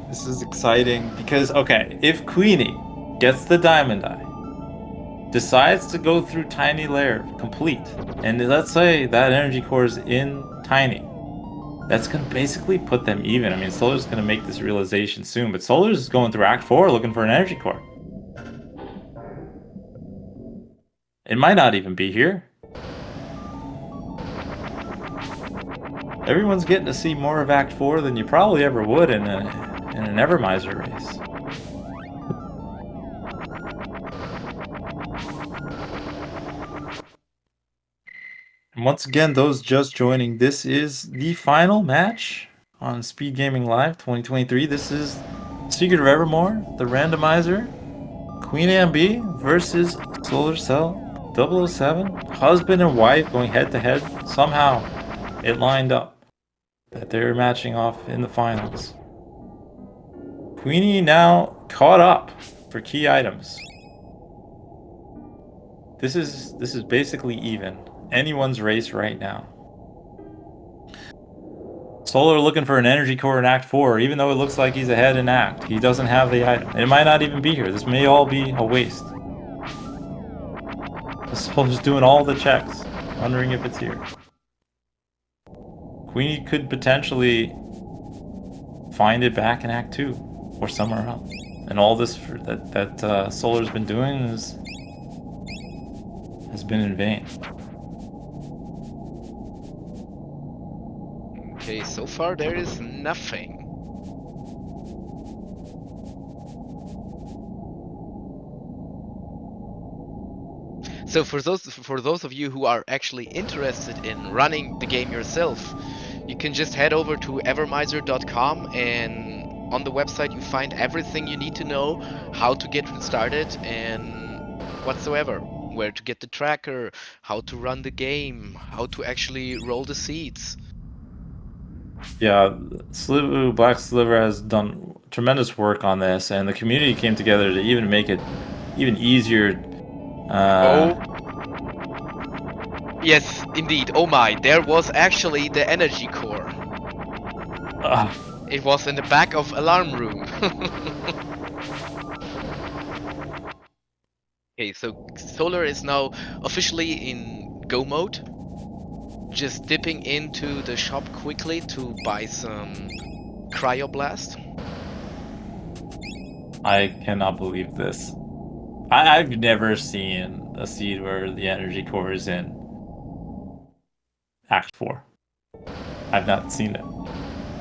This is exciting because, okay, if Queenie gets the Diamond Eye, decides to go through Tiny Lair complete, and let's say that energy core is in Tiny, that's going to basically put them even. I mean, Solar's going to make this realization soon, but Solar's going through Act 4 looking for an energy core. It might not even be here. Everyone's getting to see more of Act 4 than you probably ever would in an Evermizer race. And once again, those just joining, this is the final match on Speedgaming Live 2023. This is Secret of Evermore, the randomizer, QueenAnneB versus Solarcell007. Husband and wife going head to head. Somehow it lined up that they're matching off in the finals. Queenie now caught up for key items. This is basically even. Anyone's race right now. Solar looking for an energy core in Act 4, even though it looks like he's ahead in Act. He doesn't have the item. It might not even be here. This may all be a waste. Solar's doing all the checks, wondering if it's here. Queenie could potentially find it back in Act 2 or somewhere else. And all this that Solar's been doing has been in vain. Okay, so far there is nothing. So for those of you who are actually interested in running the game yourself, you can just head over to evermizer.com, and on the website you find everything you need to know, how to get started and whatsoever, where to get the tracker, how to run the game, how to actually roll the seeds. Yeah, Black Sliver has done tremendous work on this, and the community came together to even make it even easier. Oh, yes, indeed. Oh my, there was actually the energy core. uh, It was in the back of alarm room. Okay, so Solar is now officially in go mode. Just dipping into the shop quickly to buy some Cryoblast. I cannot believe this. I've never seen a seed where the energy core is in Act 4. I've not seen it.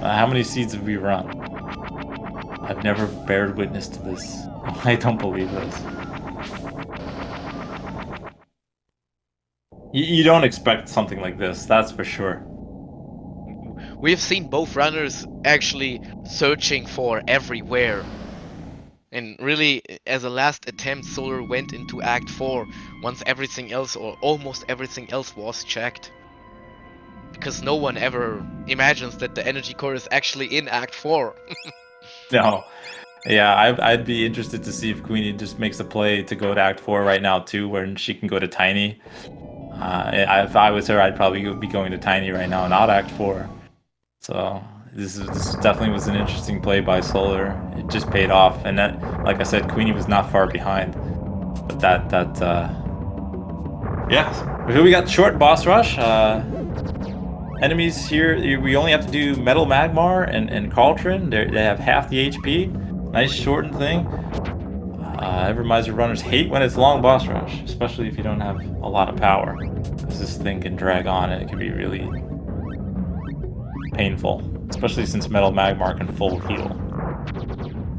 How many seeds have we run? I've never bared witness to this. I don't believe this. You don't expect something like this, that's for sure. We have seen both runners actually searching for everywhere. And really, as a last attempt, Solar went into Act 4 once everything else, or almost everything else, was checked. Because no one ever imagines that the energy core is actually in Act 4. No. Yeah, I'd be interested to see if Queenie just makes a play to go to Act 4 right now too, where she can go to Tiny. If I was her, I'd probably be going to Tiny right now, not Act 4. So this definitely was an interesting play by Solar. It just paid off, and that, like I said, Queenie was not far behind. But yeah. Here we got short boss rush. Enemies here, we only have to do Metal Magmar and Cauldron. They have half the HP. Nice shortened thing. Evermizer runners hate when it's long boss rush, especially if you don't have a lot of power, because this thing can drag on and it can be really painful, especially since Metal Magmar can full heal.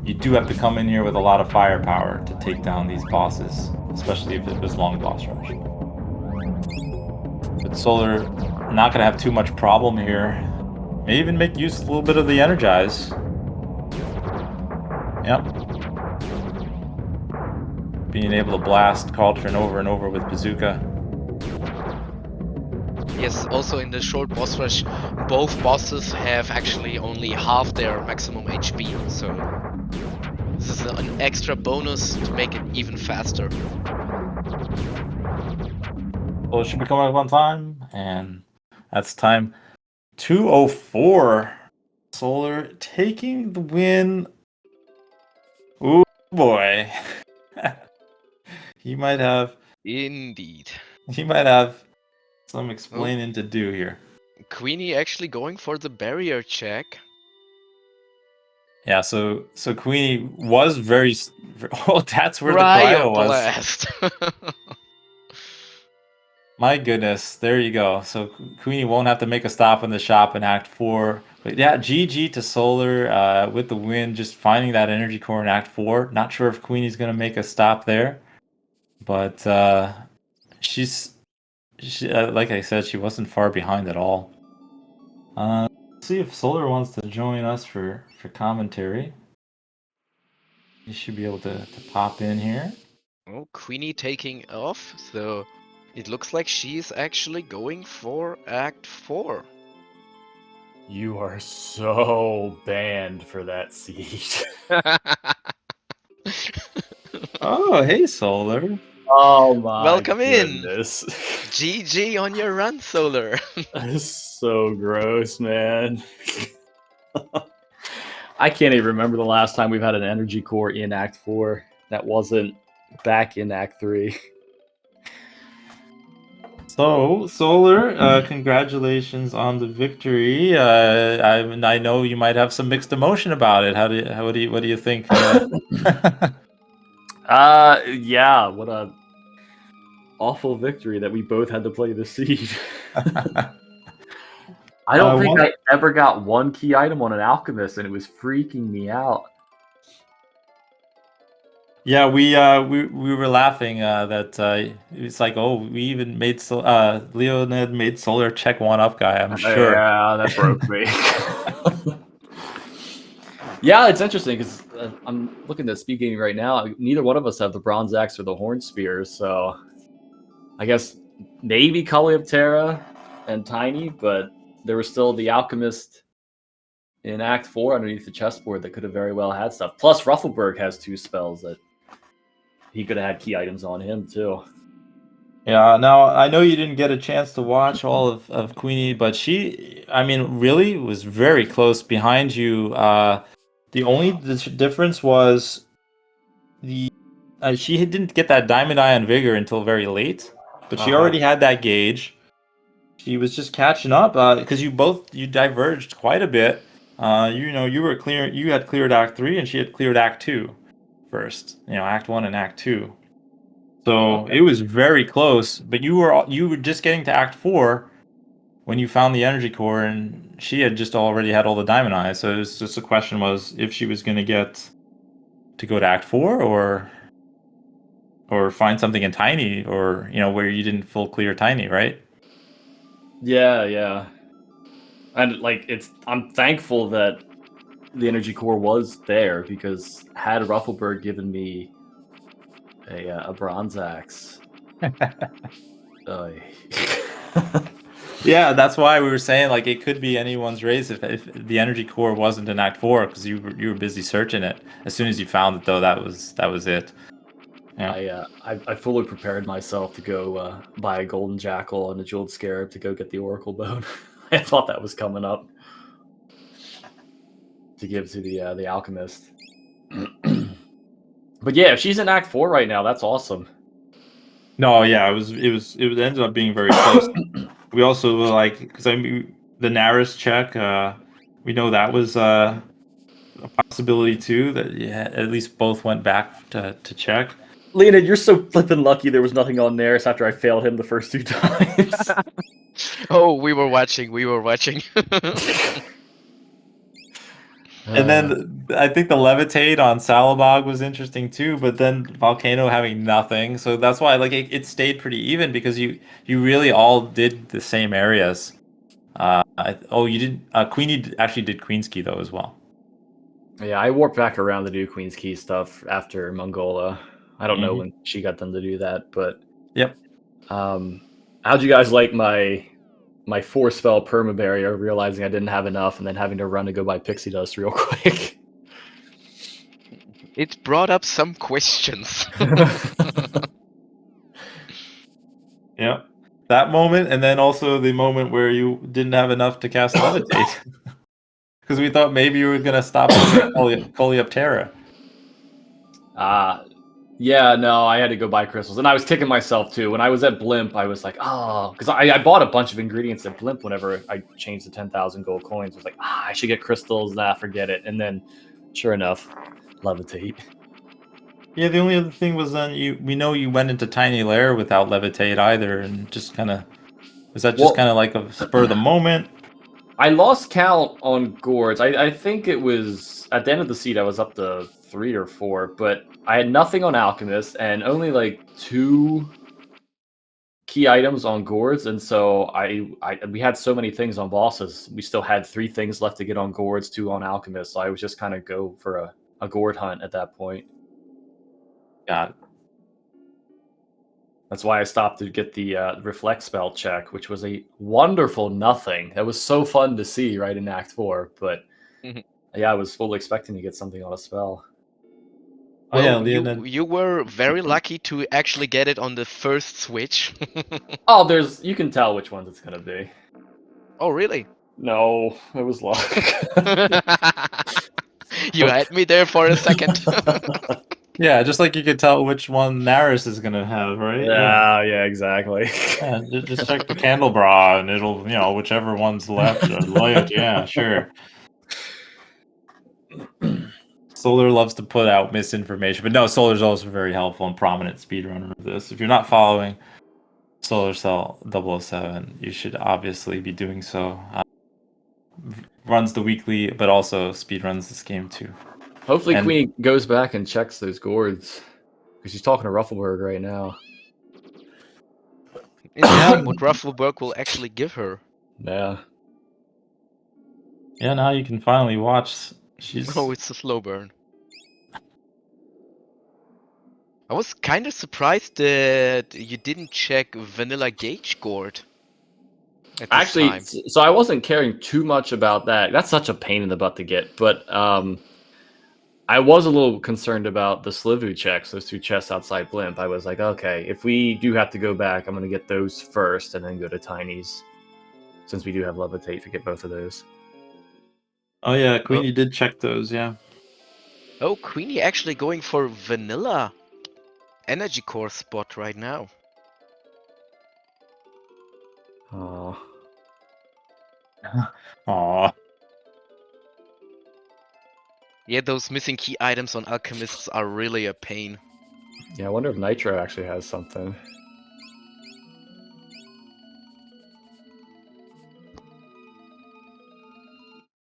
You do have to come in here with a lot of firepower to take down these bosses, especially if it was long boss rush. But Solar not going to have too much problem here. May even make use a little bit of the Energize. Yep. Being able to blast Cauldron over and over with Bazooka. Yes, also in the short boss rush, both bosses have actually only half their maximum HP, so this is an extra bonus to make it even faster. Well, it should be coming up on time, and that's time 2:04. Solar taking the win. Ooh, boy. He might have Indeed. some explaining to do here. Queenie actually going for the barrier check. Yeah, so Queenie was very oh, that's where the cryo was. Blast. My goodness, there you go. So Queenie won't have to make a stop in the shop in Act 4. But yeah, GG to Solar with the win, just finding that energy core in Act 4. Not sure if Queenie's going to make a stop there. But she's like I said, she wasn't far behind at all. Let's see if Solar wants to join us for commentary. You should be able to pop in here. Oh, Queenie taking off, so it looks like she's actually going for Act 4. You are so banned for that seed. Oh, hey, Solar. Oh my Welcome goodness. in. GG on your run, Solar. That is so gross, man. I can't even remember the last time we've had an energy core in Act 4 that wasn't back in Act 3. So, Solar, congratulations on the victory. I know you might have some mixed emotion about it. What do you think? Yeah, what a awful victory that we both had to play the seed. I don't think I ever got one key item on an alchemist, and it was freaking me out. Yeah, we were laughing that it's like, oh, we even made Leonid made Solar check one up guy. I'm sure. Yeah, that broke me. Yeah, it's interesting because I'm looking at speed gaming right now. Neither one of us have the bronze axe or the horn spear, so I guess maybe Colosia and Tiny, but there was still the alchemist in Act 4 underneath the chessboard that could have very well had stuff. Plus, Ruffleberg has 2 spells that he could have had key items on him too. Yeah, now I know you didn't get a chance to watch all of Queenie, but she, I mean, really was very close behind you. The only difference was the she didn't get that Diamond Eye on Vigor until very late, but she already had that gauge. She was just catching up because you diverged quite a bit. You had cleared Act 3 and she had cleared Act 2 first. Act 1 and Act 2. So Okay. it was very close, but you were just getting to Act 4 when you found the energy core, and she had just already had all the diamond eyes. So it was just the question was if she was going to get to go to Act 4 or find something in Tiny, or where you didn't full clear Tiny, right? Yeah. And I'm thankful that the energy core was there because had Ruffleberg given me a bronze axe, uh, Yeah, that's why we were saying like it could be anyone's race if the energy core wasn't in Act 4 because you were busy searching it. As soon as you found it, though, that was it. Yeah. I fully prepared myself to go buy a golden jackal and a jeweled scarab to go get the oracle bone. I thought that was coming up to give to the alchemist. But yeah, if she's in Act 4 right now, that's awesome. No, yeah, it ended up being very close. We also were like, because I mean, the Naris check, we know that was a possibility too. That yeah, at least both went back to check. Leonid, you're so flippin' lucky there was nothing on Naris after I failed him the first 2 times. Oh, we were watching. And then I think the levitate on Salabog was interesting too, but then volcano having nothing, so that's why like it stayed pretty even because you really all did the same areas. You didn't. Queenie actually did Queen's Key though as well. Yeah, I warped back around to do Queen's Key stuff after Mongola. I don't know when she got them to do that, but Yep. How'd you guys like my 4-spell perma barrier, realizing I didn't have enough, and then having to run to go buy pixie dust real quick? It brought up some questions. Yeah. That moment, and then also the moment where you didn't have enough to cast levitate. Because we thought maybe you were gonna stop Coleoptera. Yeah, no, I had to go buy crystals, and I was kicking myself too. When I was at Blimp, I was like, oh, because I bought a bunch of ingredients at Blimp whenever I changed to 10,000 gold coins. I was like, I should get crystals. Nah, forget it. And then, sure enough, levitate. Yeah, the only other thing was then we know you went into Tiny Lair without levitate either, and just kind of was that just kind of like a spur of the moment? I lost count on gourds. I think it was at the end of the seed I was up to 3 or 4, but I had nothing on alchemist and only like 2 key items on gourds, and so we had so many things on bosses. We still had 3 things left to get on gourds, 2 on alchemist. So I was just kind of go for a gourd hunt at that point. Got it. That's why I stopped to get the reflect spell check, which was a wonderful nothing. That was so fun to see right in Act 4, but yeah, I was fully expecting to get something on a spell. Well, you were very lucky to actually get it on the first switch. Oh, you can tell which ones it's gonna be. Oh, really? No, it was luck. You had me there for a second. Yeah, just like you could tell which one Naris is gonna have, right? Yeah, exactly. Yeah, just check the candle bra, and it'll whichever one's left or light. Yeah, sure. Solar loves to put out misinformation, but no, Solar's also very helpful and prominent speedrunner of this. If you're not following Solarcell007, you should obviously be doing so. Runs the weekly, but also speedruns this game too. Hopefully, Queen goes back and checks those gourds. Because she's talking to Ruffleberg right now. Interesting what Ruffleberg will actually give her. Yeah. Yeah, now you can finally watch. She's Oh, it's a slow burn. I was kind of surprised that you didn't check Vanilla Gauge Gourd at this Actually, time. so I wasn't caring too much about that. That's such a pain in the butt to get. But I was a little concerned about the Slivu checks, those 2 chests outside Blimp. I was like, okay, if we do have to go back, I'm going to get those first and then go to Tiny's. Since we do have Levitate to get both of those. Oh yeah, Queenie did check those, yeah. Oh, Queenie actually going for Vanilla Energy Core spot right now. Oh. Aw. Yeah, those missing key items on Alchemists are really a pain. Yeah, I wonder if Nitro actually has something.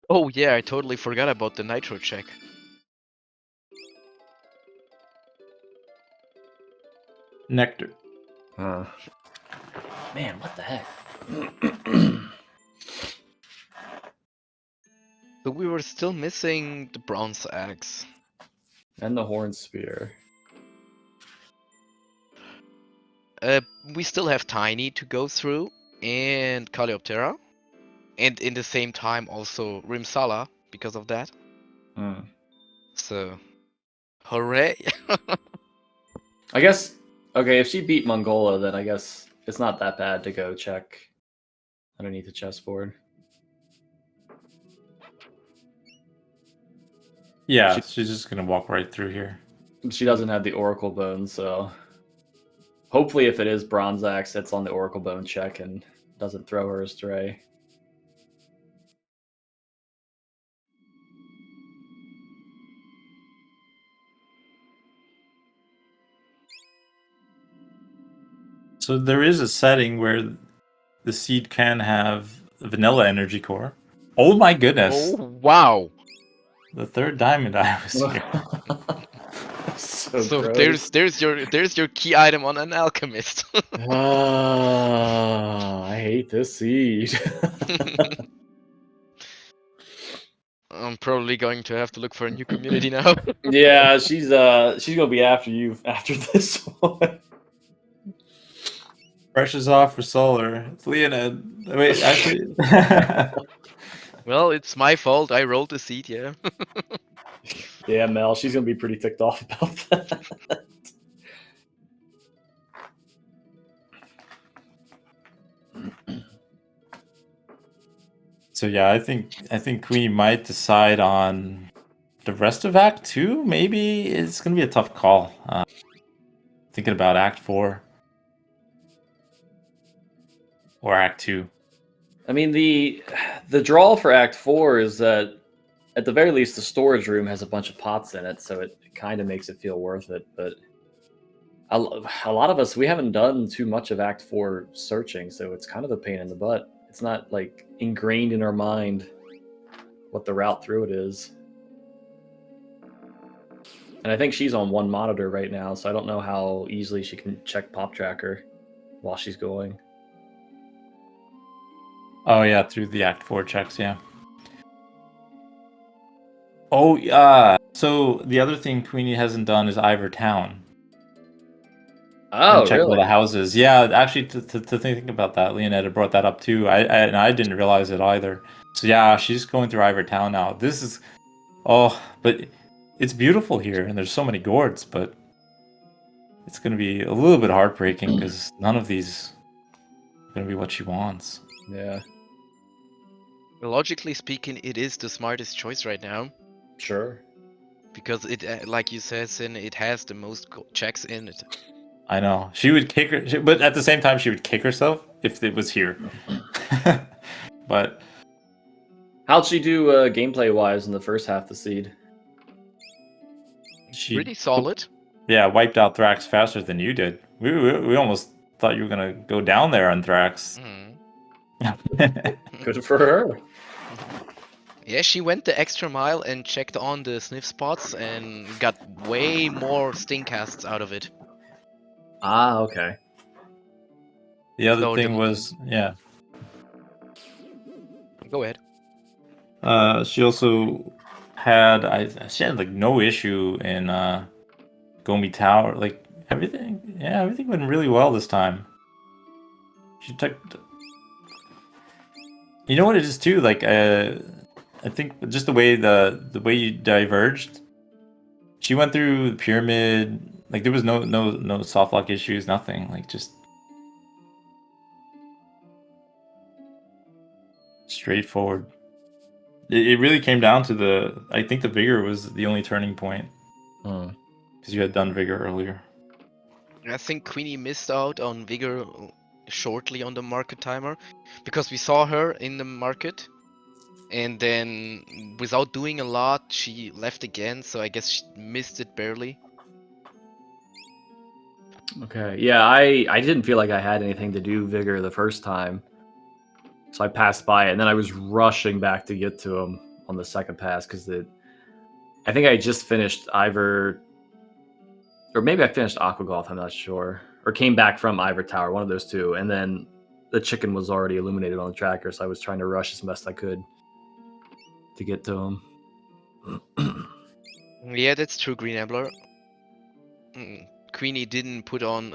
Oh yeah, I totally forgot about the Nitro check. Nectar. Man, what the heck? So we were still missing the Bronze Axe. And the Horn Spear. We still have Tiny to go through, and Coleoptera. And in the same time also Rimsala, because of that. So, hooray! I guess, okay, if she beat Mongola, then I guess it's not that bad to go check underneath the chessboard. Yeah, she's just gonna walk right through here. She doesn't have the Oracle Bone, so hopefully if it is Bronze Axe, it's on the Oracle Bone check and doesn't throw her astray. So there is a setting where the seed can have vanilla energy core. Oh my goodness! Oh wow! The 3rd diamond I was here. So there's your key item on an alchemist. I hate this seed. I'm probably going to have to look for a new community now. Yeah, she's gonna be after you after this one. Pressure's off for Solar. It's LeonEd. Wait, actually. Well, it's my fault. I rolled the seed, yeah. Yeah, Mel, she's gonna be pretty ticked off about that. So yeah, I think Queenie might decide on the rest of Act 2. Maybe it's gonna be a tough call. Thinking about Act 4 or Act 2. I mean, the draw for Act 4 is that at the very least the storage room has a bunch of pots in it, so it kind of makes it feel worth it. But a lot of us, we haven't done too much of Act 4 searching, so it's kind of a pain in the butt. It's not like ingrained in our mind what the route through it is. And I think she's on 1 monitor right now, so I don't know how easily she can check Pop Tracker while she's going. Oh yeah, through the Act 4 checks, yeah. Oh yeah. So the other thing Queenie hasn't done is Ivor Town. Oh, check all really? the houses. Yeah, actually, to think about that, LeonEd brought that up too. I didn't realize it either. So yeah, she's going through Ivor Town now. This is, but it's beautiful here, and there's so many gourds, but it's going to be a little bit heartbreaking because none of these are going to be what she wants. Yeah. Logically speaking, it is the smartest choice right now. Sure. Because it, like you said, Sin, it has the most checks in it. I know. She would kick her, but at the same time, she would kick herself if it was here. But how'd she do gameplay-wise in the first half of the seed? she Pretty solid. Yeah, wiped out Thrax faster than you did. We almost thought you were gonna go down there on Thrax. Mm. Good for her. Yeah, she went the extra mile and checked on the sniff spots and got way more sting casts out of it. Ah, okay. The other So thing was, yeah, Go ahead. she also had she had like no issue in Gomi Tower. Like everything went really well this time. She took, you know what it is too. Like I think just the way you diverged. She went through the pyramid. Like there was no soft lock issues, nothing. Like just straightforward. It really came down to the. I think the vigor was the only turning point Hmm. because you had done vigor earlier. I think Queenie missed out on Vigor shortly on the market timer because we saw her in the market and then without doing a lot she left again, so I guess she missed it barely. Okay. Yeah, I didn't feel like I had anything to do Vigor the first time. So I passed by it, and then I was rushing back to get to him on the second pass because I think I just finished Ivor, or maybe I finished Aqua Golf, I'm not sure. Or came back from Ivor Tower, one of those two. And then the chicken was already illuminated on the tracker, so I was trying to rush as best I could to get to him. Yeah, that's true, Green Ambler. Queenie didn't put on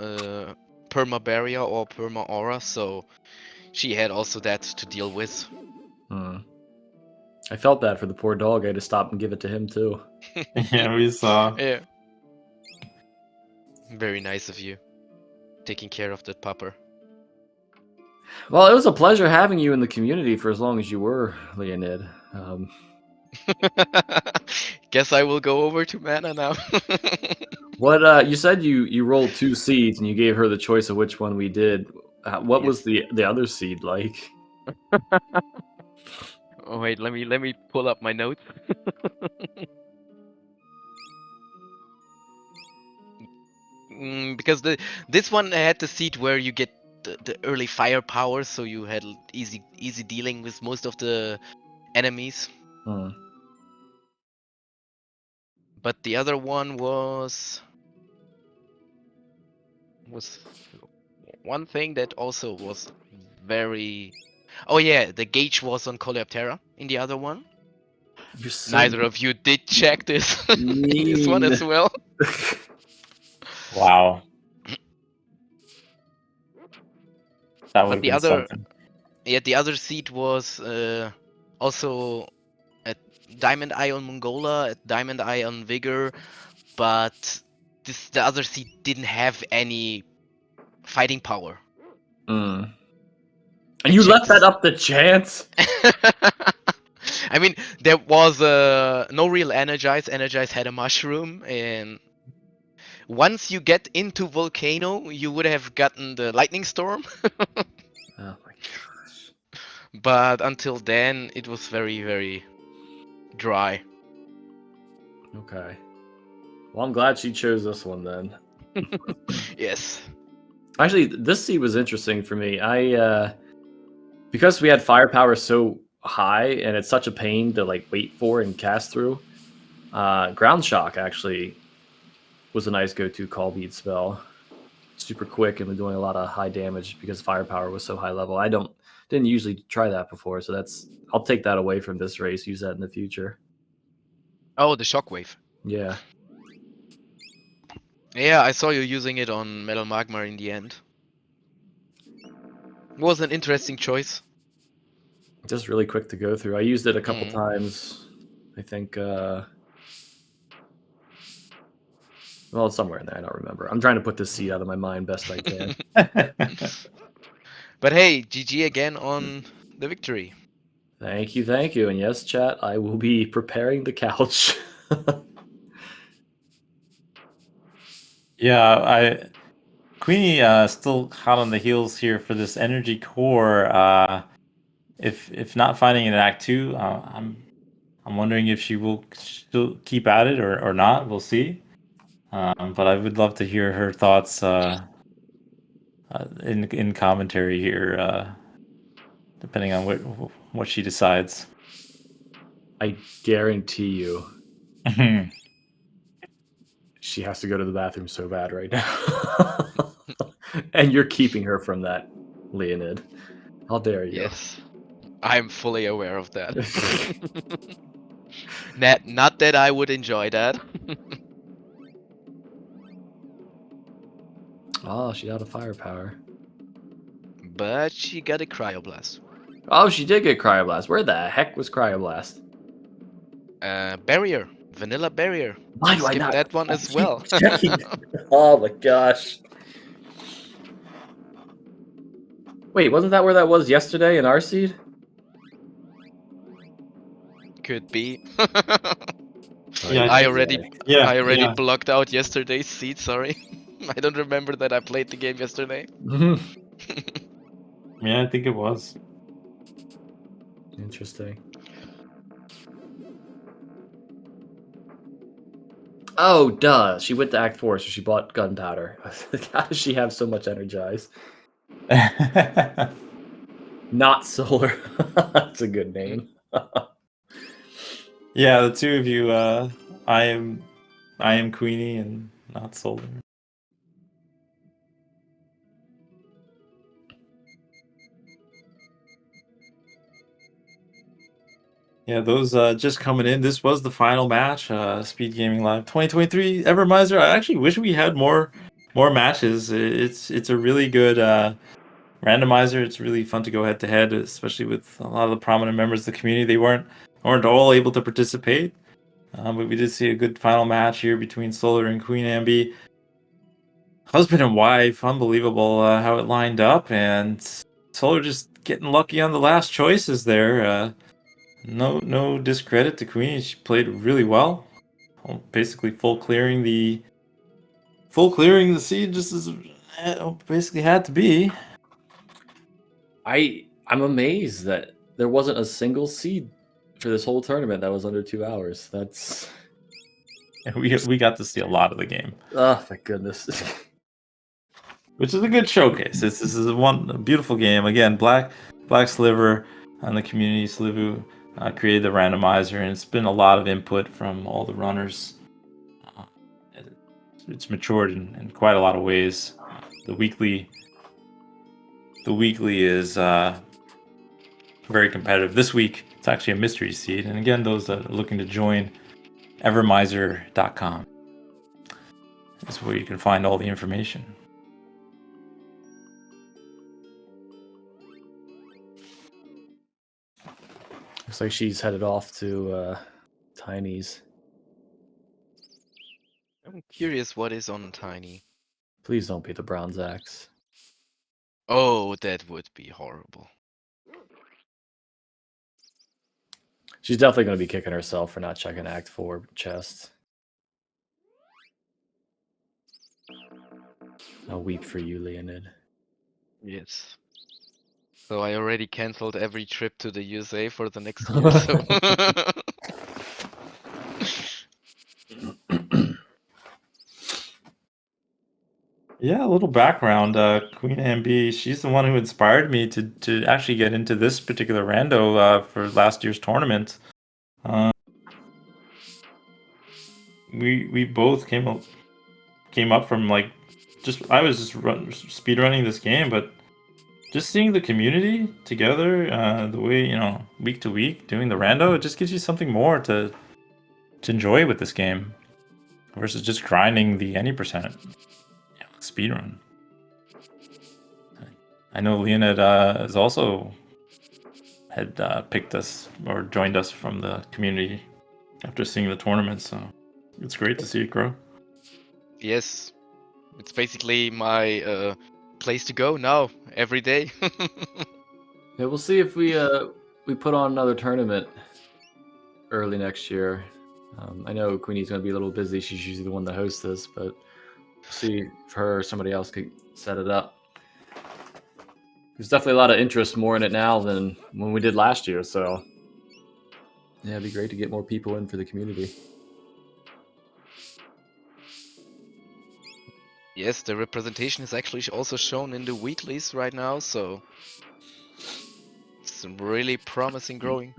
perma barrier or perma aura, so she had also that to deal with. I felt bad for the poor dog. I had to stop and give it to him too. Yeah, we saw. Yeah. Very nice of you. Taking care of that pupper. Well, it was a pleasure having you in the community for as long as you were, Leonid. Guess I will go over to mana now. What you said you rolled 2 seeds and you gave her the choice of which one we did. What Yes. was the other seed like? Oh wait, let me pull up my notes. Because this one had the seed where you get the early firepower, so you had easy dealing with most of the enemies. But the other one was one thing that also was very. Oh yeah, the gauge was on Coleoptera in the other one. You're so Neither of you did check this in this one mean. as well. Wow, that would But have the been other, something. yeah, the other seed was also at Diamond Eye on Mongola, at Diamond Eye on Vigor, but the other seed didn't have any fighting power. And you left that up to chance? I mean, there was no real energize. Energize had a mushroom, and once you get into volcano, you would have gotten the lightning storm. Oh my gosh. But until then, it was very dry. Okay. Well, I'm glad she chose this one then. Yes. Actually, this seed was interesting for me. Because we had firepower so high and it's such a pain to like wait for and cast through. Ground Shock actually was a nice go-to call bead spell. Super quick and doing a lot of high damage because firepower was so high level. Didn't usually try that before, so I'll take that away from this race. Use that in the future. Oh, the shockwave. Yeah. Yeah, I saw you using it on Metal Magma in the end. It was an interesting choice. Just really quick to go through. I used it a couple times. I think well, it's somewhere in there. I don't remember. I'm trying to put this seed out of my mind best I can. But hey, GG again on the victory. Thank you. And yes, chat, I will be preparing the couch. Yeah, Queenie still hot on the heels here for this energy core. If not finding it in Act 2, I'm wondering if she will still keep at it or not. We'll see. But I would love to hear her thoughts in commentary here, depending on what she decides. I guarantee you, she has to go to the bathroom so bad right now. And you're keeping her from that, Leonid. How dare you? Yes, I'm fully aware of that. Not that I would enjoy that. Oh, she's out of firepower. But she got a cryoblast. Oh, she did get Cryoblast. Where the heck was Cryoblast? Barrier. Vanilla barrier. Why do I Skip not? that one I as keep well. checking. Oh my gosh. Wait, wasn't that where that was yesterday in our seed? Could be. Yeah, I already yeah. blocked out yesterday's seed, sorry. I don't remember that I played the game yesterday. Yeah, I think it was. Interesting. Oh, duh. She went to Act 4, so she bought gunpowder. How does she have so much energize? Not Solar. That's a good name. Yeah, the two of you, I am Queenie and not Solar. Yeah, those just coming in. This was the final match, Speedgaming Live 2023 Evermizer. I actually wish we had more matches. It's a really good randomizer. It's really fun to go head to head, especially with a lot of the prominent members of the community. They weren't all able to participate, but we did see a good final match here between Solar and QueenAnneB. Husband and wife, unbelievable how it lined up, and Solar just getting lucky on the last choices there. No discredit to Queenie. She played really well. Basically full clearing the seed just as it basically had to be. I'm amazed that there wasn't a single seed for this whole tournament that was under 2 hours. That's We got to see a lot of the game, oh, thank goodness. which is a good showcase. This is a beautiful game. Again, Black Sliver on the community. Slivu created the randomizer, and it's been a lot of input from all the runners. It's matured in quite a lot of ways. The weekly is very competitive. This week, it's actually a mystery seed. And again, those that are looking to join, Evermizer.com is where you can find all the information. Looks like she's headed off to Tiny's. I'm curious what is on Tiny. Please don't be the Bronze Axe. Oh, that would be horrible. She's definitely going to be kicking herself for not checking Act 4 chest. I'll weep for you, Leonid. Yes. So I already cancelled every trip to the USA for the next year, so Yeah, a little background. QueenAnneB, she's the one who inspired me to actually get into this particular rando for last year's tournament. We both came up from like I was just speedrunning this game, but just seeing the community together, the way week to week doing the rando, it just gives you something more to enjoy with this game versus just grinding the any percent speedrun. I know Leonid has also had picked us or joined us from the community after seeing the tournament, so it's great to see it grow. yes, it's basically my place to go now every day. Yeah, we'll see if we put on another tournament early next year. I know Queenie's going to be a little busy. She's usually the one that hosts this, but see if her or somebody else could set it up. There's definitely a lot of interest more in it now than when we did last year, so yeah, it'd be great to get more people in for the community. Yes, the representation is actually also shown in the weeklies right now, so it's really promising growing.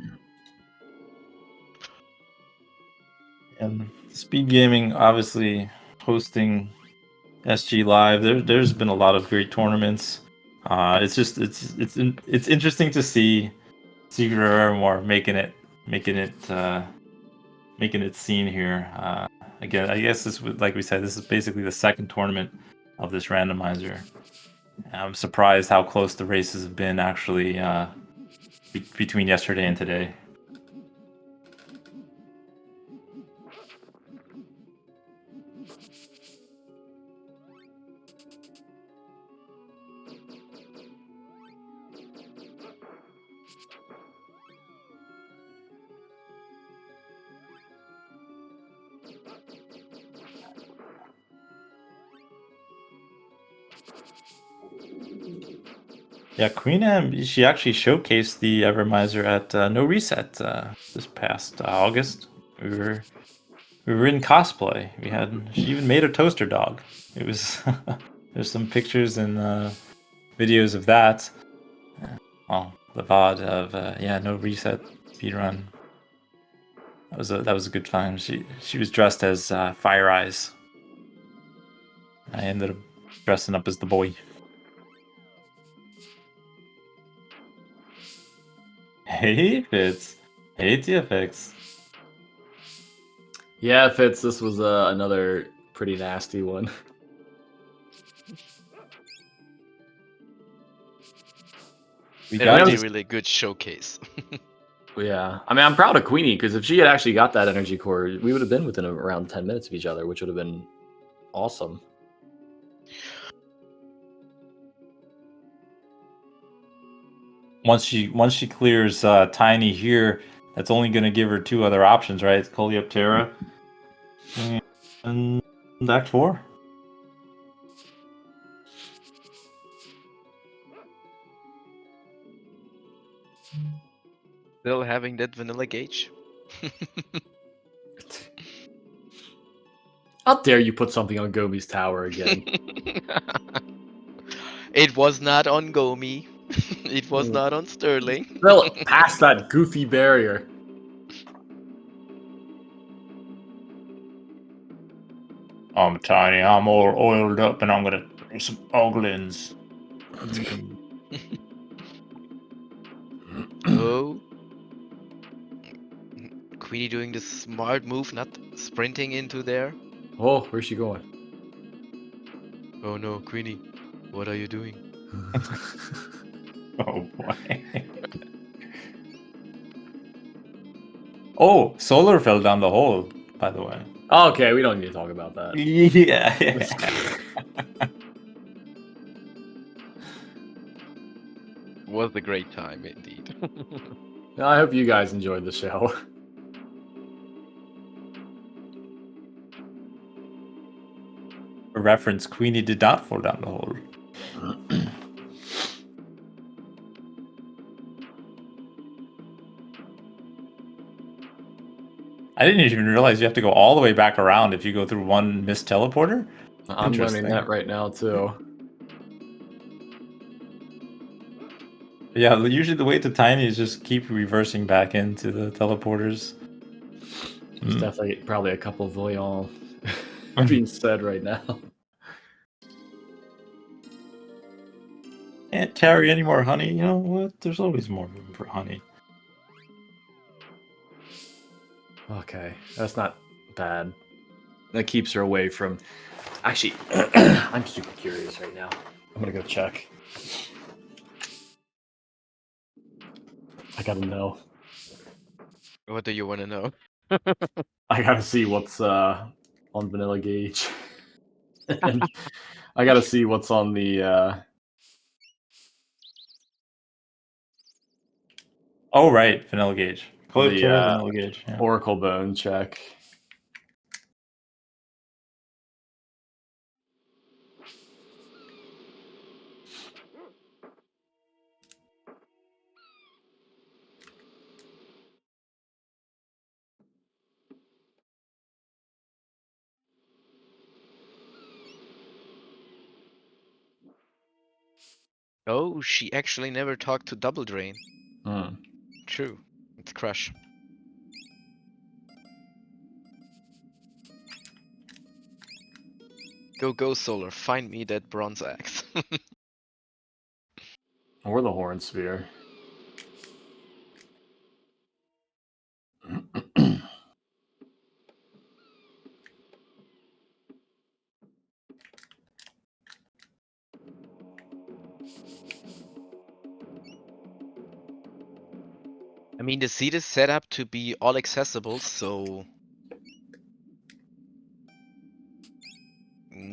And Speedgaming obviously hosting SG Live. There's been a lot of great tournaments. It's interesting to see Secret of Evermore making it seen here. Again, I guess like we said, this is basically the second tournament of this randomizer. I'm surprised how close the races have been actually between yesterday and today. Yeah, QueenAnneB, she actually showcased the Evermizer at No Reset this past August. We were in cosplay. She even made a toaster dog. It was there's some pictures and videos of that. Well, the VOD of No Reset speedrun. That was a good time. She was dressed as Fire Eyes. I ended up dressing up as the boy. Hey Fitz. Hey TFX. Yeah, Fitz, this was another pretty nasty one. We Yeah, got Really, this. really good showcase. Yeah, I mean, I'm proud of Queenie because if she had actually got that energy core, we would have been within around 10 minutes of each other, which would have been awesome. Once she clears Tiny here, that's only going to give her two other options, right? Colosia and Act 4. Still having that vanilla gauge. How dare you put something on Gomi's tower again? It was not on Gomi. It was not on Sterling. Well, past that goofy barrier. I'm Tiny. I'm all oiled up, and I'm gonna throw some oglins. Oh. Queenie doing the smart move, not sprinting into there. Oh, where's she going? Oh no, Queenie, what are you doing? Oh boy. Oh, Solar fell down the hole, by the way. Okay, we don't need to talk about that. Yeah. Was a great time indeed. I hope you guys enjoyed the show. For reference, Queenie did not fall down the hole. I didn't even realize you have to go all the way back around if you go through one missed teleporter. I'm learning Interesting. that right now too. Yeah, usually the way to Tiny is just keep reversing back into the teleporters. There's definitely probably a couple voyants being said right now. Can't carry any more honey. You know what? There's always more room for honey. Okay, that's not bad. That keeps her away from... Actually, I'm super curious right now. I'm gonna go check. I gotta know. What do you want to know? I gotta see what's on Vanilla Gauge. And I gotta see what's on the... Oh, right. Vanilla Gauge. The, Vanilla Gauge. Yeah. Oracle Bone check. Oh, she actually never talked to Double Drain. Hmm. True. It's Crush. Go, Solar. Find me that bronze axe. Or the horn sphere. I mean, the seed is set up to be all accessible, so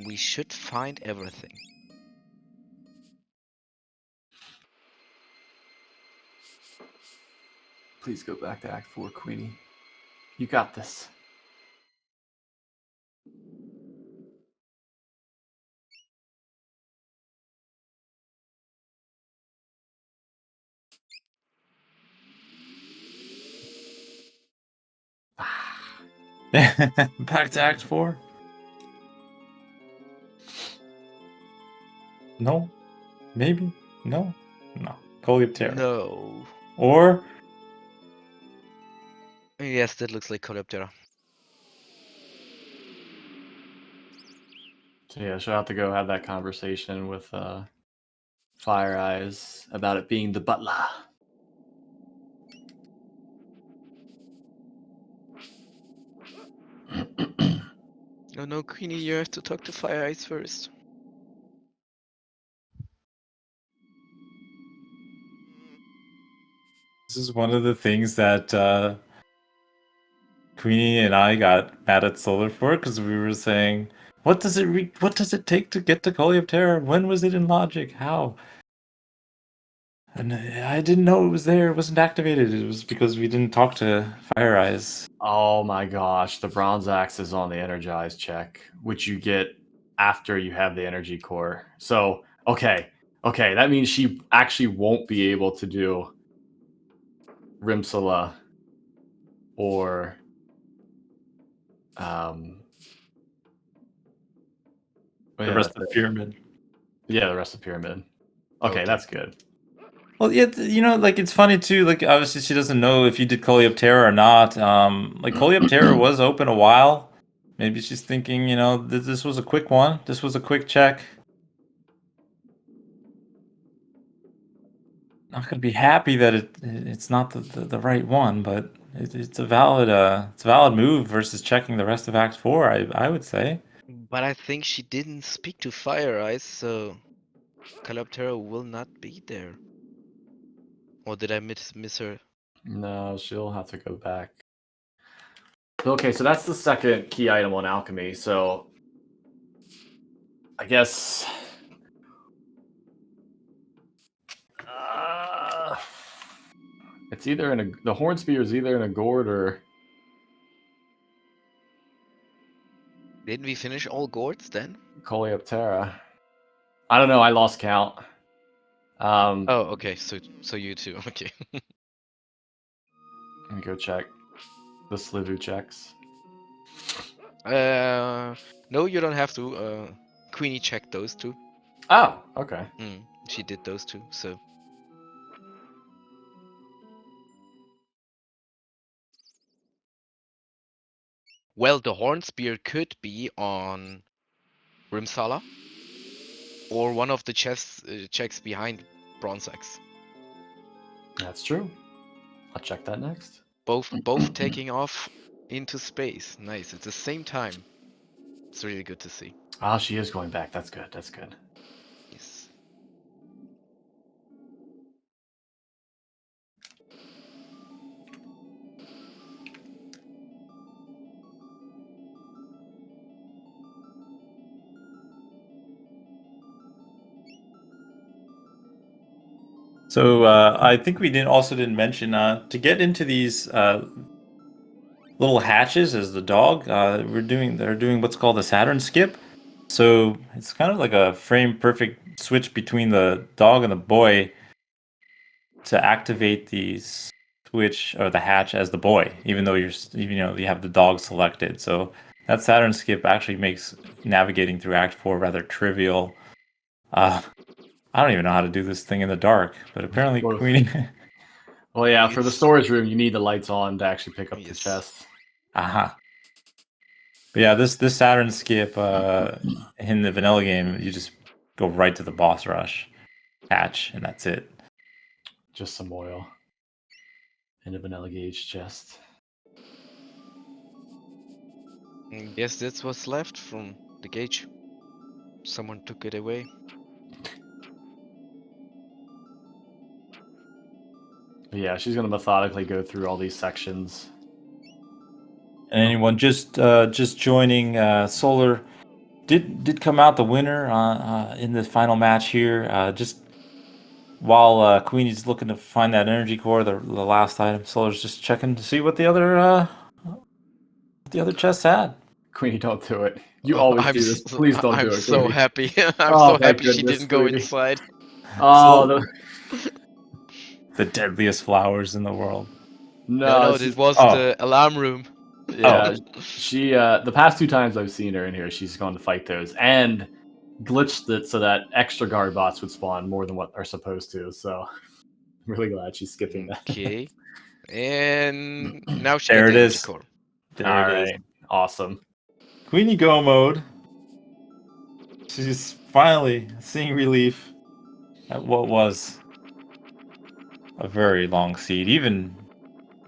we should find everything. Please go back to Act 4, Queenie. You got this. Back to Act 4? No? Maybe? No? No. Coleoptera. No. Or Yes, that looks like Colosia. So yeah, she'll have to go have that conversation with Fire Eyes about it being the butler. Oh no, Queenie, you have to talk to Fire Eyes first. this is one of the things that Queenie and I got mad at Solar for, because we were saying, what does it take to get to Coleoptera? When was it in logic? How? And I didn't know it was there. It wasn't activated. It was because we didn't talk to Fire Eyes. Oh my gosh, the bronze axe is on the energized check, which you get after you have the energy core. So, okay, that means she actually won't be able to do Rimsala or The rest of the pyramid. Yeah, the rest of the pyramid. Okay, that's good. Well, yeah, like it's funny too. Like obviously she doesn't know if you did Coleoptera or not. Like Coleoptera was open a while. Maybe she's thinking, this was a quick one. This was a quick check. Not gonna be happy that it's not the right one, but it's a valid move versus checking the rest of Act 4. I would say. But I think she didn't speak to Fire Eyes, so Colosia will not be there. Or did I miss her? No, she'll have to go back. Okay, so that's the second key item on alchemy. So I guess it's either the horn spear is either in a gourd or. Didn't we finish all gourds then? Coleoptera. I don't know. I lost count. Oh, okay. So you too. Okay. Let me go check the Slivu checks. No, you don't have to. Queenie checked those two. Oh, okay. She did those two. So. Well, the horn spear could be on Rimsala, or one of the checks behind Bronze Axe. That's true. I'll check that next. Both taking off into space. Nice. At the same time. It's really good to see. Ah, she is going back. That's good. That's good. Yes. So I think we didn't mention to get into these little hatches as the dog. They're doing what's called a Saturn skip. So it's kind of like a frame perfect switch between the dog and the boy to activate the switch or the hatch as the boy, even though you have the dog selected. So that Saturn skip actually makes navigating through Act 4 rather trivial. I don't even know how to do this thing in the dark, but apparently Queenie. Well, yeah, for the storage room, you need the lights on to actually pick up the chest. Aha. But yeah, this Saturn skip in the vanilla game, you just go right to the boss rush hatch, and that's it. Just some oil in a vanilla gauge chest. Guess that's what's left from the gauge. Someone took it away. But yeah, she's gonna methodically go through all these sections. And anyone just joining, Solar did come out the winner in the final match here. Just while Queenie's looking to find that energy core, the last item, Solar's just checking to see what the other chests had. Queenie, don't do it. You Oh, always do this. Please don't I'm do it, so Queenie. happy. I'm Oh so my happy she goodness, didn't go Queenie. inside. Oh, The deadliest flowers in the world. No, she's- it was Oh. the alarm room. yeah. She the past 2 times I've seen her in here, she's gone to fight those and glitched it so that extra guard bots would spawn more than what are supposed to. So I'm really glad she's skipping that. Okay. And now she There got it the energy is. core. There All it is. right, awesome. Queenie go mode. She's finally seeing relief at what was a very long seed. Even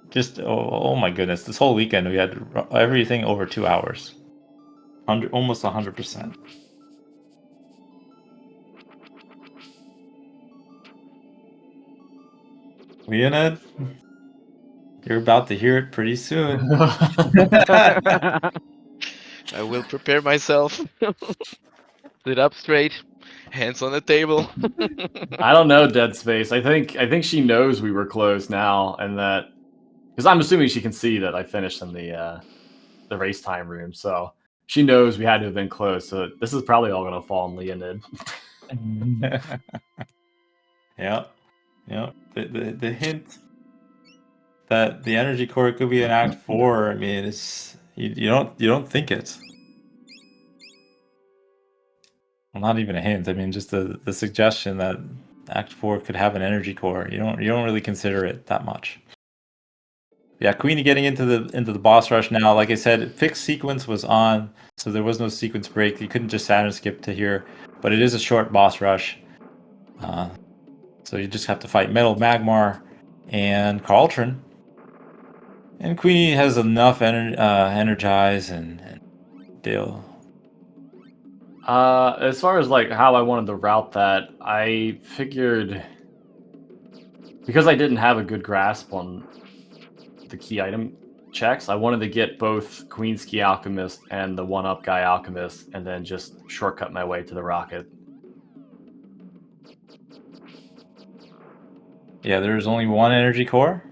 just oh my goodness, this whole weekend we had everything over 2 hours, almost 100%. QueenAnneB, you're about to hear it pretty soon. I will prepare myself. Sit up straight, hands on the table. I don't know, Dead Space. I think she knows we were close now, and that because I'm assuming she can see that I finished in the race time room, so she knows we had to have been close. So this is probably all gonna fall on Leonid. Yeah. The hint that the energy core could be in Act 4. I mean, it's you don't think it. Well, not even a hint. I mean, just the suggestion that Act 4 could have an energy core. You don't really consider it that much. Yeah, Queenie getting into the boss rush now. Like I said, fixed sequence was on, so there was no sequence break. You couldn't just Saturn skip to here, but it is a short boss rush. So you just have to fight Metal Magmar and Carltron. And Queenie has enough energize and deal. As far as like how I wanted to route that, I figured because I didn't have a good grasp on the key item checks, I wanted to get both Queen's Key Alchemist and the 1-up guy Alchemist, and then just shortcut my way to the rocket. Yeah, there's only one energy core.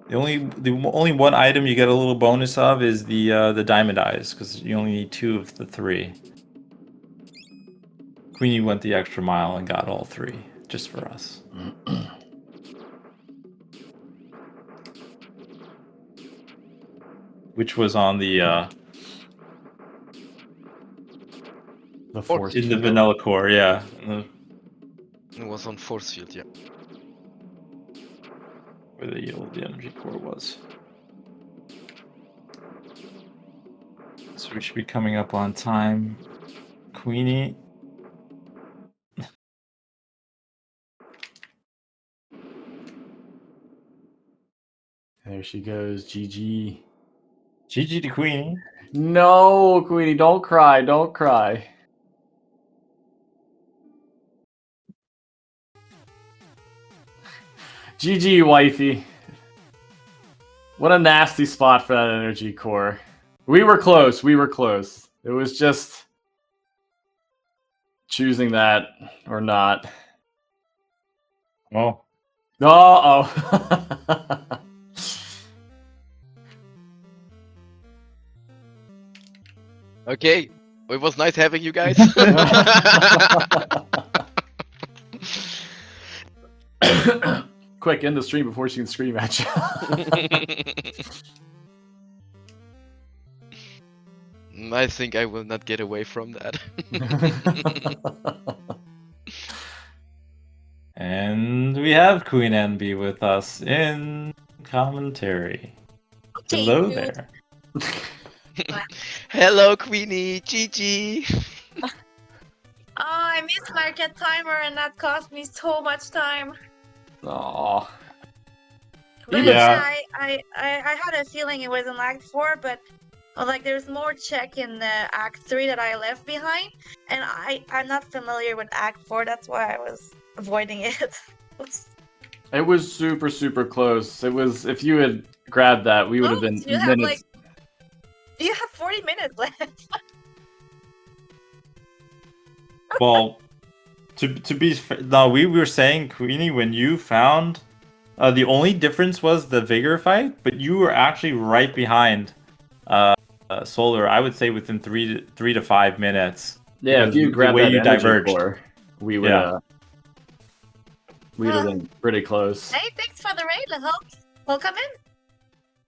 The only one item you get a little bonus of is the diamond eyes, because you only need 2 of the 3. Queenie went the extra mile and got all 3 just for us. Which was on the force in the field. vanilla core, yeah. It was on force field, yeah. Where the energy core was. So we should be coming up on time. Queenie. There she goes, GG. GG to Queenie. No, Queenie, don't cry, don't cry. GG, wifey. What a nasty spot for that energy core. We were close, we were close. It was just choosing that or not. Oh. Uh-oh. Okay, it was nice having you guys. Quick, end the stream before she can scream at you. I think I will not get away from that. And we have QueenAnneB with us in commentary. Okay, Hello dude. there. Hello, Queenie. GG. Oh, I missed market timer and that cost me so much time. Aw. But Yeah. I had a feeling it was in Act 4, but like there's more check in Act 3 that I left behind, and I'm not familiar with Act 4. That's why I was avoiding it. It was super, super close. It was, if you had grabbed that, we would have been you have minutes. you have 40 minutes left. Well, no, we were saying, Queenie, when you found the only difference was the Vigor fight, but you were actually right behind Solar. I would say within 3 to 5 minutes. Yeah, if you the grabbed way that you energy diverged. core, we would we'd have been pretty close. Hey, thanks for the raid, Hulk. Welcome in.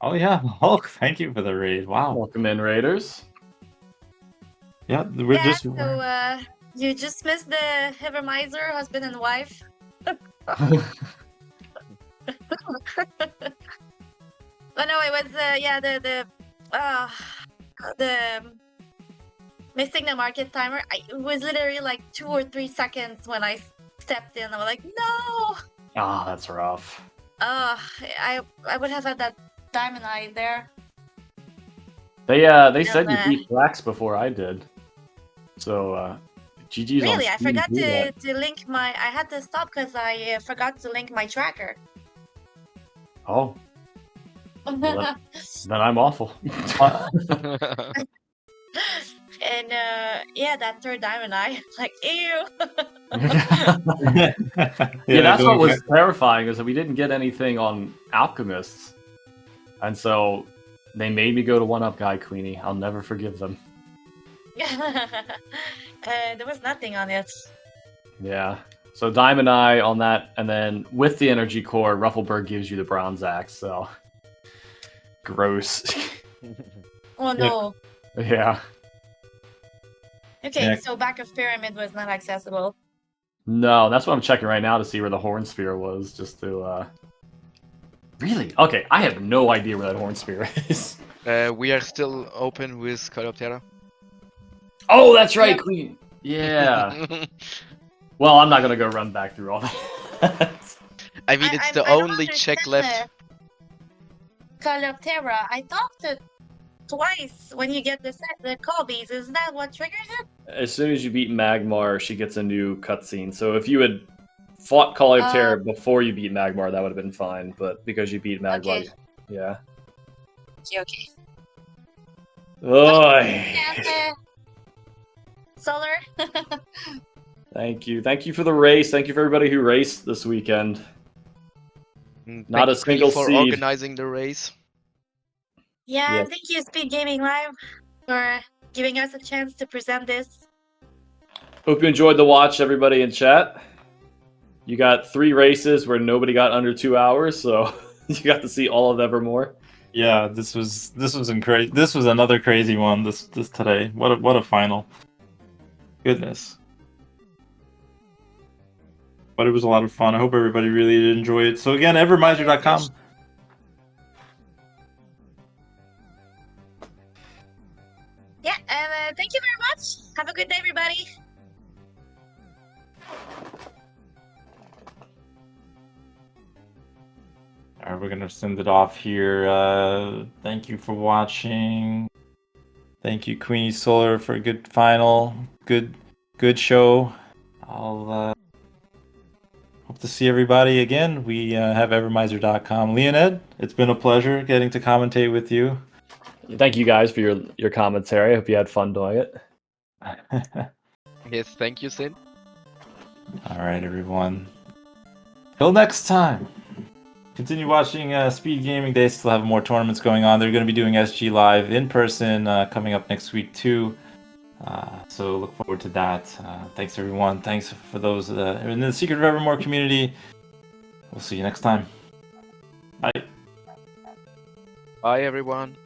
Oh yeah, Hulk! Thank you for the raid. Wow. Welcome in, Raiders. Yeah, we're Yeah, just. so you just missed the Evermiser, husband and wife. Oh no, it was the missing the market timer. It was literally like 2 or 3 seconds when I stepped in. I was like, no. Ah, that's rough. I would have had that diamond eye there. They said you beat Flax before I did. So GG's on Really, I Steam, forgot do that. to link my. I had to stop because I forgot to link my tracker. Oh, then I'm awful. And yeah, that third diamond eye, like ew. Yeah, that's what was terrifying, is that we didn't get anything on alchemists, and so they made me go to 1UP Guy Queenie. I'll never forgive them. There was nothing on it. Yeah. So Diamond Eye on that, and then with the energy core, Ruffleberg gives you the bronze axe. So gross. Oh no. Yeah. Okay, Yeah. so back of pyramid was not accessible. No, that's what I'm checking right now to see where the horn spear was, just to. Really? Okay, I have no idea where that horn spear is. We are still open with Colosia. Oh, that's right, Yep. Queen. Yeah. Well, I'm not gonna go run back through all that. I mean, it's the I don't only check understand left. Colosia. I talked it twice when you get the Colbies. Is that what triggers it? As soon as you beat Magmar, she gets a new cutscene. So if you had fought Colosia before you beat Magmar, that would have been fine. But because you beat Magmar, Okay. yeah. Okay. Oy. And, Solar. Thank you for the race. Thank you for everybody who raced this weekend. Not a Thank you single for seed. organizing the race. Yeah, Yes. thank you, Speedgaming Live, for giving us a chance to present this. Hope you enjoyed the watch, everybody in chat. You got 3 races where nobody got under 2 hours, so you got to see all of Evermore. Yeah, this was crazy. This was another crazy one. This today. What a final. Goodness. But it was a lot of fun. I hope everybody really did enjoy it. So again, Evermiser.com. Yeah, and thank you very much. Have a good day, everybody. Alright, we're gonna send it off here. Thank you for watching. Thank you, Queenie Solar, for a good final. Good show. I'll hope to see everybody again. We have Evermiser.com. LeonEd, it's been a pleasure getting to commentate with you. Thank you guys for your commentary. I hope you had fun doing it. Yes, thank you, Sid. Alright, everyone. Till next time. Continue watching Speedgaming. They still have more tournaments going on. They're going to be doing SG Live in person coming up next week too. So look forward to that. Thanks everyone. Thanks for those in the Secret of Evermore community. We'll see you next time. Bye. Bye, everyone.